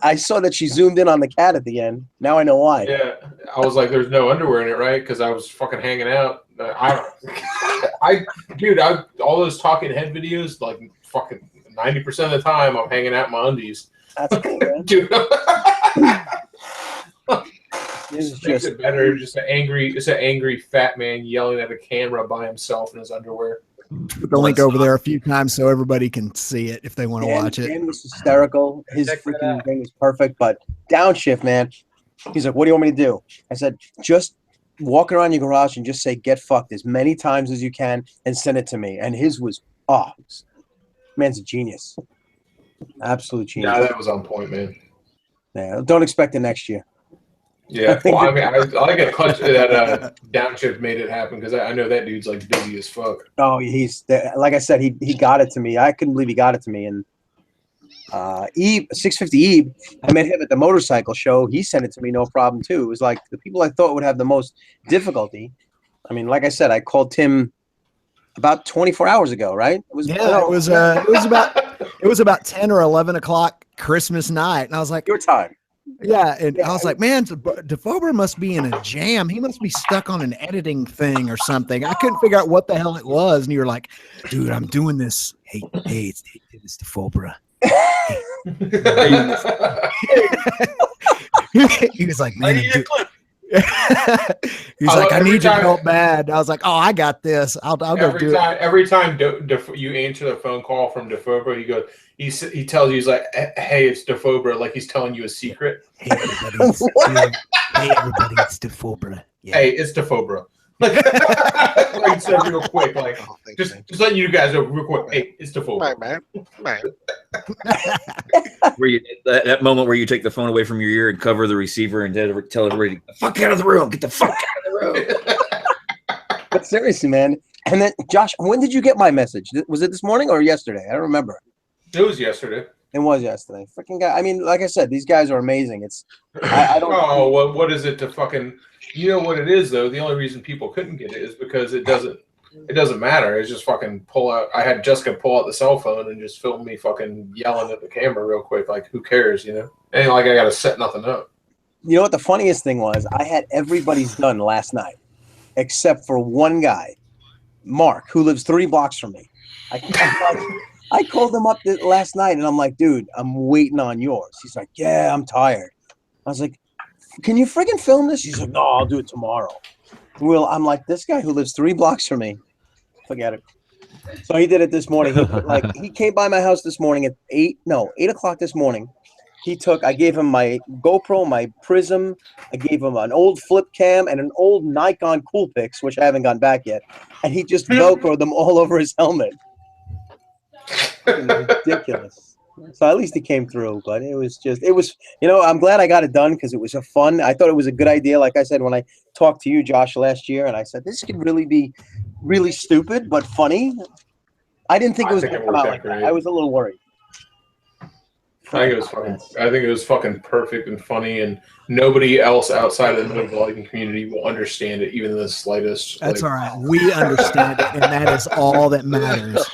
S11: I saw that she zoomed in on the cat at the end. Now I know why.
S5: Yeah, I was like, "There's no underwear in it, right?" Because I was fucking hanging out. Dude, all those talking head videos, like fucking 90% of the time, I'm hanging out in my undies.
S11: That's cool, man.
S5: Dude.
S11: It's
S5: makes it better. Just an angry fat man yelling at a camera by himself in his underwear.
S1: Put the link over there a few times so everybody can see it if they want to watch it.
S11: Dan was hysterical. His freaking thing was perfect, but downshift, man. He's like, "What do you want me to do?" I said, "Just walk around your garage and just say get fucked as many times as you can and send it to me." And his was, man's a genius. Absolute genius.
S5: Yeah, that was on point, man.
S11: Yeah, don't expect it next year.
S5: Yeah, well, I mean, I like a clutch that downshift made it happen because I know that dude's like busy as fuck.
S11: Oh, he's like I said, he got it to me. I couldn't believe he got it to me. And Ebe 650 Ebe, I met him at the motorcycle show. He sent it to me, no problem too. It was like the people I thought would have the most difficulty. I mean, like I said, I called Tim about 24 hours ago, right?
S1: It was about 10 or 11 o'clock Christmas night, and I was like,
S11: your time.
S1: Yeah, and I was like, man, DeFober must be in a jam. He must be stuck on an editing thing or something. I couldn't figure out what the hell it was. And you were like, dude, I'm doing this. Hey, it's DeFober. He was like, man, he's like, I need your help bad. I was like, oh, I got this. I'll go do it.
S5: Every time you answer the phone call from DeFober, he goes, he tells you, he's like, hey, it's DeFober, like he's telling you a secret.
S1: Hey, everybody, it's DeFober. Yeah.
S5: Hey, it's DeFober. Like I said real quick, like just letting you guys know real quick. Hey, it's the phone.
S2: Right, man. Right.
S6: Where you, that moment where you take the phone away from your ear and cover the receiver and tell everybody, "Get the fuck out of the room! Get the fuck out of the room!"
S11: But seriously, man. And then, Josh, when did you get my message? Was it this morning or yesterday? I don't remember.
S5: It was yesterday.
S11: It was yesterday. Freaking guy. I mean, like I said, these guys are amazing. It's I don't.
S5: Oh, what is it to fucking? You know what it is though. The only reason people couldn't get it is because it doesn't matter. It's just fucking pull out. I had Jessica pull out the cell phone and just film me fucking yelling at the camera real quick. Like, who cares, you know? Ain't like I got to set nothing up.
S11: You know what the funniest thing was? I had everybody's done last night, except for one guy, Mark, who lives 3 blocks from me. I called him up last night, and I'm like, dude, I'm waiting on yours. He's like, yeah, I'm tired. I was like, can you friggin' film this? He's like, no, I'll do it tomorrow. Well, I'm like, this guy who lives 3 blocks from me, forget it. So he did it this morning. He came by my house this morning at 8 o'clock this morning. I gave him my GoPro, my Prism. I gave him an old flip cam and an old Nikon Coolpix, which I haven't gone back yet. And he just Velcroed them all over his helmet. Ridiculous. So at least he came through, but it was, I'm glad I got it done because it was I thought it was a good idea. Like I said, when I talked to you, Josh, last year, and I said, this could really be really stupid, but funny. I didn't think it was going to come out like that. I was a little worried.
S5: I think it was fucking perfect and funny, and nobody else outside of the motorvlogging community will understand it, even the slightest.
S1: That's all right. We understand it, and that is all that matters.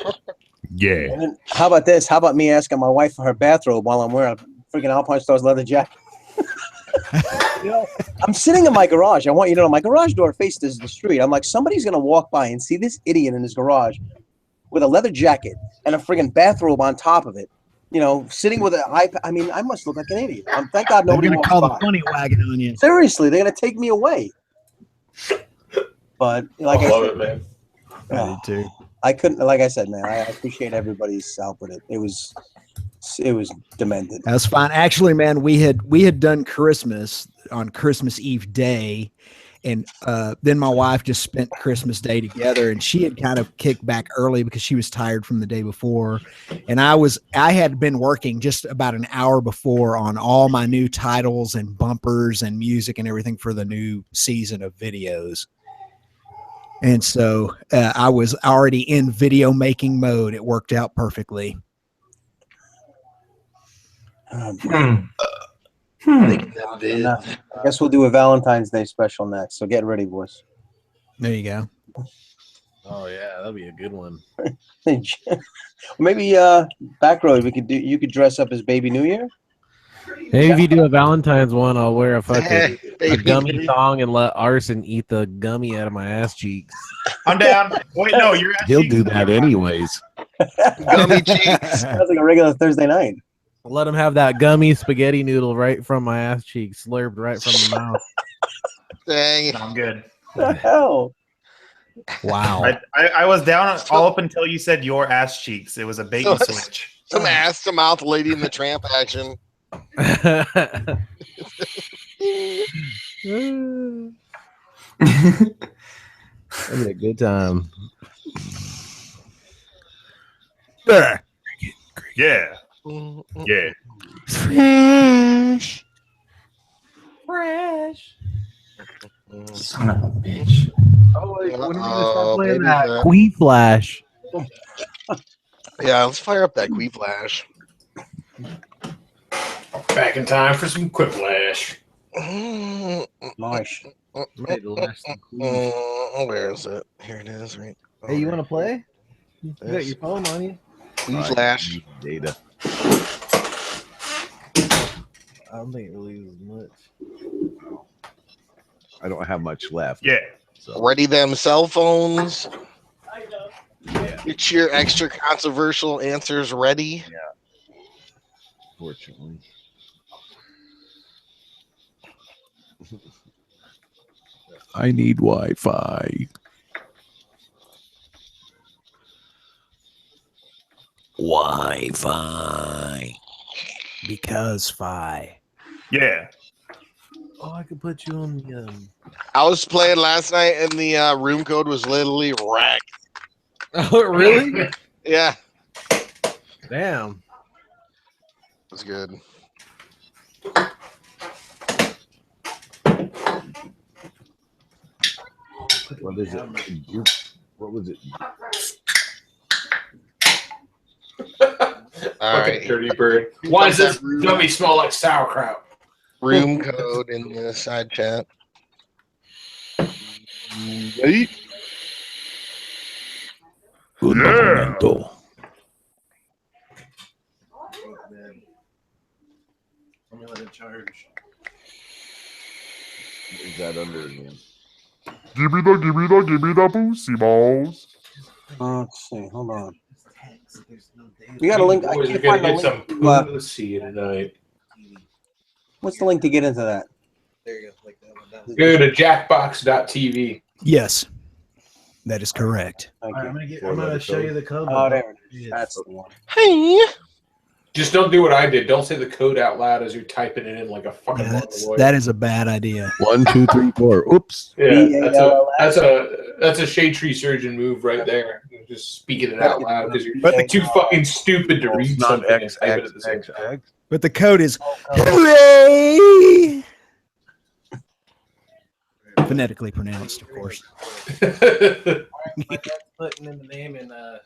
S4: Yeah.
S11: And then, how about this? How about me asking my wife for her bathrobe while I'm wearing a freaking Alpine Stars leather jacket? I'm sitting in my garage. I want you to know my garage door faces the street. I'm like, somebody's gonna walk by and see this idiot in his garage with a leather jacket and a friggin' bathrobe on top of it. Sitting with an iPad. I mean, I must look like an idiot. Thank God nobody
S1: They're
S11: walks
S1: gonna call
S11: by.
S1: the funny wagon on you.
S11: Seriously, they're gonna take me away. But like I
S5: love
S11: said,
S5: it, man.
S1: I did too.
S11: I couldn't. Like I said, man, I appreciate everybody's help with it. It was demented.
S1: That was fine. Actually, man, we had done Christmas on Christmas Eve day, and then my wife just spent Christmas Day together, and she had kind of kicked back early because she was tired from the day before, and I had been working just about an hour before on all my new titles and bumpers and music and everything for the new season of videos. And so I was already in video making mode. It worked out perfectly.
S11: I guess we'll do a Valentine's Day special next. So get ready, boys.
S1: There you go.
S7: Oh yeah, that'll be a good one.
S11: Maybe back row. You could dress up as Baby New Year.
S7: Maybe if you do a Valentine's one, I'll wear a fucking
S2: Baby
S7: gummy
S2: New
S7: thong and let Arson eat the gummy out of my ass cheeks.
S8: I'm down. Wait, no, you're
S4: He'll do that anyways.
S2: Gummy cheeks.
S11: Sounds like a regular Thursday night.
S7: Let him have that gummy spaghetti noodle right from my ass cheek, slurped right from the mouth.
S2: Dang.
S8: I'm good.
S11: What the hell?
S1: Wow.
S8: I was down all up until you said your ass cheeks. It was a bait and switch.
S2: Some ass to mouth Lady in the Tramp action.
S7: That'd be a good time.
S8: Yeah. Yeah.
S10: Fresh.
S11: Son of a bitch.
S7: Oh, wait, when are you gonna
S2: Oh,
S7: start playing
S2: maybe
S7: that
S2: that.
S7: Queen Flash?
S2: Yeah, let's fire up that Queeflash.
S5: Back in time for some quiplash.
S11: Nice.
S2: Where is it? Here it is, right?
S7: Hey, you want to play? You got your phone on you.
S2: Queeflash.
S4: Data.
S7: I don't think it really is much.
S4: I don't have much left.
S8: Yeah.
S4: So.
S2: Ready them cell phones. Get your extra controversial answers ready.
S4: Yeah. Fortunately. I need Wi-Fi.
S10: Wi-Fi.
S1: Because Fi.
S8: Yeah.
S7: Oh, I could put you on the
S2: I was playing last night, and the room code was literally wrecked.
S7: Oh, really?
S2: Yeah,
S7: Damn.
S2: it was good.
S4: What is it? What was it?
S2: All
S5: Fucking
S2: right.
S5: dirty bird. Why does this dummy smell like sauerkraut?
S2: Room code in the side chat.
S4: Fundamento.
S7: Let me let it charge.
S4: Is that under again?
S8: Give me the pussy balls.
S11: Let's see. Hold on. You got a link. I
S5: Boys are
S11: can't
S5: gonna
S11: find the
S5: get some
S11: link. To,
S5: pussy tonight.
S11: what's the link to get into that?
S7: There you go. Like that one.
S5: Go to jackbox.tv.
S1: Yes, that is correct.
S11: Thank
S7: All right,
S11: you.
S7: I'm gonna show you the code.
S11: Oh, there it is. That's the one.
S2: Hey.
S5: Just don't do what I did. Don't say the code out loud as you're typing it in like a fucking
S1: Yeah,
S5: lawyer.
S1: that is a bad idea.
S4: 1, 2, 3, 4. Oops.
S5: Yeah, that's a shade tree surgeon move right there. You're just speaking it out loud because you're too fucking stupid to read
S4: Not
S5: something and
S4: X,
S5: type it
S4: X,
S5: at the same
S4: X,
S5: time.
S4: X.
S1: But the code is hooray! Phonetically pronounced, of course.
S7: My dad's putting in the name and
S5: I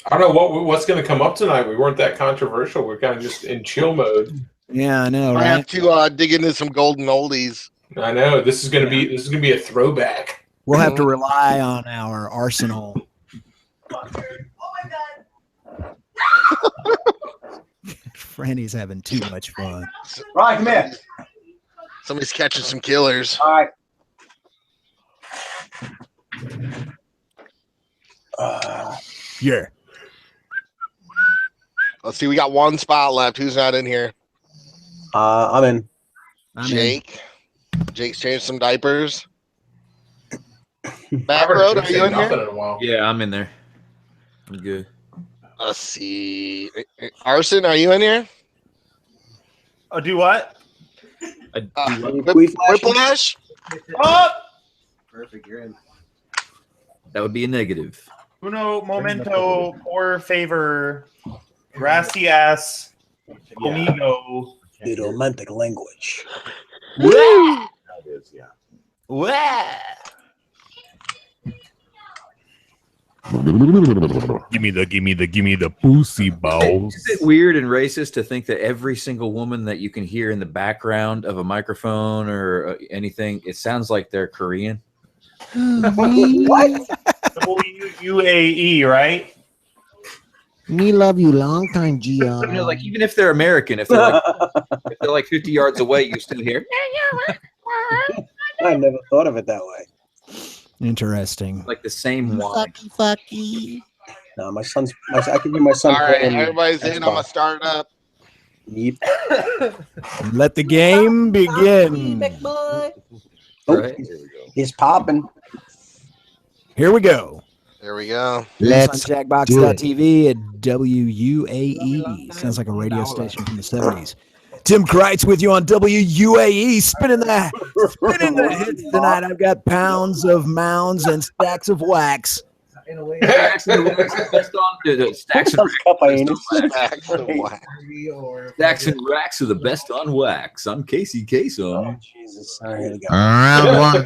S5: don't know what's going to come up tonight. We weren't that controversial. We're kind of just in chill mode.
S1: Yeah, I know,
S2: I
S1: right?
S2: have to dig into some golden oldies.
S5: I know this is going to be a throwback.
S1: We'll have to rely on our arsenal. Franny's having too much fun.
S11: Right, come here.
S2: Somebody's catching some killers.
S11: All right.
S1: Yeah.
S2: Let's see. We got one spot left. Who's not in here?
S11: I'm in.
S2: Jake. Jake's changed some diapers.
S5: I've
S2: Back
S5: heard
S2: road,
S5: Jake
S2: are
S5: say
S2: you in
S5: nothing
S2: here?
S5: in a while.
S6: Yeah, I'm in there. I'm good.
S2: Let's see. Arson, are you in here?
S8: Oh, do what?
S2: Whiplash?
S8: Oh!
S7: perfect. You're in.
S6: That would be a negative.
S8: Uno momento por favor. Grassy ass. Amigo.
S11: The romantic language.
S4: That is, yeah.
S8: Give me the pussy balls.
S6: Is it weird and racist to think that every single woman that you can hear in the background of a microphone or anything, it sounds like they're Korean?
S11: What?
S8: UAE, right?
S10: Me love you long time, Gia.
S6: You know, like even if they're American, if they're like 50 yards away, you still hear
S11: I never thought of it that way.
S1: Interesting.
S6: like the same whine.
S10: Fucky.
S11: No, I can hear my son.
S2: All right,
S11: playing
S2: everybody's in. I'm
S11: Xbox.
S2: going to start it up.
S11: Yep.
S1: Let the game begin.
S11: Oh,
S6: Right?
S11: he's popping.
S1: Here we go.
S2: There we go.
S10: Let's
S1: on Jackbox.tv at WUAE. Sounds like a radio station from the 70s. Tim Kreitz with you on WUAE. Spinning the hits tonight. I've got pounds of mounds and stacks of wax.
S7: In a way,
S6: Stacks and racks are the best on stacks and
S11: Cup of anus.
S2: Back to wax.
S7: or
S6: stacks and racks are the best on wax. I'm Casey Kasem.
S11: Oh, Jesus. All right, here we go.
S10: round one.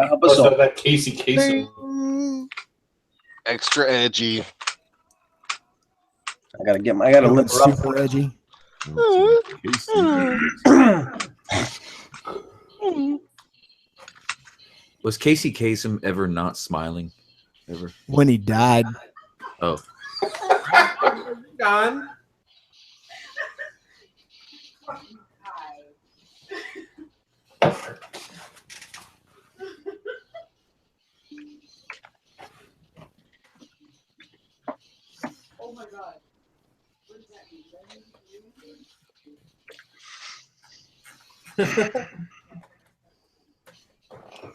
S11: Help us all.
S5: that Casey Kasem.
S2: Extra edgy.
S11: I gotta limp her up.
S1: Super edgy.
S6: Was Casey Kasem ever not smiling? Ever?
S1: When he died.
S6: Oh.
S7: Done.
S9: Oh my god. What does that mean?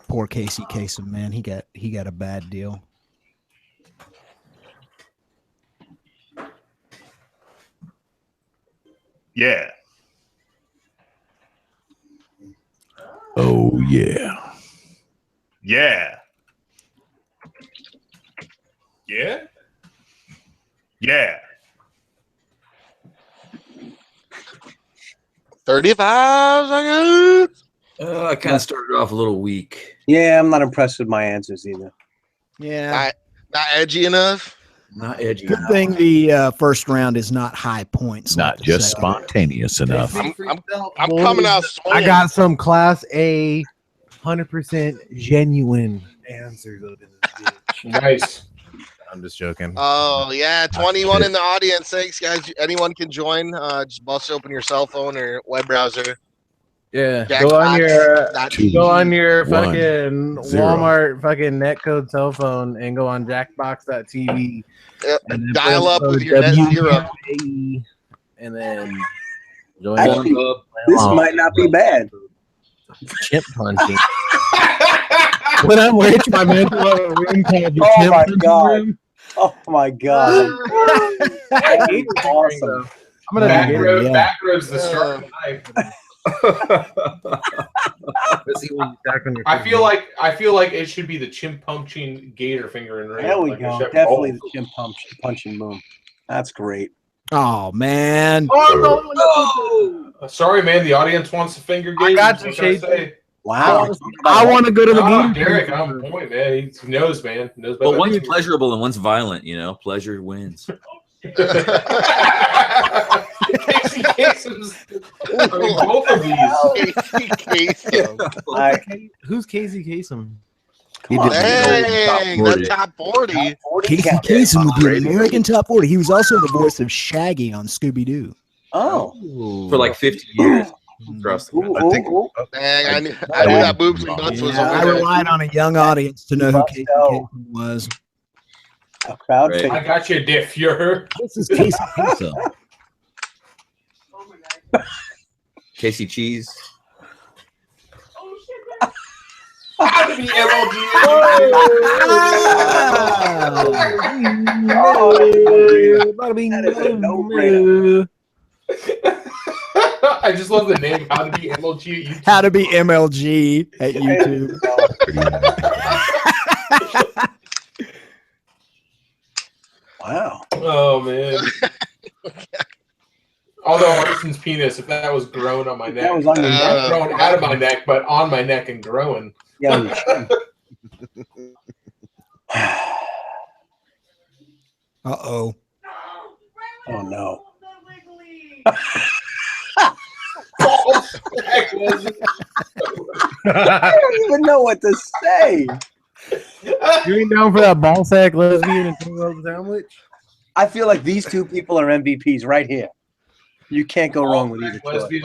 S1: Poor Casey Kasem, man. He got a bad deal.
S8: Yeah.
S4: yeah.
S8: Yeah.
S5: Yeah.
S8: Yeah.
S2: 35 seconds.
S6: I kind of started off a little weak.
S11: Yeah, I'm not impressed with my answers either.
S1: Yeah.
S2: Not edgy enough.
S6: Not edgy
S1: Good
S6: enough.
S1: thing the first round is not high points.
S4: Not
S1: like the
S4: just
S1: second.
S4: spontaneous enough.
S2: I'm coming out swinging.
S7: I got some class A, 100% genuine answers up in this bitch.
S5: Nice.
S7: I'm just joking.
S2: Oh yeah, 21 in the audience. Thanks, guys. Anyone can join. Just bust open your cell phone or web browser.
S7: Yeah,
S2: Jackbox.
S7: go on your
S2: Two,
S7: go on your
S4: 1,
S7: fucking
S4: 0.
S7: Walmart fucking netcode cell phone and go on jackbox.tv and then
S2: dial
S7: put
S2: up with
S7: code
S2: your net zero.
S7: WMAE, and then join
S11: Actually,
S7: the-
S11: this might not be bad.
S7: chimp punching. When I'm rich, my mental have a room called the
S11: Oh
S7: chimp
S11: my
S7: punching
S11: God.
S7: room.
S11: Oh my God.
S7: That
S11: is awesome.
S7: I'm gonna
S5: Back
S7: get
S5: road,
S7: it.
S5: back road's the start of the knife.
S7: Let's see when you stack on your
S5: I feel like it should be the chimp punching gator fingering ring.
S11: There we
S5: like
S11: go.
S5: a chef-
S11: Definitely the chimp punching boom. That's great.
S1: Oh man.
S5: Sorry, man. The audience wants a finger
S7: I
S5: gator.
S7: got
S5: What
S7: you,
S5: can I
S7: Shade.
S5: say?
S11: Wow.
S7: I want to go to the
S5: Ah,
S7: gator.
S5: Derek, on point, man. He knows, man. He knows better
S6: But
S5: than
S6: one's
S5: you.
S6: pleasurable and one's violent. You know, pleasure wins.
S5: Casey Kasem's. I mean, both of these.
S7: Who's Casey Kasem?
S4: He did
S2: Dang, the top 40.
S1: Casey Kasem with the American Top 40. He was also the voice of Shaggy on Scooby Doo.
S11: Oh.
S6: For like 50 years. Across the
S11: Ooh,
S6: country.
S11: ooh, ooh.
S2: Dang, I knew that boobs and butts was
S1: I
S2: over there.
S1: relied on a young audience to know who
S11: Must
S1: Casey
S11: know.
S1: Kasem was.
S11: A crowd
S6: Right.
S11: favorite.
S5: I got you, De Fuhrer.
S1: This is Casey Kasem.
S6: Casey Cheese.
S5: How to be MLG.
S11: That is a no-brainer.
S5: I just love the name. How to be MLG at YouTube.
S1: How to be MLG at YouTube.
S11: Wow.
S5: Oh man. Although Arson's penis, if that was growing on my neck,
S11: That was on your neck.
S5: not growing out of my neck, but on my neck and growing.
S11: Yeah, on your chin.
S1: Uh-oh.
S11: Oh no. I don't even know what to say.
S7: You ain't down for that ball sack lesbian and two sandwich?
S11: I feel like these two people are MVPs right here. You can't go wrong with either choice.
S5: Lesbian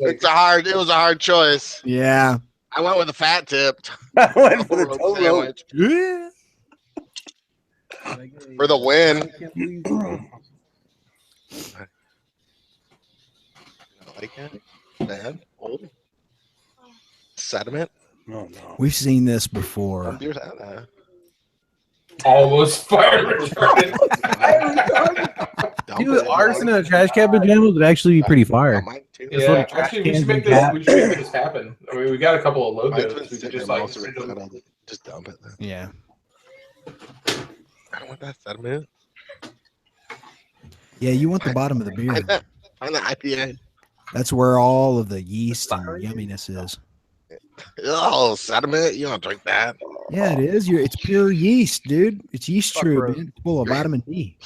S2: It was a hard choice.
S1: Yeah.
S2: I went with a fat tipped.
S11: I went for the toe rope.
S2: sandwich
S1: Yeah.
S2: for the win. Like it? Bad? Old? Sediment?
S11: Oh no.
S1: We've seen this before.
S2: Beers out there.
S5: almost fire retarded.
S7: Dude, arson in a trash can pajamas would actually be pretty fire.
S5: Yeah, actually, we should make this happen. I mean, we got a couple of logos. We could just like
S2: just dump it. Then.
S1: Yeah.
S2: I don't want that sediment.
S1: Yeah, you want the bottom of the beer.
S2: Find the IPA.
S1: That's where all of the yeast and yumminess is.
S2: Oh, sediment! You don't drink that.
S1: Yeah, it is. It's pure yeast, dude. It's yeast true, man. It's full of vitamin D.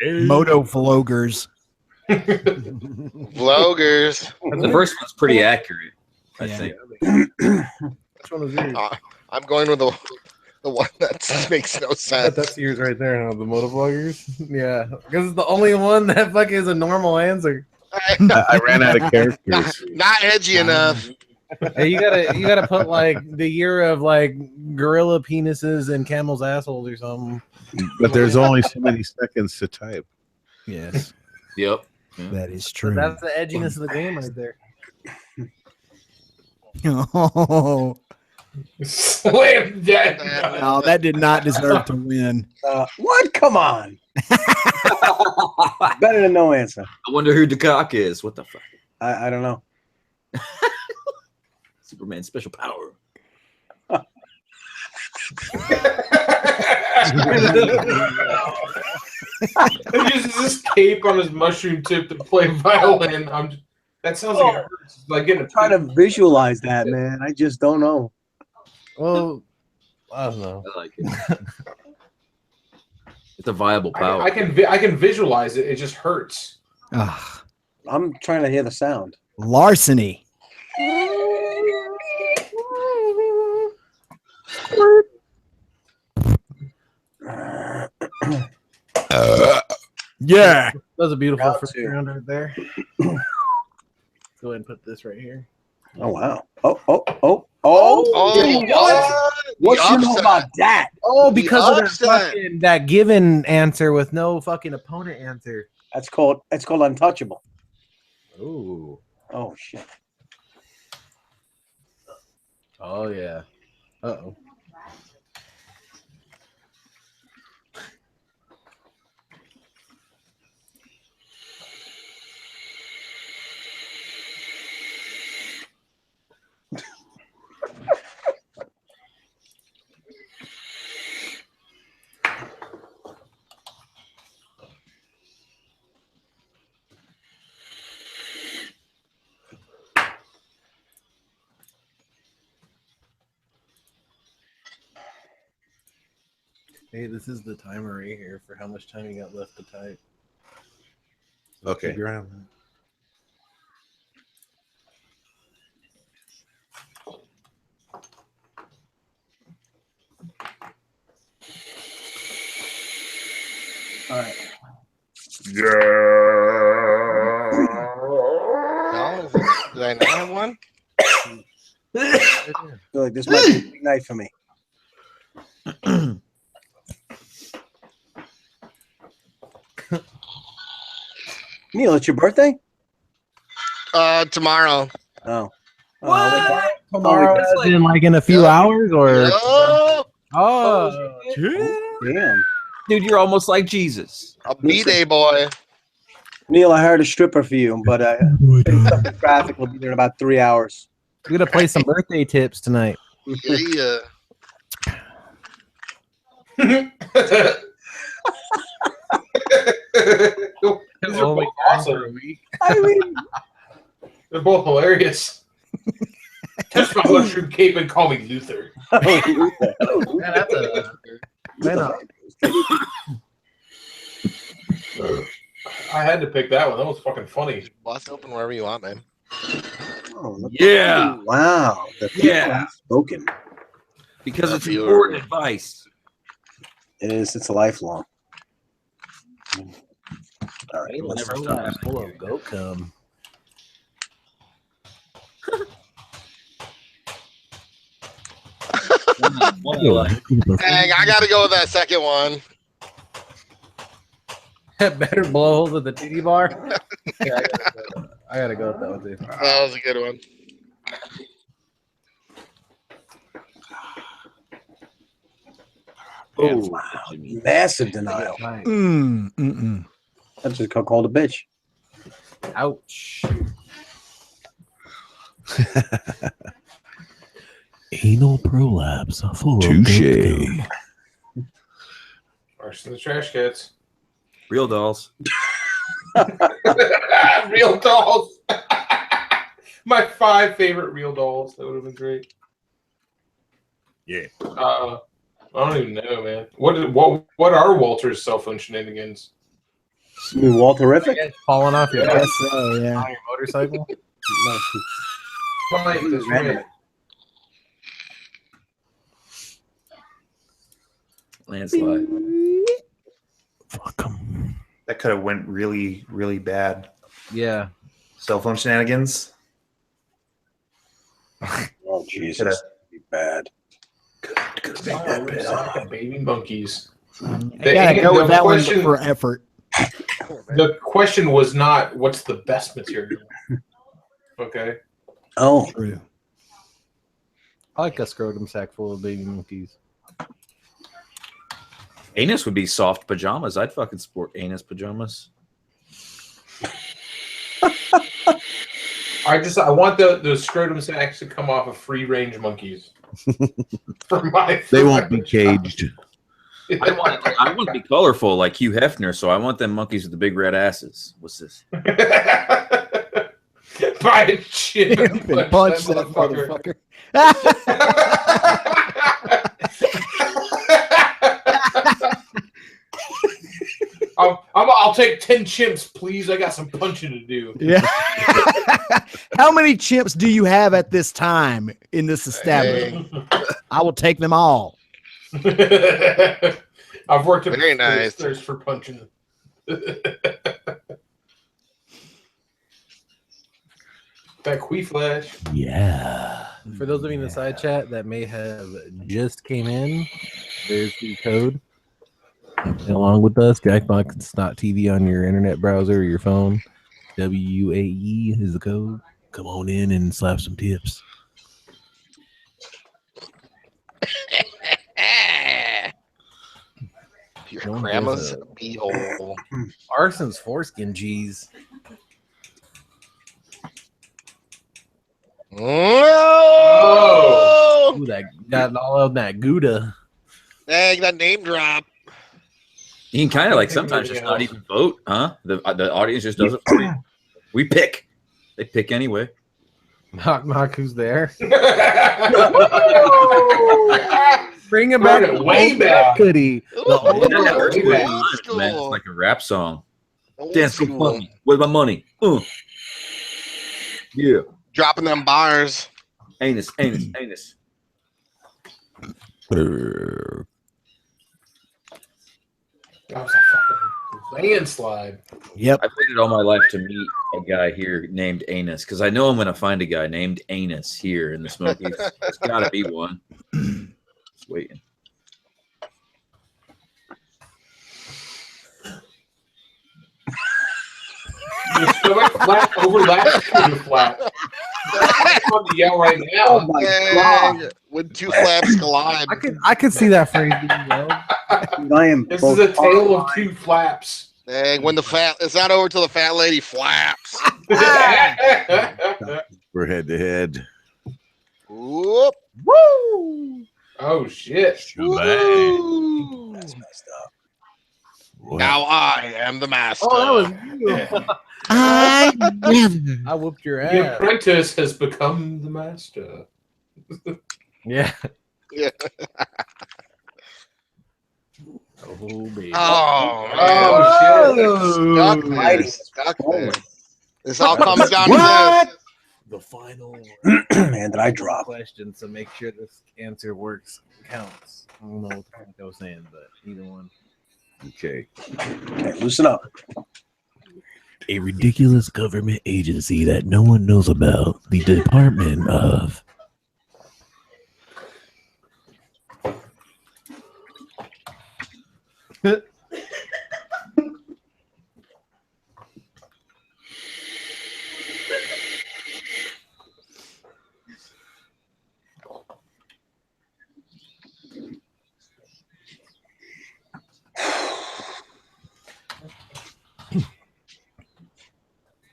S1: Moto vloggers.
S2: Vloggers.
S6: The first one's pretty accurate, I think.
S7: Which one was yours?
S2: I'm going with the one that makes no sense.
S7: That's yours right there, huh? The moto vloggers. Yeah, because it's the only one that fuck is a normal answer.
S4: I ran out of characters.
S2: Not edgy enough.
S7: Hey, you gotta put like the year of like gorilla penises and camels assholes or something.
S4: But there's only so many seconds to type.
S1: Yes.
S6: Yep.
S1: That is
S7: So
S1: true.
S7: that's the edginess of the game right there.
S1: Oh,
S5: Slam that.
S1: No, that did not deserve to win.
S11: What? Come on. Better than no answer.
S6: I wonder who the cock is. What the fuck?
S11: I don't know.
S6: Superman's special power.
S5: He uses this cape on his mushroom tip to play violin. That sounds like it hurts. It's like getting
S11: I'm trying to visualize that, man. I just don't know.
S7: Well, I don't know.
S6: I like it. It's a viable power.
S5: I can visualize it. It just hurts.
S1: Ugh.
S11: I'm trying to hear the sound.
S1: Larceny. Yeah.
S7: That was a beautiful
S11: Got
S7: first
S11: to.
S7: round right there. Go ahead and put this right here.
S11: Oh wow! Oh!
S2: Oh,
S11: What
S2: the
S11: you know
S2: upset.
S11: about that?
S7: Oh, because of
S2: upset.
S7: that given answer with no fucking opponent answer.
S11: It's called untouchable.
S7: Ooh.
S11: Oh shit!
S7: Oh yeah. Uh-oh. Hey, this is the timer right here for how much time you got left to type. So
S4: Okay.
S7: keep your eye on that.
S11: All right.
S2: No, did I not have one?
S11: I feel like this might be a big night for me. Neil, it's your birthday?
S2: Tomorrow.
S11: Oh.
S7: What?
S11: Tomorrow?
S7: As in like in a few hours or?
S2: Oh,
S7: Oh.
S11: Damn.
S6: Dude, you're almost like Jesus.
S2: a B-Day boy.
S11: Neil, I hired a stripper for you, but the traffic will be there in about 3 hours.
S7: We're gonna play some birthday tips tonight.
S2: Yeah.
S5: These are
S7: Only
S5: both
S7: time
S5: awesome.
S7: for a week.
S11: I mean,
S5: They're both hilarious. Touch my mushroom cape and call me Luther.
S7: Man, that's a man,
S5: I had to pick that one. That was fucking funny.
S2: Bust open wherever you want, man.
S11: oh, look-
S6: Yeah.
S11: Wow. The people
S6: Yeah.
S11: have spoken.
S6: Because it's
S2: If you're-
S6: important advice.
S11: It is. It's a lifelong. All right.
S6: We'll
S11: Let's
S6: never
S11: start.
S6: stop.
S7: full of goat cum.
S6: One I like.
S2: Dang, I gotta go with that second one.
S7: Better blow holes with the titty bar. Yeah, I gotta go with that one too.
S2: That was a good one.
S11: Oh, wow. Massive denial. That's just called a bitch.
S7: Ouch. Anal prolapse full
S4: Touche.
S5: Worse than the trash cats.
S6: Real dolls.
S5: Real dolls. My 5 favorite real dolls. That would have been great.
S4: Yeah.
S5: I don't even know, man. What are Walter's cell phone shenanigans?
S11: You mean Walterific?
S7: Falling off your
S1: I guess so, yeah.
S7: on your motorcycle.
S5: Mike, that's right.
S6: Landslide.
S7: Fuck 'em.
S8: That could have went really, really bad.
S7: Yeah.
S8: Cell phone shenanigans.
S11: Oh, Jesus.
S8: Coulda-
S11: Be bad.
S5: Sonic baby monkeys.
S1: I gotta go with that one for effort.
S5: The question was not what's the best material. Okay.
S11: Oh,
S1: True.
S7: I like a scrotum sack full of baby monkeys.
S6: Anus would be soft pajamas. I'd fucking sport anus pajamas.
S5: I want the scrotum sacks to come off of free range monkeys.
S4: They won't be caged.
S6: I want to be colorful like Hugh Hefner, so I want them monkeys with the big red asses. What's this?
S5: Buy a chip and punch that motherfucker. I'll take 10 chimps, please. I got some punching to do.
S1: Yeah. How many chimps do you have at this time in this establishment? I will take them all.
S5: I've worked at
S2: Very nice.
S5: thirst for punching. That Queeflash.
S7: Yeah. For those of you in the side chat that may have just came in, there's the code. And along with us, Jackbox.tv on your internet browser or your phone. WAE is the code. Come on in and slap some tips.
S2: Your grandma's beehole.
S7: Arson's foreskin, geez.
S2: Oh!
S7: Ooh, that got all of that Gouda.
S2: Dang, that name drop.
S6: You can kind of like sometimes just not even vote, huh? The audience just does it for you. We pick. They pick anyway.
S7: Knock, who's there? Bring him back way back, Goody.
S6: Man, it's like a rap song. Dance for money. Where's my money? Yeah.
S2: Dropping them bars.
S6: Anus.
S5: That was a fucking landslide.
S1: Yep.
S6: I've waited all my life to meet a guy here named Anus because I know I'm going to find a guy named Anus here in the Smokies. There's got to be one. Just waiting.
S5: Your stomach flat overlaps with your flat. I'm on the yell right now.
S11: Oh my God.
S2: When two flaps collide.
S7: I could see that phrase being well.
S11: I am.
S5: This is a tale of two flaps.
S2: Dang, when the fat, it's not over till the fat lady flaps.
S4: We're head to head.
S2: Whoop.
S11: Woo!
S5: Oh shit!
S2: Woo.
S11: That's messed up.
S2: Now I am the master.
S7: Oh, that was you. I whooped your
S5: The
S7: ass.
S5: apprentice has become the master.
S7: Yeah.
S2: Yeah.
S7: Oh, baby.
S2: Oh,
S5: Oh,
S2: man.
S11: Mighty.
S2: Stuck there. This all comes down to this.
S7: The final
S11: Man, did I drop?
S7: question, so make sure this answer works, counts. I don't know what the fuck I was saying, but either one.
S4: Okay.
S11: Okay, loosen up.
S7: A ridiculous government agency that no one knows about, the Department of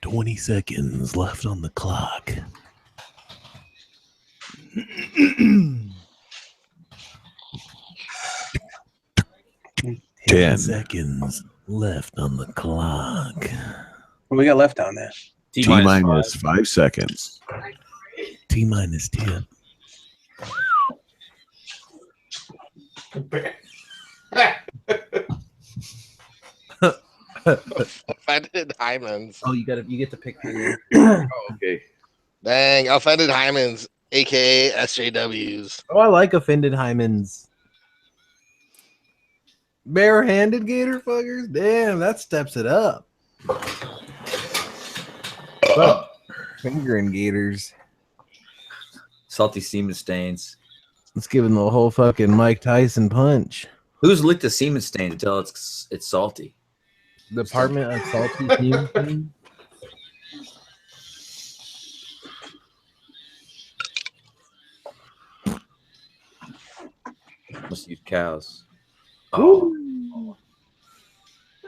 S7: "20 seconds left on the clock. 10 seconds left on the clock.
S11: What we got left down there?
S4: T minus 5 seconds.
S7: T minus 10.
S2: Offended hymens.
S7: Oh, you get to pick the
S4: Oh, okay.
S2: Dang, offended hymens, aka SJWs.
S7: Oh, I like offended hymens. Bare-handed gator fuckers? Damn, that steps it up. Well, fingering gators.
S6: Salty semen stains.
S7: Let's give him the whole fucking Mike Tyson punch.
S6: Who's licked a semen stain to tell it's salty?
S7: Department of Salty Semen.
S6: Let's use cows.
S7: Ooh.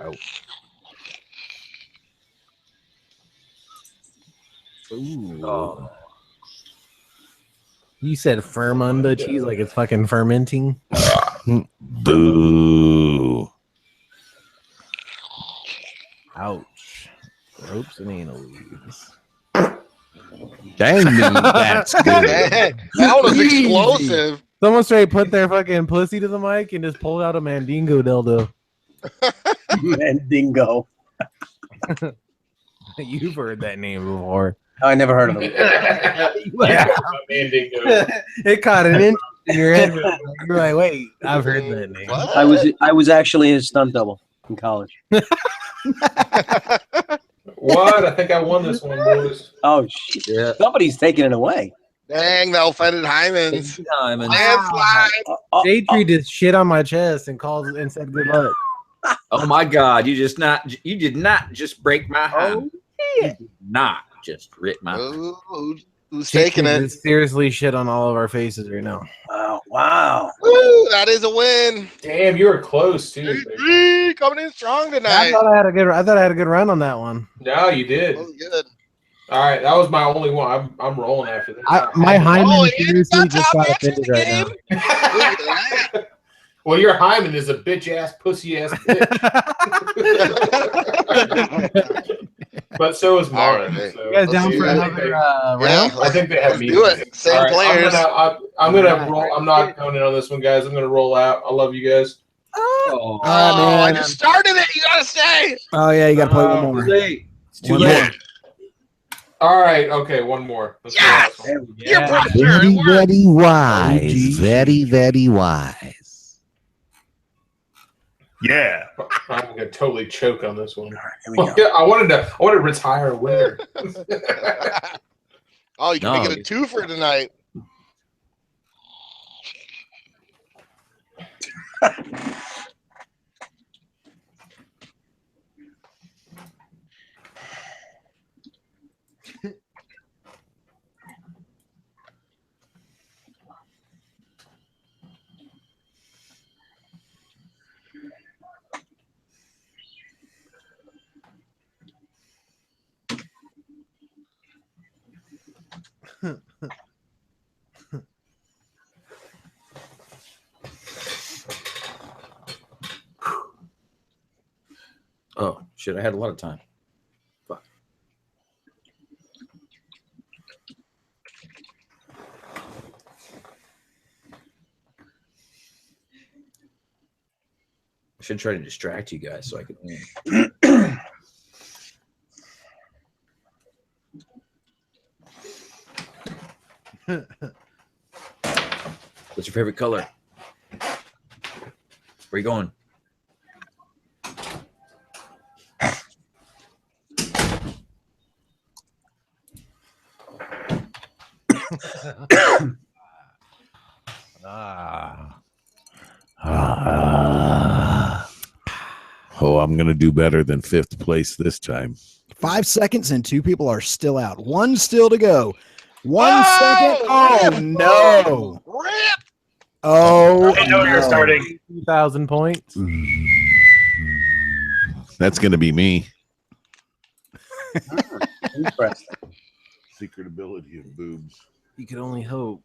S6: Ouch.
S7: Ooh.
S6: Oh.
S7: You said fermunda cheese like it's fucking fermenting.
S4: Boo.
S7: Ouch. Ropes and anal leaves.
S4: Dang, dude, that's good.
S2: Dang, that was
S7: Easy.
S2: explosive.
S7: Someone straight put their fucking pussy to the mic and just pulled out a Mandingo dildo.
S11: Mandingo.
S7: You've heard that name before.
S11: I never heard of him.
S5: Mandingo.
S7: It caught an interest in your head. You're like, wait, I've heard that name.
S2: What?
S11: I was actually his stunt double in college.
S5: What? I think I won this one, boys.
S11: Oh shit!
S6: Yeah.
S11: Somebody's taking it away.
S2: Dang, the offended Hymens.
S6: Diamond.
S2: Landslide.
S7: Shade Tree just shit on my chest and called and said good luck.
S6: Oh my God! You did not just break my hand. You did not just rip my.
S2: Ooh, who's
S7: Shade
S2: taking
S7: Tree
S2: it?
S7: just seriously shit on all of our faces right now.
S11: Wow! Wow!
S2: Woo, that is a win.
S5: Damn, you were close too. baby.
S2: Coming in strong
S7: I
S2: tonight.
S7: thought I had a good run on that one.
S5: No, you did.
S2: That was good.
S5: All right, that was my only one. I'm rolling after this.
S7: My hymen
S2: Oh,
S7: seriously
S2: Ian's
S7: just
S2: got
S7: got
S2: top match in
S7: offended
S2: the
S7: right now.
S2: game. Look at that.
S5: Well, your hymen is a bitch ass, pussy ass bitch. But so is mine.
S2: All right.
S5: So
S7: You guys
S2: Let's
S7: down
S2: see.
S7: for
S5: I think
S7: another
S5: they-
S7: round?
S5: I think they have
S2: Let's
S5: me.
S2: do it. Same
S5: All right,
S2: players.
S5: I'm gonna roll. I'm not going in on this one, guys. I'm gonna roll out. I love you guys.
S6: Oh,
S2: Oh, I just started it. You gotta stay.
S1: Oh yeah, you got to play one
S6: too
S1: more.
S6: late. It's too
S1: One
S6: late.
S1: more.
S5: All right. Okay, one more. Let's do
S2: Yes!
S5: this one.
S2: You're
S7: Yeah.
S2: pretty sure
S10: Very,
S2: it worked.
S10: very wise.
S7: OG.
S10: Very, very wise.
S8: Yeah.
S5: I'm gonna totally choke on this one.
S11: All right, here we go.
S5: Yeah, I wanted to retire a winner.
S2: Oh, you can
S6: No.
S2: make it a twofer tonight.
S6: Oh shit! I had a lot of time. Fuck. I should try to distract you guys so I could win. What's your favorite color? Where you going?
S4: Oh, I'm gonna do better than 5th place this time.
S1: 5 seconds and 2 people are still out. 1 still to go. 1
S2: Oh,
S1: second. Oh
S2: rip.
S1: no!
S2: Rip.
S1: Oh,
S8: I know you're starting.
S7: 2,000 points.
S4: That's gonna be me.
S11: Interesting.
S4: Secret ability of boobs.
S7: You can only hope.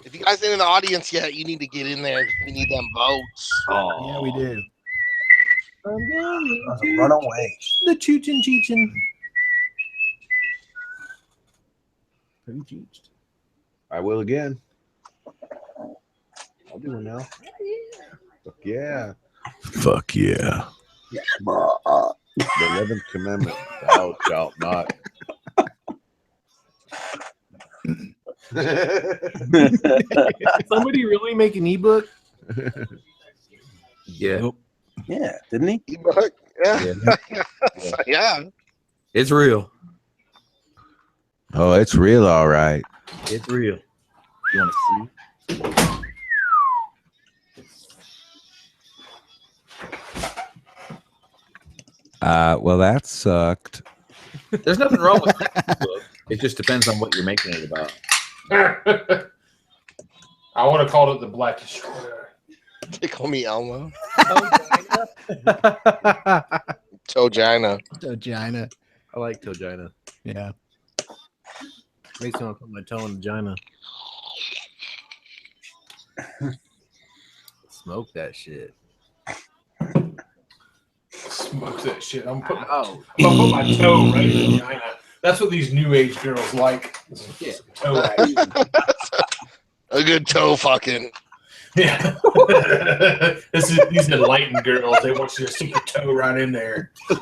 S2: If you guys ain't in the audience yet, you need to get in there. We need them votes.
S6: Oh,
S1: yeah, we do.
S11: Run away.
S7: The choochin cheechin. Who cheeched?
S4: I will again. I'll do one now. Fuck yeah. Fuck yeah. The 11th commandment, thou shalt not.
S7: Somebody really make an ebook?
S6: yeah.
S11: Yeah, didn't he?
S2: Ebook. Yeah.
S6: Yeah.
S2: Yeah.
S6: It's real.
S10: Oh, it's real, all right.
S6: It's real. You want to see?
S4: Well, that sucked.
S6: There's nothing wrong with that. It just depends on what you're making it about.
S5: I would have called it the Black Destroyer.
S2: They call me Elmo. Togina.
S1: Vagina.
S7: I like Togina.
S1: Yeah.
S7: Makes me want to put my toe in vagina. Smoke that shit.
S5: Smoke that shit. I'm gonna put my toe right in the vagina. That's what these new age girls like.
S6: Yeah.
S5: Toe action.
S2: A good toe fucking.
S5: Yeah. These enlightened girls. They want you to stick your toe right in there.
S6: I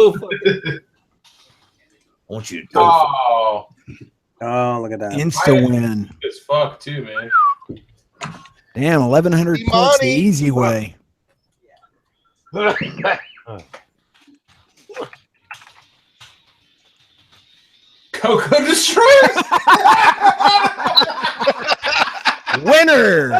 S6: want you to go.
S5: Oh,
S11: Look at that.
S1: Insta win.
S5: it's fuck too, man.
S1: Damn, 1,100 points the easy way.
S5: Coco Destroyer.
S1: Winner.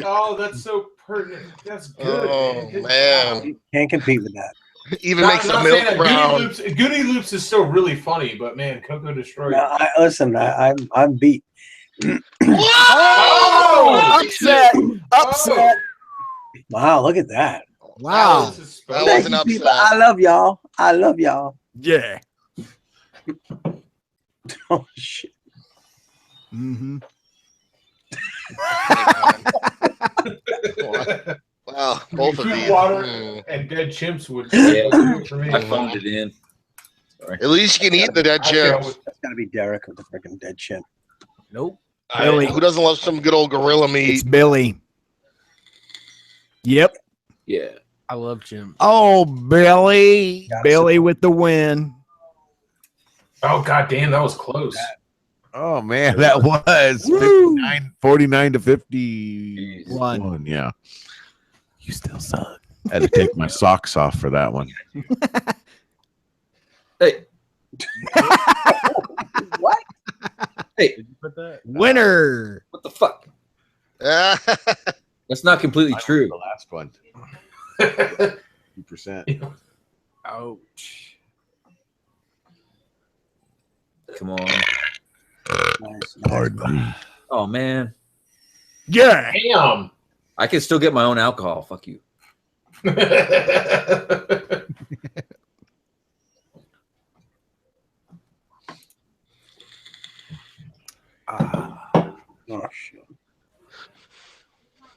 S5: Oh, that's so pertinent. That's good.
S2: Oh,
S5: Good
S2: man.
S5: job.
S11: Can't compete with that.
S2: Even
S5: Not-
S2: makes the
S5: not
S2: milk
S5: saying that
S2: brown.
S5: Goody Loops is still really funny, but man, Coco Destroyer.
S11: No, listen, I'm beat.
S5: Oh!
S1: Upset. Upset.
S11: Wow, look at that.
S1: Wow.
S2: That
S11: Thank
S2: was an
S11: you,
S2: upset.
S11: people. I love y'all. I love y'all.
S1: Yeah.
S11: Oh shit.
S1: Mm-hmm.
S2: Wow, both of
S5: Food,
S2: these.
S5: water,
S2: Mm.
S5: and dead chimps would
S6: Yeah.
S5: do it for me.
S6: I phoned it in. Sorry.
S2: At least you can eat the dead chips.
S11: That's gotta be Derek with the freaking dead chimp.
S7: Nope.
S1: Billy.
S2: Who doesn't love some good old gorilla meat?
S1: It's Billy. Yep.
S6: Yeah.
S7: I love chimp.
S1: Oh, Billy.
S11: Got
S1: Billy with the win.
S5: Oh god damn, that was close.
S4: Oh man, that was
S1: Woo!
S4: 49 to 51. Yeah.
S7: You still suck.
S4: I had to take my socks off for that one.
S6: Hey.
S11: What?
S6: Hey,
S7: Did you put that?
S1: Winner.
S6: what the fuck? That's not completely true.
S4: The last one. 2%.
S7: Ouch.
S6: Come on.
S11: Nice.
S4: Pardon me.
S6: Oh man.
S1: Yeah.
S5: Damn.
S6: I can still get my own alcohol. Fuck you.
S11: Oh shit.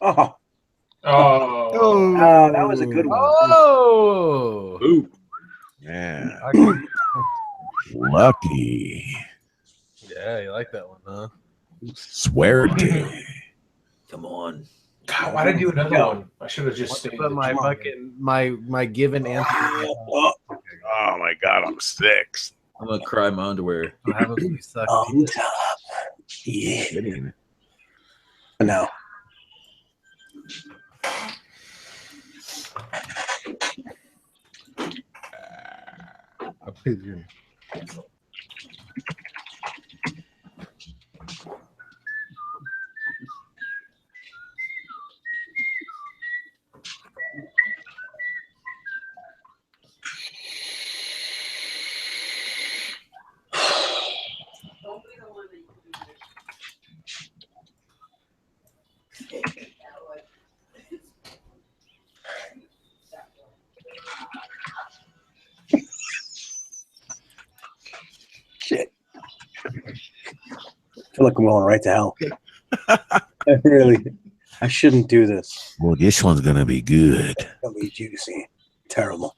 S11: Oh,
S5: Oh.
S11: that was a good one.
S7: Oh.
S6: Ooh.
S4: Yeah. Lucky.
S7: Yeah, you like that one, huh?
S4: Swear to.
S6: Come on.
S5: God, why'd I do another one? I should have just stayed.
S7: But my fucking my given answer.
S4: Oh my god, I'm 6.
S6: I'm gonna cry in my underwear.
S7: What happens when you suck?
S11: On top. Yeah.
S4: Kidding.
S11: No. Shit. I feel like I'm going right to hell. I shouldn't do this.
S4: Well, this one's gonna be good.
S11: It's gonna be juicy. Terrible.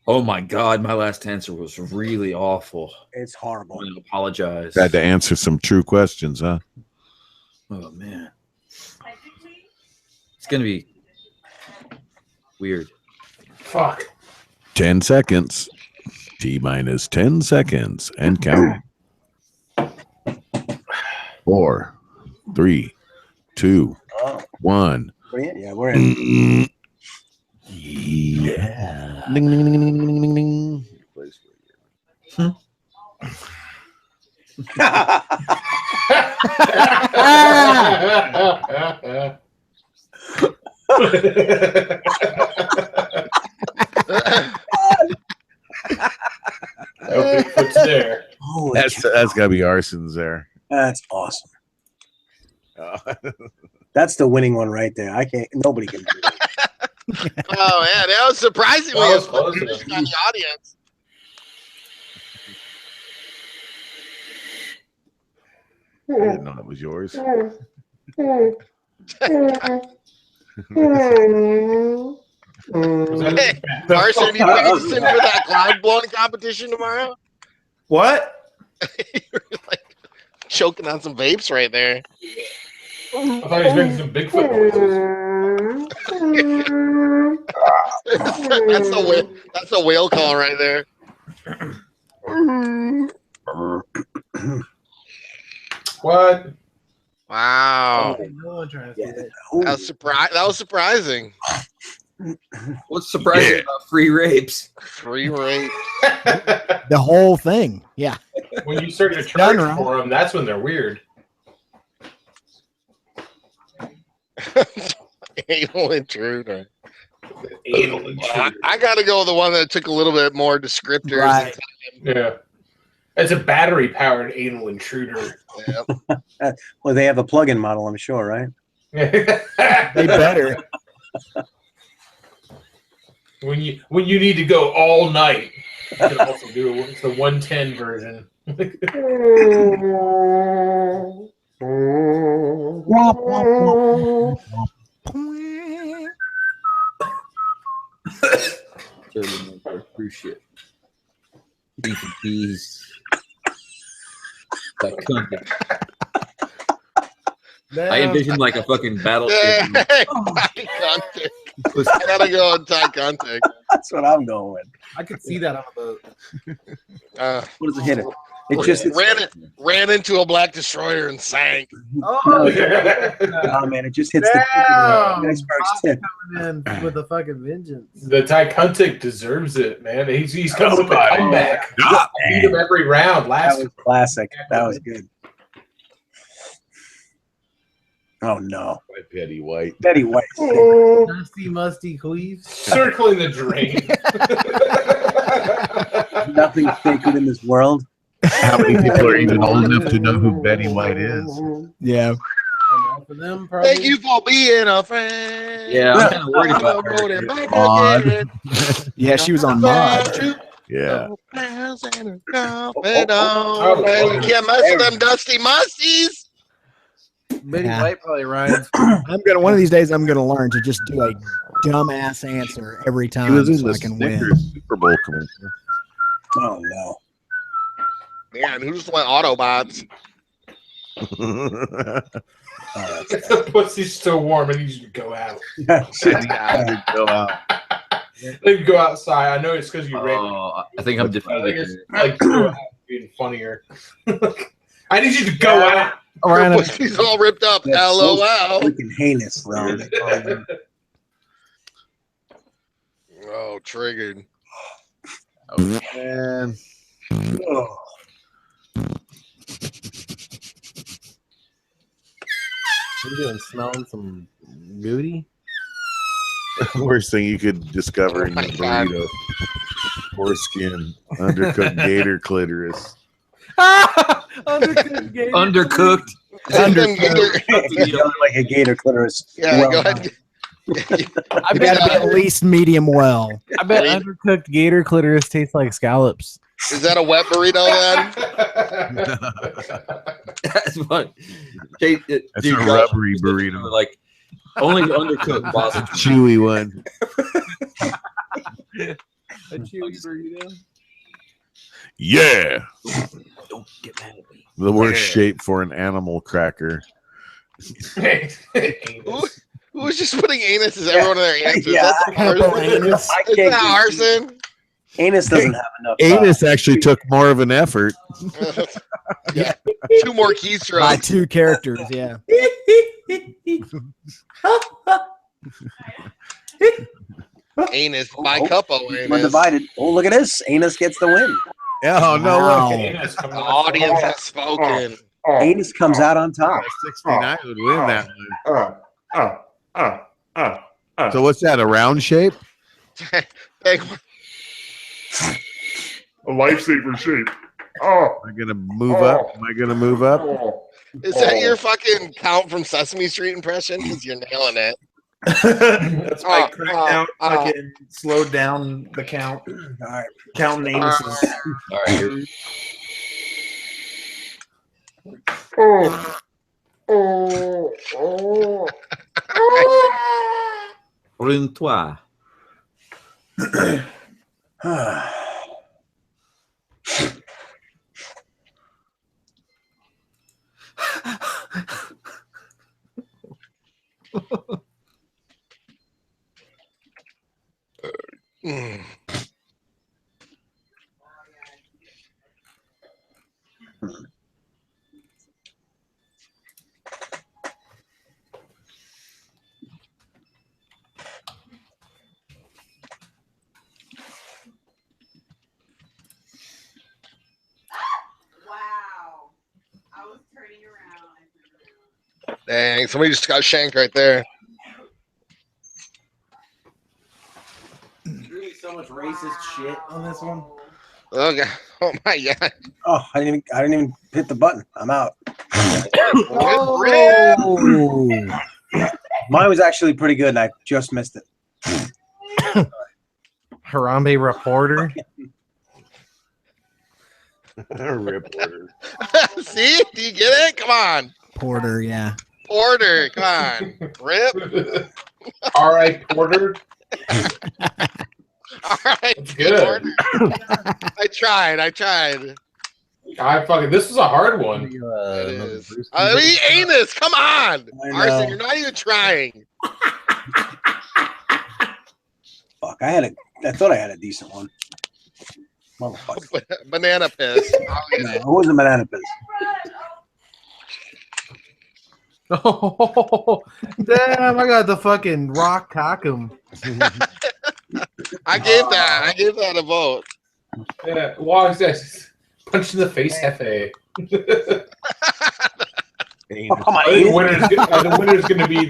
S6: Oh my god, my last answer was really awful.
S11: It's horrible.
S6: I'm gonna apologize.
S4: Had to answer some true questions, huh?
S6: Oh man. It's gonna be weird.
S5: Fuck.
S4: 10 seconds. T minus 10 seconds and count. 4, 3, 2, 1.
S11: Yeah, we're in.
S4: Yeah. Ding, ding, ding, ding, ding, ding, ding.
S5: No Bigfoot's there.
S11: Holy
S4: That's
S11: cow.
S4: got to be Arson's there.
S11: That's awesome.
S4: Oh.
S11: That's the winning one right there. I can't. Nobody can do that.
S2: Oh man, that was surprisingly
S5: That
S2: a
S5: was close
S2: position
S5: enough.
S2: on the audience.
S4: I didn't know that was yours.
S2: Hey, Arson, you think it's in for that cloud blowing competition tomorrow?
S8: What?
S2: You're like choking on some vapes right there.
S5: I thought he was making some Bigfoot noises.
S2: That's a whale call right there.
S5: What?
S2: Wow.
S7: No one trying to see that.
S2: That was surprising.
S6: What's surprising about free rapes?
S2: Free rape.
S1: The whole thing. Yeah.
S5: When you start to
S1: Done,
S5: charge
S1: right?
S5: for them, that's when they're weird.
S2: Anal intruder.
S5: Anal intruder.
S2: I got to go with the one that took a little bit more descriptors.
S1: Right.
S5: Yeah. It's a battery-powered anal intruder.
S11: Well, they have a plug-in model, I'm sure, right?
S1: They better.
S5: When you need to go all night, you can also do it. It's the 110 version.
S6: Cruise ship. Beef and peas. Like something. I envision like a fucking battleship.
S2: Thai contact. I gotta go on Thai contact.
S11: That's what I'm going with.
S7: I could see that on a boat.
S11: What does it hit it? It just
S2: ran into a black destroyer and sank.
S7: Oh,
S11: oh man, it just hits the iceberg's tip.
S7: coming in with a fucking vengeance.
S5: The Thai contact deserves it, man. He's coming with a comeback. Beat him every round.
S11: That
S5: Last
S11: was classic. That was good. Oh no,
S4: Betty White.
S11: Betty White.
S7: Dusty, musty queef.
S5: circling the drain.
S11: Nothing sacred in this world.
S4: How many people are even old enough to know who Betty White is?
S1: Yeah.
S7: For them, probably.
S2: Thank you for being a friend.
S6: Yeah, I'm kind of worried about her.
S1: Mod. Yeah, she was on Mod.
S4: Yeah.
S2: You can't mess with them dusty musties.
S7: Betty
S1: Yeah.
S7: White probably rhymes.
S1: One of these days I'm gonna learn to just do a dumbass answer every
S4: He
S1: time
S4: was in
S1: so
S4: the
S1: I can win.
S4: Snickers Super Bowl commercial.
S11: Oh no.
S2: Man, who just went Autobots?
S5: The pussy's still warm. I need you to go out.
S4: Go out.
S5: Then go outside. I know it's because you raped.
S6: Oh, I think I'm
S5: I think
S6: defeated.
S5: it's like go out being funnier. I need you to go out.
S2: Her pussy's all ripped up.
S11: That's so
S2: LOL.
S11: freaking heinous, though.
S2: Oh, triggered.
S4: Oh, man.
S11: Oh.
S7: You doing smelling some booty?
S4: Worst thing you could discover in your
S2: Oh my God.
S4: burrito. Foreskin, undercooked gator clitoris.
S7: Undercooked gator.
S6: Undercooked.
S11: Like a gator clitoris.
S2: Yeah,
S11: Well
S2: go
S11: done.
S2: ahead.
S1: I bet be at least medium well.
S7: I bet undercooked gator clitoris tastes like scallops.
S2: Is that a wet burrito then?
S6: That's fun. Dude,
S4: That's a rubbery burrito.
S6: Like only undercooked. Boss.
S4: Chewy one.
S7: A chewy burrito.
S4: Yeah.
S6: Don't get mad at me.
S4: The worst shape for an animal cracker.
S2: Who was just putting anus as everyone in their answers?
S11: Yeah,
S2: That's arson.
S1: anus.
S11: I
S2: Is
S11: can't
S2: that arson?
S11: Anus doesn't have enough.
S4: Anus actually took more of an effort.
S2: Yeah. 2 more
S1: By
S2: keystrokes.
S1: 2 characters, yeah.
S2: Anus by
S11: Oh,
S2: Cupo
S11: We're
S2: Anus.
S11: divided. Oh, look at this. Anus gets the win.
S4: Oh no
S1: Wow.
S4: way!
S5: Anus
S2: The
S5: coming out
S2: audience
S5: strong.
S2: has spoken.
S11: Anus comes out on top.
S4: 69 would win that one.
S8: So
S4: So what's that? A round shape?
S2: Big
S8: a lifesaver shape.
S4: Am I gonna move up? Am I gonna move up?
S2: Is that your fucking Count from Sesame Street impression? Because you're nailing it.
S8: That's why I cracked out, fucking slowed down the count.
S11: All right.
S8: Counting anuses.
S6: All right, here. Rune-toi.
S2: Mm.
S9: Wow. I was turning around.
S2: Dang, somebody just got shanked right there.
S7: Really so much racist shit on this one.
S2: Okay. Oh my god.
S11: Oh, I didn't even hit the button. I'm out.
S1: Oh.
S11: Mine was actually pretty good, and I just missed it.
S7: Harambe reporter.
S4: Reporter.
S2: See? Do you get it? Come on.
S1: Porter, yeah.
S2: Porter, come on. Rip.
S5: All right, Porter.
S2: All right.
S5: That's good.
S2: Porter. I tried.
S5: This is a hard one.
S2: It is. I mean, anus, come on.
S11: I know.
S2: Arson, you're not even trying.
S11: Fuck, I thought I had a decent one. Motherfucker.
S2: Banana piss. Oh, yeah.
S11: No, it wasn't banana piss.
S7: Oh, damn! I got the fucking rock cockum.
S2: I gave that a vote.
S5: Yeah, why is this? Punch in the face, Hefe.
S11: Oh, come on,
S5: The winner's going to be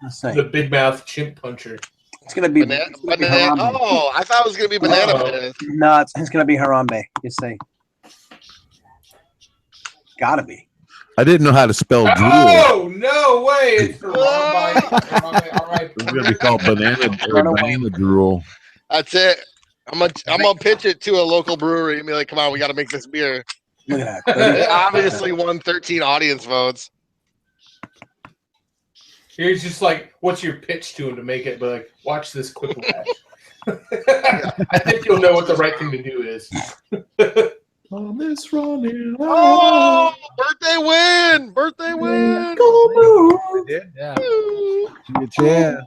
S11: Let's see.
S5: the big mouth chimp puncher.
S11: It's gonna be
S2: Banana.
S11: Harambe.
S2: Oh, I thought it was gonna be banana
S5: Uh-oh.
S2: piss.
S11: No, it's gonna be Harambe. You see, gotta be.
S4: I didn't know how to spell drool.
S5: Oh, no way. It's the wrong bite. All right.
S4: It's gonna be called banana drool.
S2: That's it. I'm gonna pitch it to a local brewery and be like, "Come on, we got to make this beer."
S11: Look at
S2: It
S11: that.
S2: obviously won 13 audience votes.
S5: Here's just like, what's your pitch to him to make it? But like, watch this quick flash. I think you'll know what the right thing to do is.
S8: On this running.
S2: Oh, birthday win! Birthday win!
S7: Yeah.
S4: Yeah.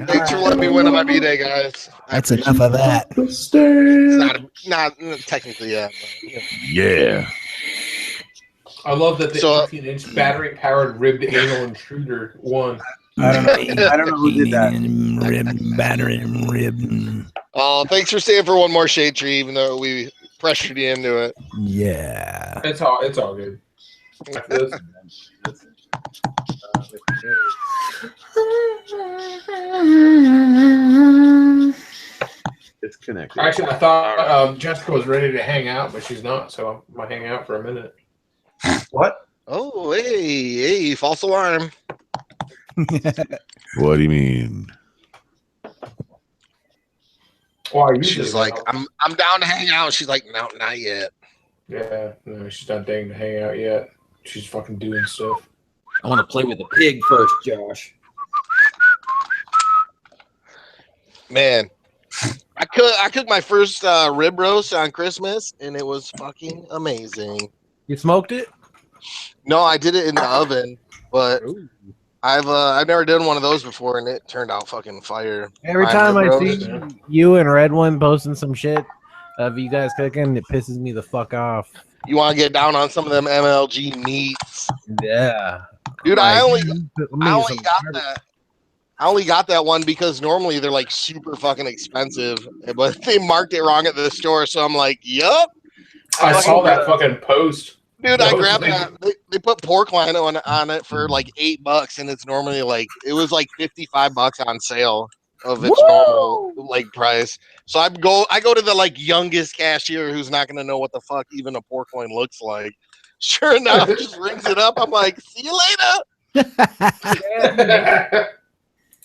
S2: Thanks for letting me win on my B-Day, guys.
S1: That's enough of that.
S2: It's not technically, yeah. But, you know.
S4: Yeah.
S5: I love that the
S2: So-
S5: 18-inch battery-powered ribbed anal intruder won.
S11: I don't know who did that.
S1: Rib.
S2: Oh, thanks for staying for one more shade tree, even though we pressured you into it.
S1: Yeah.
S5: It's all good.
S4: It's connected.
S5: Actually, I thought Jessica was ready to hang out, but she's not, so I'm going to hang out for a minute.
S8: What?
S2: Oh, hey, false alarm.
S4: What do you mean?
S5: Well, I usually
S2: She's like,
S5: don't.
S2: I'm down to hang out. She's like, no, not yet.
S5: Yeah, no, she's not dating to hang out yet. She's fucking doing stuff.
S6: I want to play with the pig first, Josh.
S2: Man, I cooked my first rib roast on Christmas, and it was fucking amazing.
S7: You smoked it?
S2: No, I did it in the oven, but I've never done one of those before, and it turned out fucking fire.
S7: Every
S2: My
S7: time
S2: rib
S7: I
S2: roast.
S7: see you and Red One posting some shit of you guys cooking, it pisses me the fuck off.
S2: You want to get down on some of them MLG meats,
S7: Yeah.
S2: dude? I
S7: Like,
S2: only
S7: put me
S2: got
S7: some
S2: that. I only got that one because normally they're like super fucking expensive, but they marked it wrong at the store. So I'm like, yup.
S5: I saw that fucking post.
S2: Dude,
S5: That
S2: I
S5: was
S2: grabbed
S5: like-
S2: that. They put pork loin on it for like $8, and it's normally like it was like $55 on sale of its normal like price. So I go to the like youngest cashier who's not gonna know what the fuck even a pork loin looks like. Sure enough, just rings it up. I'm like, see you later.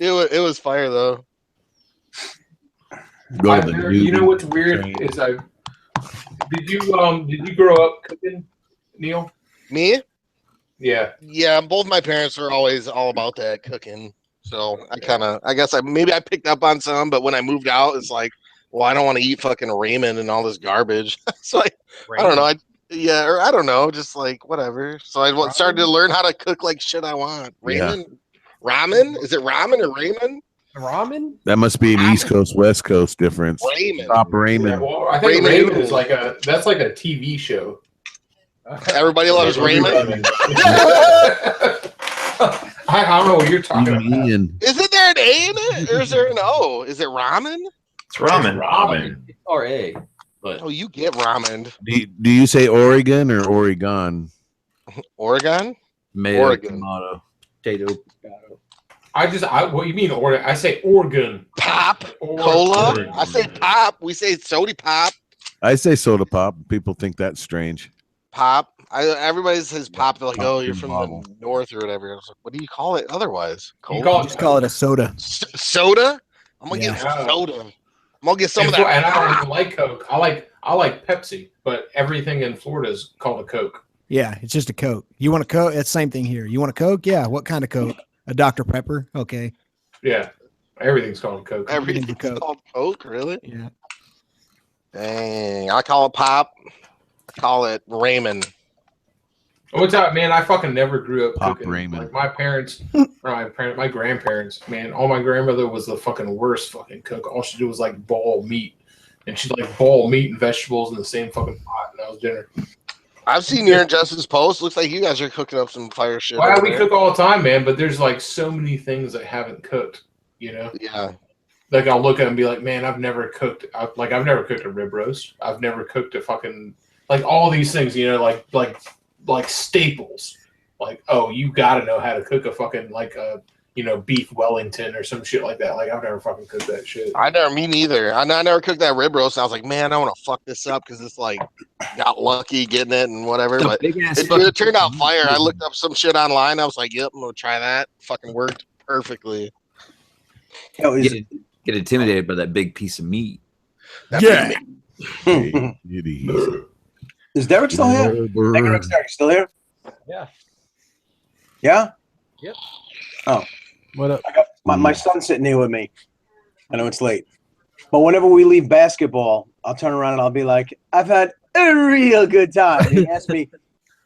S2: It was fire though.
S4: Go to the
S5: You know
S4: newbie
S5: what's weird
S4: train.
S5: is did you grow up cooking, Neil?
S2: Me?
S5: Yeah.
S2: Yeah, both my parents were always all about that cooking. So I guess maybe I picked up on some, but when I moved out, it's like, well, I don't want to eat fucking ramen and all this garbage. So I don't know. I don't know, just like whatever. So I started to learn how to cook like shit I want. Ramen, ramen? Is it ramen or ramen?
S7: Ramen?
S4: That must be an East Coast, West Coast difference.
S2: Ramen.
S4: Top ramen.
S5: Yeah, well, I think
S2: Ramen
S5: ramen is
S2: noodles.
S5: that's like a TV show.
S2: Everybody loves ramen.
S5: I don't know what you're talking about.
S4: Ian.
S2: Isn't there an A in it, or is there an O? Is it ramen?
S8: It's ramen.
S6: Ramen. Or A. But
S2: Oh, you get ramen.
S4: Do you say Oregon or Oregon?
S2: Oregon?
S6: tomato,
S2: Oregon.
S6: tomato, potato.
S5: What you mean Oregon? I say Oregon.
S2: Pop.
S5: Oregon.
S2: Cola. I say pop. We say soda pop.
S4: I say soda pop. People think that's strange.
S2: Pop. Everybody says pop. They're like,
S4: Pop
S2: oh, you're
S4: in
S2: from
S4: bottle.
S2: the north or whatever. I was like, what do you call it otherwise?
S5: You
S2: Cola?
S1: Just call it a soda.
S2: Soda? I'm gonna
S1: Yeah.
S2: get some soda. I'm gonna get some of
S5: And
S2: that.
S5: I don't even like Coke. I like Pepsi, but everything in Florida is called a Coke.
S1: Yeah, it's just a Coke. You want a Coke? It's the same thing here. You want a Coke? Yeah. What kind of Coke? A Dr. Pepper? Okay.
S5: Yeah, everything's called a Coke.
S2: Everything's
S1: Coke.
S2: called Coke, really?
S1: Yeah.
S2: Dang. I call it pop. I call it ramen.
S5: What's up, man? I fucking never grew up
S4: Pop
S5: cooking.
S4: ramen.
S5: Like my parents, or my grandparents, man. All my grandmother was the fucking worst fucking cook. All she did was like boil meat, and she'd like boil meat and vegetables in the same fucking pot, and that was dinner.
S2: I've seen your and Justin's post. Looks like you guys are cooking up some fire shit.
S5: Well,
S2: over
S5: we
S2: there.
S5: cook all the time, man. But there's like so many things I haven't cooked. You know,
S2: Yeah.
S5: like I'll look at it and be like, man, I've never cooked. I've never cooked a rib roast. I've never cooked a fucking like all these things. You know, like staples. Like, oh, you got to know how to cook a fucking like a beef Wellington or some shit like that. Like I've never fucking cooked that shit.
S2: Me neither. I never cooked that rib roast. And I was like, man, I want to fuck this up because it's like got lucky getting it and whatever. But it turned out fire. I looked up some shit online. I was like, yep, I'm gonna try that. Fucking worked perfectly.
S6: Get intimidated by that big piece of meat.
S2: Yeah.
S11: Is Derek still here? Hey, Derek, still here?
S7: Yeah.
S11: Yeah?
S7: Yep.
S11: Oh.
S7: What up?
S11: I got my son's sitting here with me. I know it's late. But whenever we leave basketball, I'll turn around and I'll be like, I've had a real good time. And he asks me,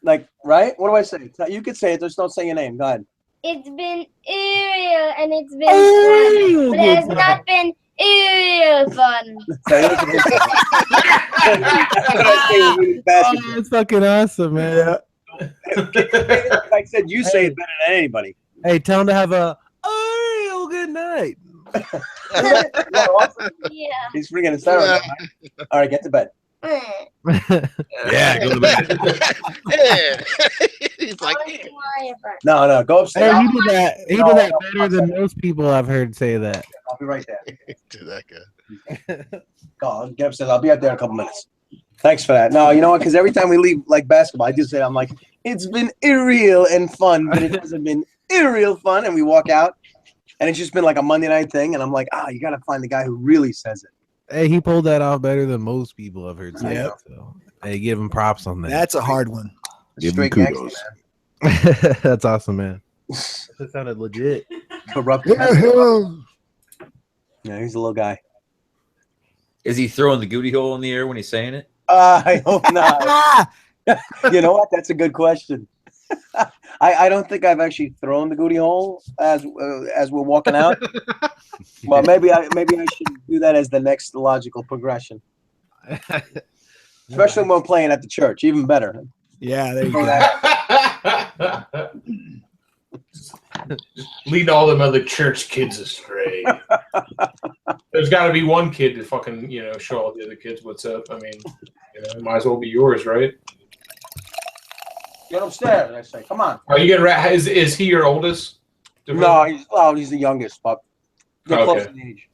S11: like, right? What do I say? You could say it. Just don't say your name. Go ahead.
S12: It's been real and it's been fun, but it has not been real fun.
S7: Oh, it's fucking awesome, man.
S11: Like I said, you say it better than anybody.
S7: Hey, tell him to have a real good night.
S12: Yeah.
S11: He's freaking hysterical. All right, get to bed.
S4: Yeah, go to bed.
S2: He's like,
S11: No, go upstairs.
S7: Hey, he did that. He did that better than most people I've heard say that.
S11: I'll be right there.
S2: do that guy.
S11: Go, get upstairs. I'll be out there in a couple minutes. Thanks for that. No, you know what? Because every time we leave like basketball, I do say, I'm like, it's been irreal and fun, but it hasn't been irreal fun. And we walk out, and it's just been like a Monday night thing. And I'm like, you got to find the guy who really says it.
S7: Hey, he pulled that off better than most people I've heard say.
S1: Yep.
S7: So, hey, give him props on that.
S1: That's a hard one.
S4: Give him
S11: Straight gangster,
S4: kudos.
S11: man.
S7: That's awesome, man. That sounded legit.
S11: Corrupt. Yeah, he's a little guy.
S6: Is he throwing the goody hole in the air when he's saying it?
S11: I hope not. You know what? That's a good question. I don't think I've actually thrown the goody hole as we're walking out. But maybe I should do that as the next logical progression. Especially when we're playing at the church, even better.
S1: Yeah, there you go.
S5: Leading all them other church kids astray. There's got to be one kid to fucking, show all the other kids what's up. I mean, it might as well be yours, right?
S11: Get upstairs. I say, come on.
S5: Are you gonna? Is he your oldest?
S11: No, he's the youngest, but they're close in age.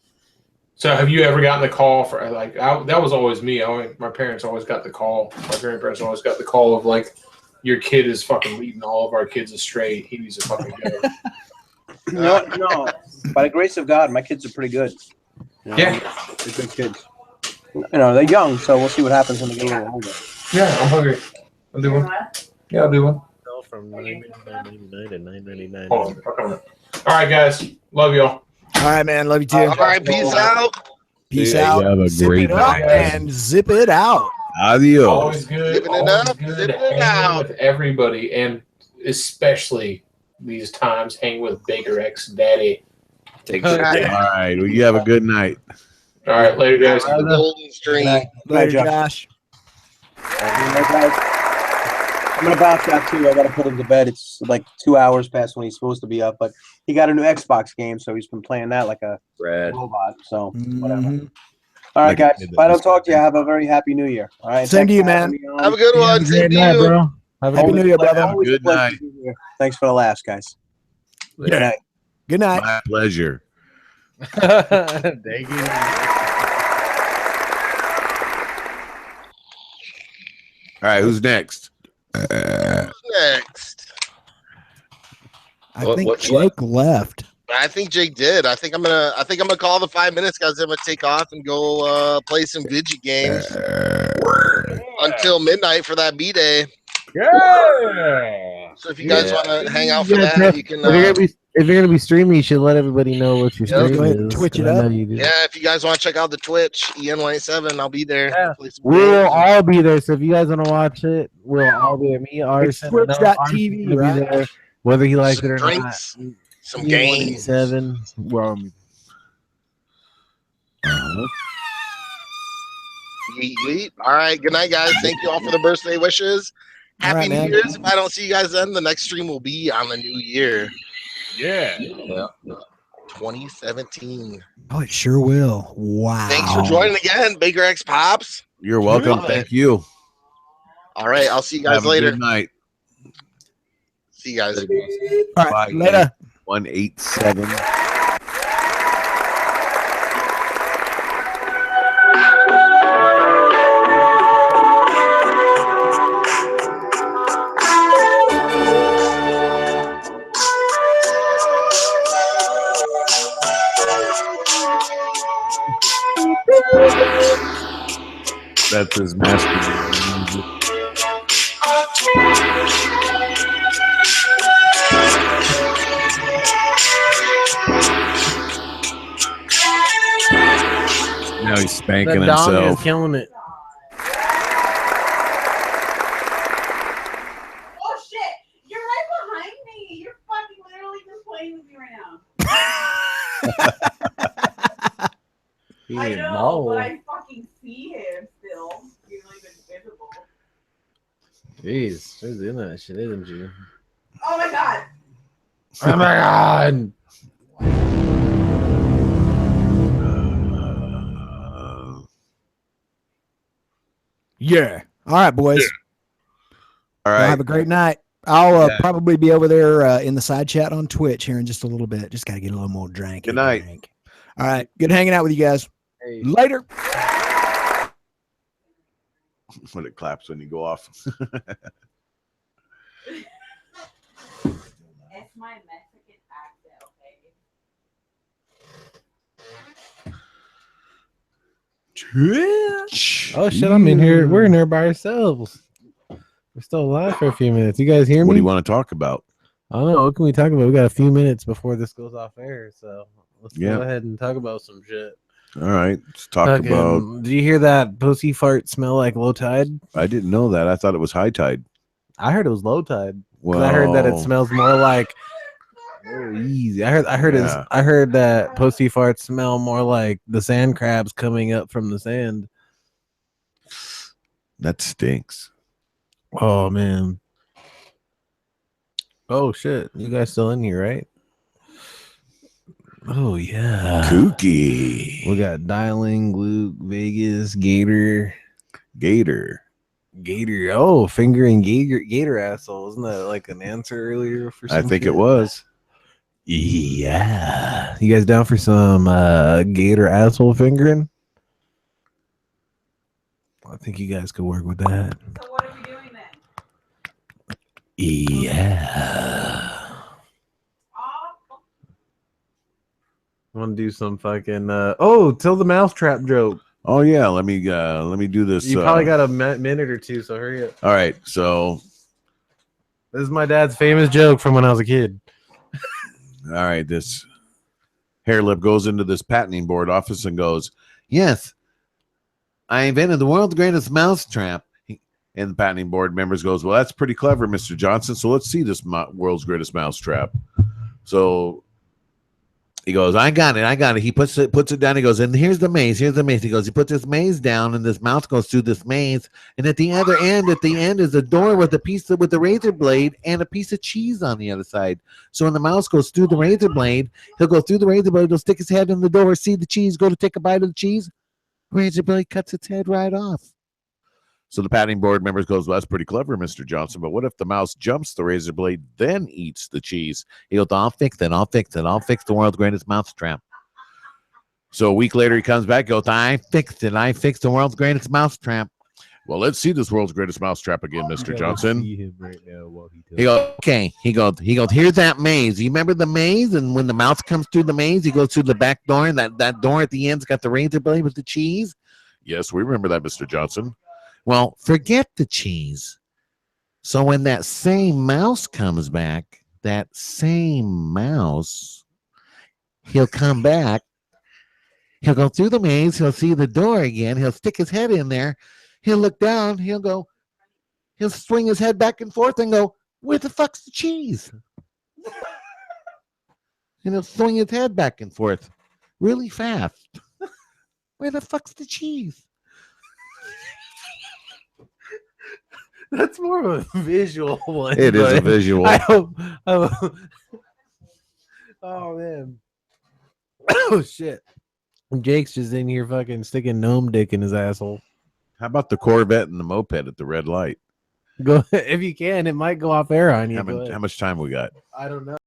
S5: So have you ever gotten the call for that was always me. My parents always got the call. My grandparents always got the call of like, your kid is fucking leading all of our kids astray. He needs to fucking go.
S11: No. By the grace of God, my kids are pretty good.
S5: Yeah,
S11: they're good kids. They're young, so we'll see what happens when they get a little older.
S5: Yeah, I'm hungry. I'll do one. Yeah, I'll do one.
S7: From $9.99 to $9.99.
S5: Hold on. All right, guys. Love y'all.
S1: All right, man. Love you too.
S2: All right, peace out.
S1: Peace
S4: Yeah,
S1: out.
S4: you have a
S1: Zip
S4: great
S1: it up
S4: night.
S1: and zip it out.
S4: Adios.
S5: Always good.
S2: Zipping it
S5: Always
S2: up,
S5: good
S2: zipping it
S5: hanging
S2: out.
S5: with everybody, and especially these times, hang with Baker X Daddy.
S6: Take
S4: All
S6: care.
S4: right. Well, you have a good night.
S5: All right, later, guys.
S2: The golden stream.
S1: Later,
S11: Josh.
S1: Josh.
S11: I'm gonna bounce out too. I gotta put him to bed. It's like 2 hours past when he's supposed to be up, but he got a new Xbox game, so he's been playing that like a
S6: Brad.
S11: robot. So whatever.
S1: Mhm.
S11: All right,
S4: Like a
S11: guys.
S4: kid
S11: If
S4: that
S11: I don't
S4: just
S11: talk to you, have a very happy New Year. All right.
S1: Same to
S11: Thanks
S1: you,
S11: for having
S1: man.
S11: me on.
S2: Have a good one. Same to
S7: night,
S2: you.
S7: bro. Have a
S1: Happy
S7: good
S1: New Year, brother.
S11: Always a
S4: Good
S11: pleasure
S4: night.
S11: to be here. Thanks for the laughs, guys. Good
S1: Yeah.
S11: night.
S1: Good night.
S4: My pleasure.
S7: Thank you.
S4: All right. Who's next?
S2: Next.
S1: I
S6: What-
S1: think
S6: what-
S1: Jake left.
S2: I think Jake did. I think I'm gonna call the 5 minutes, guys. I'm gonna take off and go play some Digi games until midnight for that B day.
S7: Yeah.
S2: So if you guys
S6: Yeah.
S2: want to hang out for
S7: Yeah,
S2: that, you can.
S7: if you're gonna be streaming, you should let everybody know what your
S1: Yeah,
S7: stream
S1: go ahead and
S7: is.
S1: Twitch it
S7: 'cause I
S1: up.
S7: know you do.
S2: Yeah, if you guys want to check out the Twitch EN187, I'll be there.
S7: Yeah.
S2: Play some
S7: We'll
S2: games.
S7: all be there. So if you guys want to watch it, we'll all be there. Me, Arson,
S1: Twitch.tv,
S7: Arson's gonna be
S1: right?
S7: there, whether he likes
S2: Some
S7: it or
S2: drinks,
S7: not.
S2: some games.
S7: 187. Well,
S2: Yeet, yeet. All right. Good night, guys. Thank you all for the birthday wishes.
S1: All
S2: Happy
S1: right,
S2: New
S1: man.
S2: Year's. If I don't see you guys then, the next stream will be on the new year,
S6: Yeah.
S2: 2017.
S1: Oh, it sure will. Wow.
S2: Thanks for joining again, Baker X Pops.
S4: You're welcome.
S2: Love
S4: Thank
S2: it.
S4: you.
S2: All right. I'll see you guys
S4: Have a
S2: later.
S4: good night.
S2: See you guys.
S1: All right.
S4: Bye,
S1: Later.
S4: 187. That's his master music. Now he's spanking
S7: the dong is
S4: himself.
S7: killing it.
S9: Oh shit! You're right behind me. You're fucking literally just playing with me right now. I know, but I fucking see him still. He's not even visible.
S7: Jeez, who's in that shit, isn't you?
S9: Oh my god!
S7: Oh my god!
S1: Yeah. All right, boys.
S4: All
S1: Well,
S4: right.
S1: have a great night. I'll
S4: Yeah.
S1: probably be over there in the side chat on Twitch here in just a little bit. Just got to get a little more drink.
S4: Good night.
S1: All right. Good hanging out with you guys.
S7: Hey.
S1: Later.
S4: When it claps when you go off.
S9: It's my Mexican accent, okay?
S7: Oh shit, I'm in here. We're in there by ourselves. We're still alive for a few minutes. You guys hear me?
S4: What do you want to talk about?
S7: I don't know. What can we talk about? We got a few minutes before this goes off air, so let's
S4: Yeah.
S7: go ahead and talk about some shit.
S4: All right. Let's talk
S7: Fucking-
S4: about.
S7: Did you hear that pussy fart smell like low tide?
S4: I didn't know that. I thought it was high tide.
S7: I heard it was low tide. 'Cause
S4: Well,
S7: I heard that it smells more like. Oh, easy. I heard
S4: Yeah.
S7: I heard that pussy farts smell more like the sand crabs coming up from the sand.
S4: That stinks.
S7: Oh man. Oh shit. You guys still in here, right? Oh yeah.
S4: Kooky.
S7: We got Dialing, Luke, Vegas, Gator. Oh, finger and gator asshole. Isn't that like an answer earlier for
S4: I
S7: some
S4: think
S7: shit?
S4: it was.
S7: Yeah. You guys down for some gator asshole fingering? I think you guys could work with that.
S9: So what are we doing then?
S7: Yeah. Want to do some fucking tell the mousetrap joke.
S4: Oh yeah, let me do this.
S7: You probably got a minute or two, so hurry up.
S4: All right, so
S7: This is my dad's famous joke from when I was a kid.
S4: all right, this hair lip goes into this patenting board office and goes, "Yes, I invented the world's greatest mousetrap." And the patenting board members goes, "Well, that's pretty clever, Mr. Johnson. So let's see this world's greatest mousetrap." So he goes, I got it. He puts it down. He goes, and here's the maze. He goes, he puts this maze down, and this mouse goes through this maze. And at the other end, is a door with with a razor blade and a piece of cheese on the other side. So when the mouse goes through the razor blade, he'll go through the razor blade, he'll stick his head in the door, see the cheese, go to take a bite of the cheese. Razor blade cuts its head right off. So the patenting board members goes, well, that's pretty clever, Mr. Johnson, but what if the mouse jumps the razor blade, then eats the cheese? He goes, I'll fix it. I'll fix the world's greatest mousetrap. So a week later, he comes back, goes, I fixed it. I fixed the world's greatest mousetrap. Well, let's see this world's greatest mousetrap again, Mr. Johnson.
S7: See him right now while
S4: He goes, okay. He goes, here's that maze. You remember the maze? And when the mouse comes through the maze, he goes through the back door, and that door at the end's got the razor blade with the cheese? Yes, we remember that, Mr. Johnson. Well, forget the cheese. So when that same mouse comes back, he'll come back. He'll go through the maze. He'll see the door again. He'll stick his head in there. He'll look down. He'll swing his head back and forth and go, where the fuck's the cheese? And he'll swing his head back and forth really fast. Where the fuck's the cheese?
S7: That's more of a visual one.
S4: It is a visual.
S7: I hope. Oh man. Oh shit. Jake's just in here fucking sticking gnome dick in his asshole.
S4: How about the Corvette and the moped at the red light?
S7: Go if you can. It might go off air on you.
S4: How much time we got?
S7: I don't know.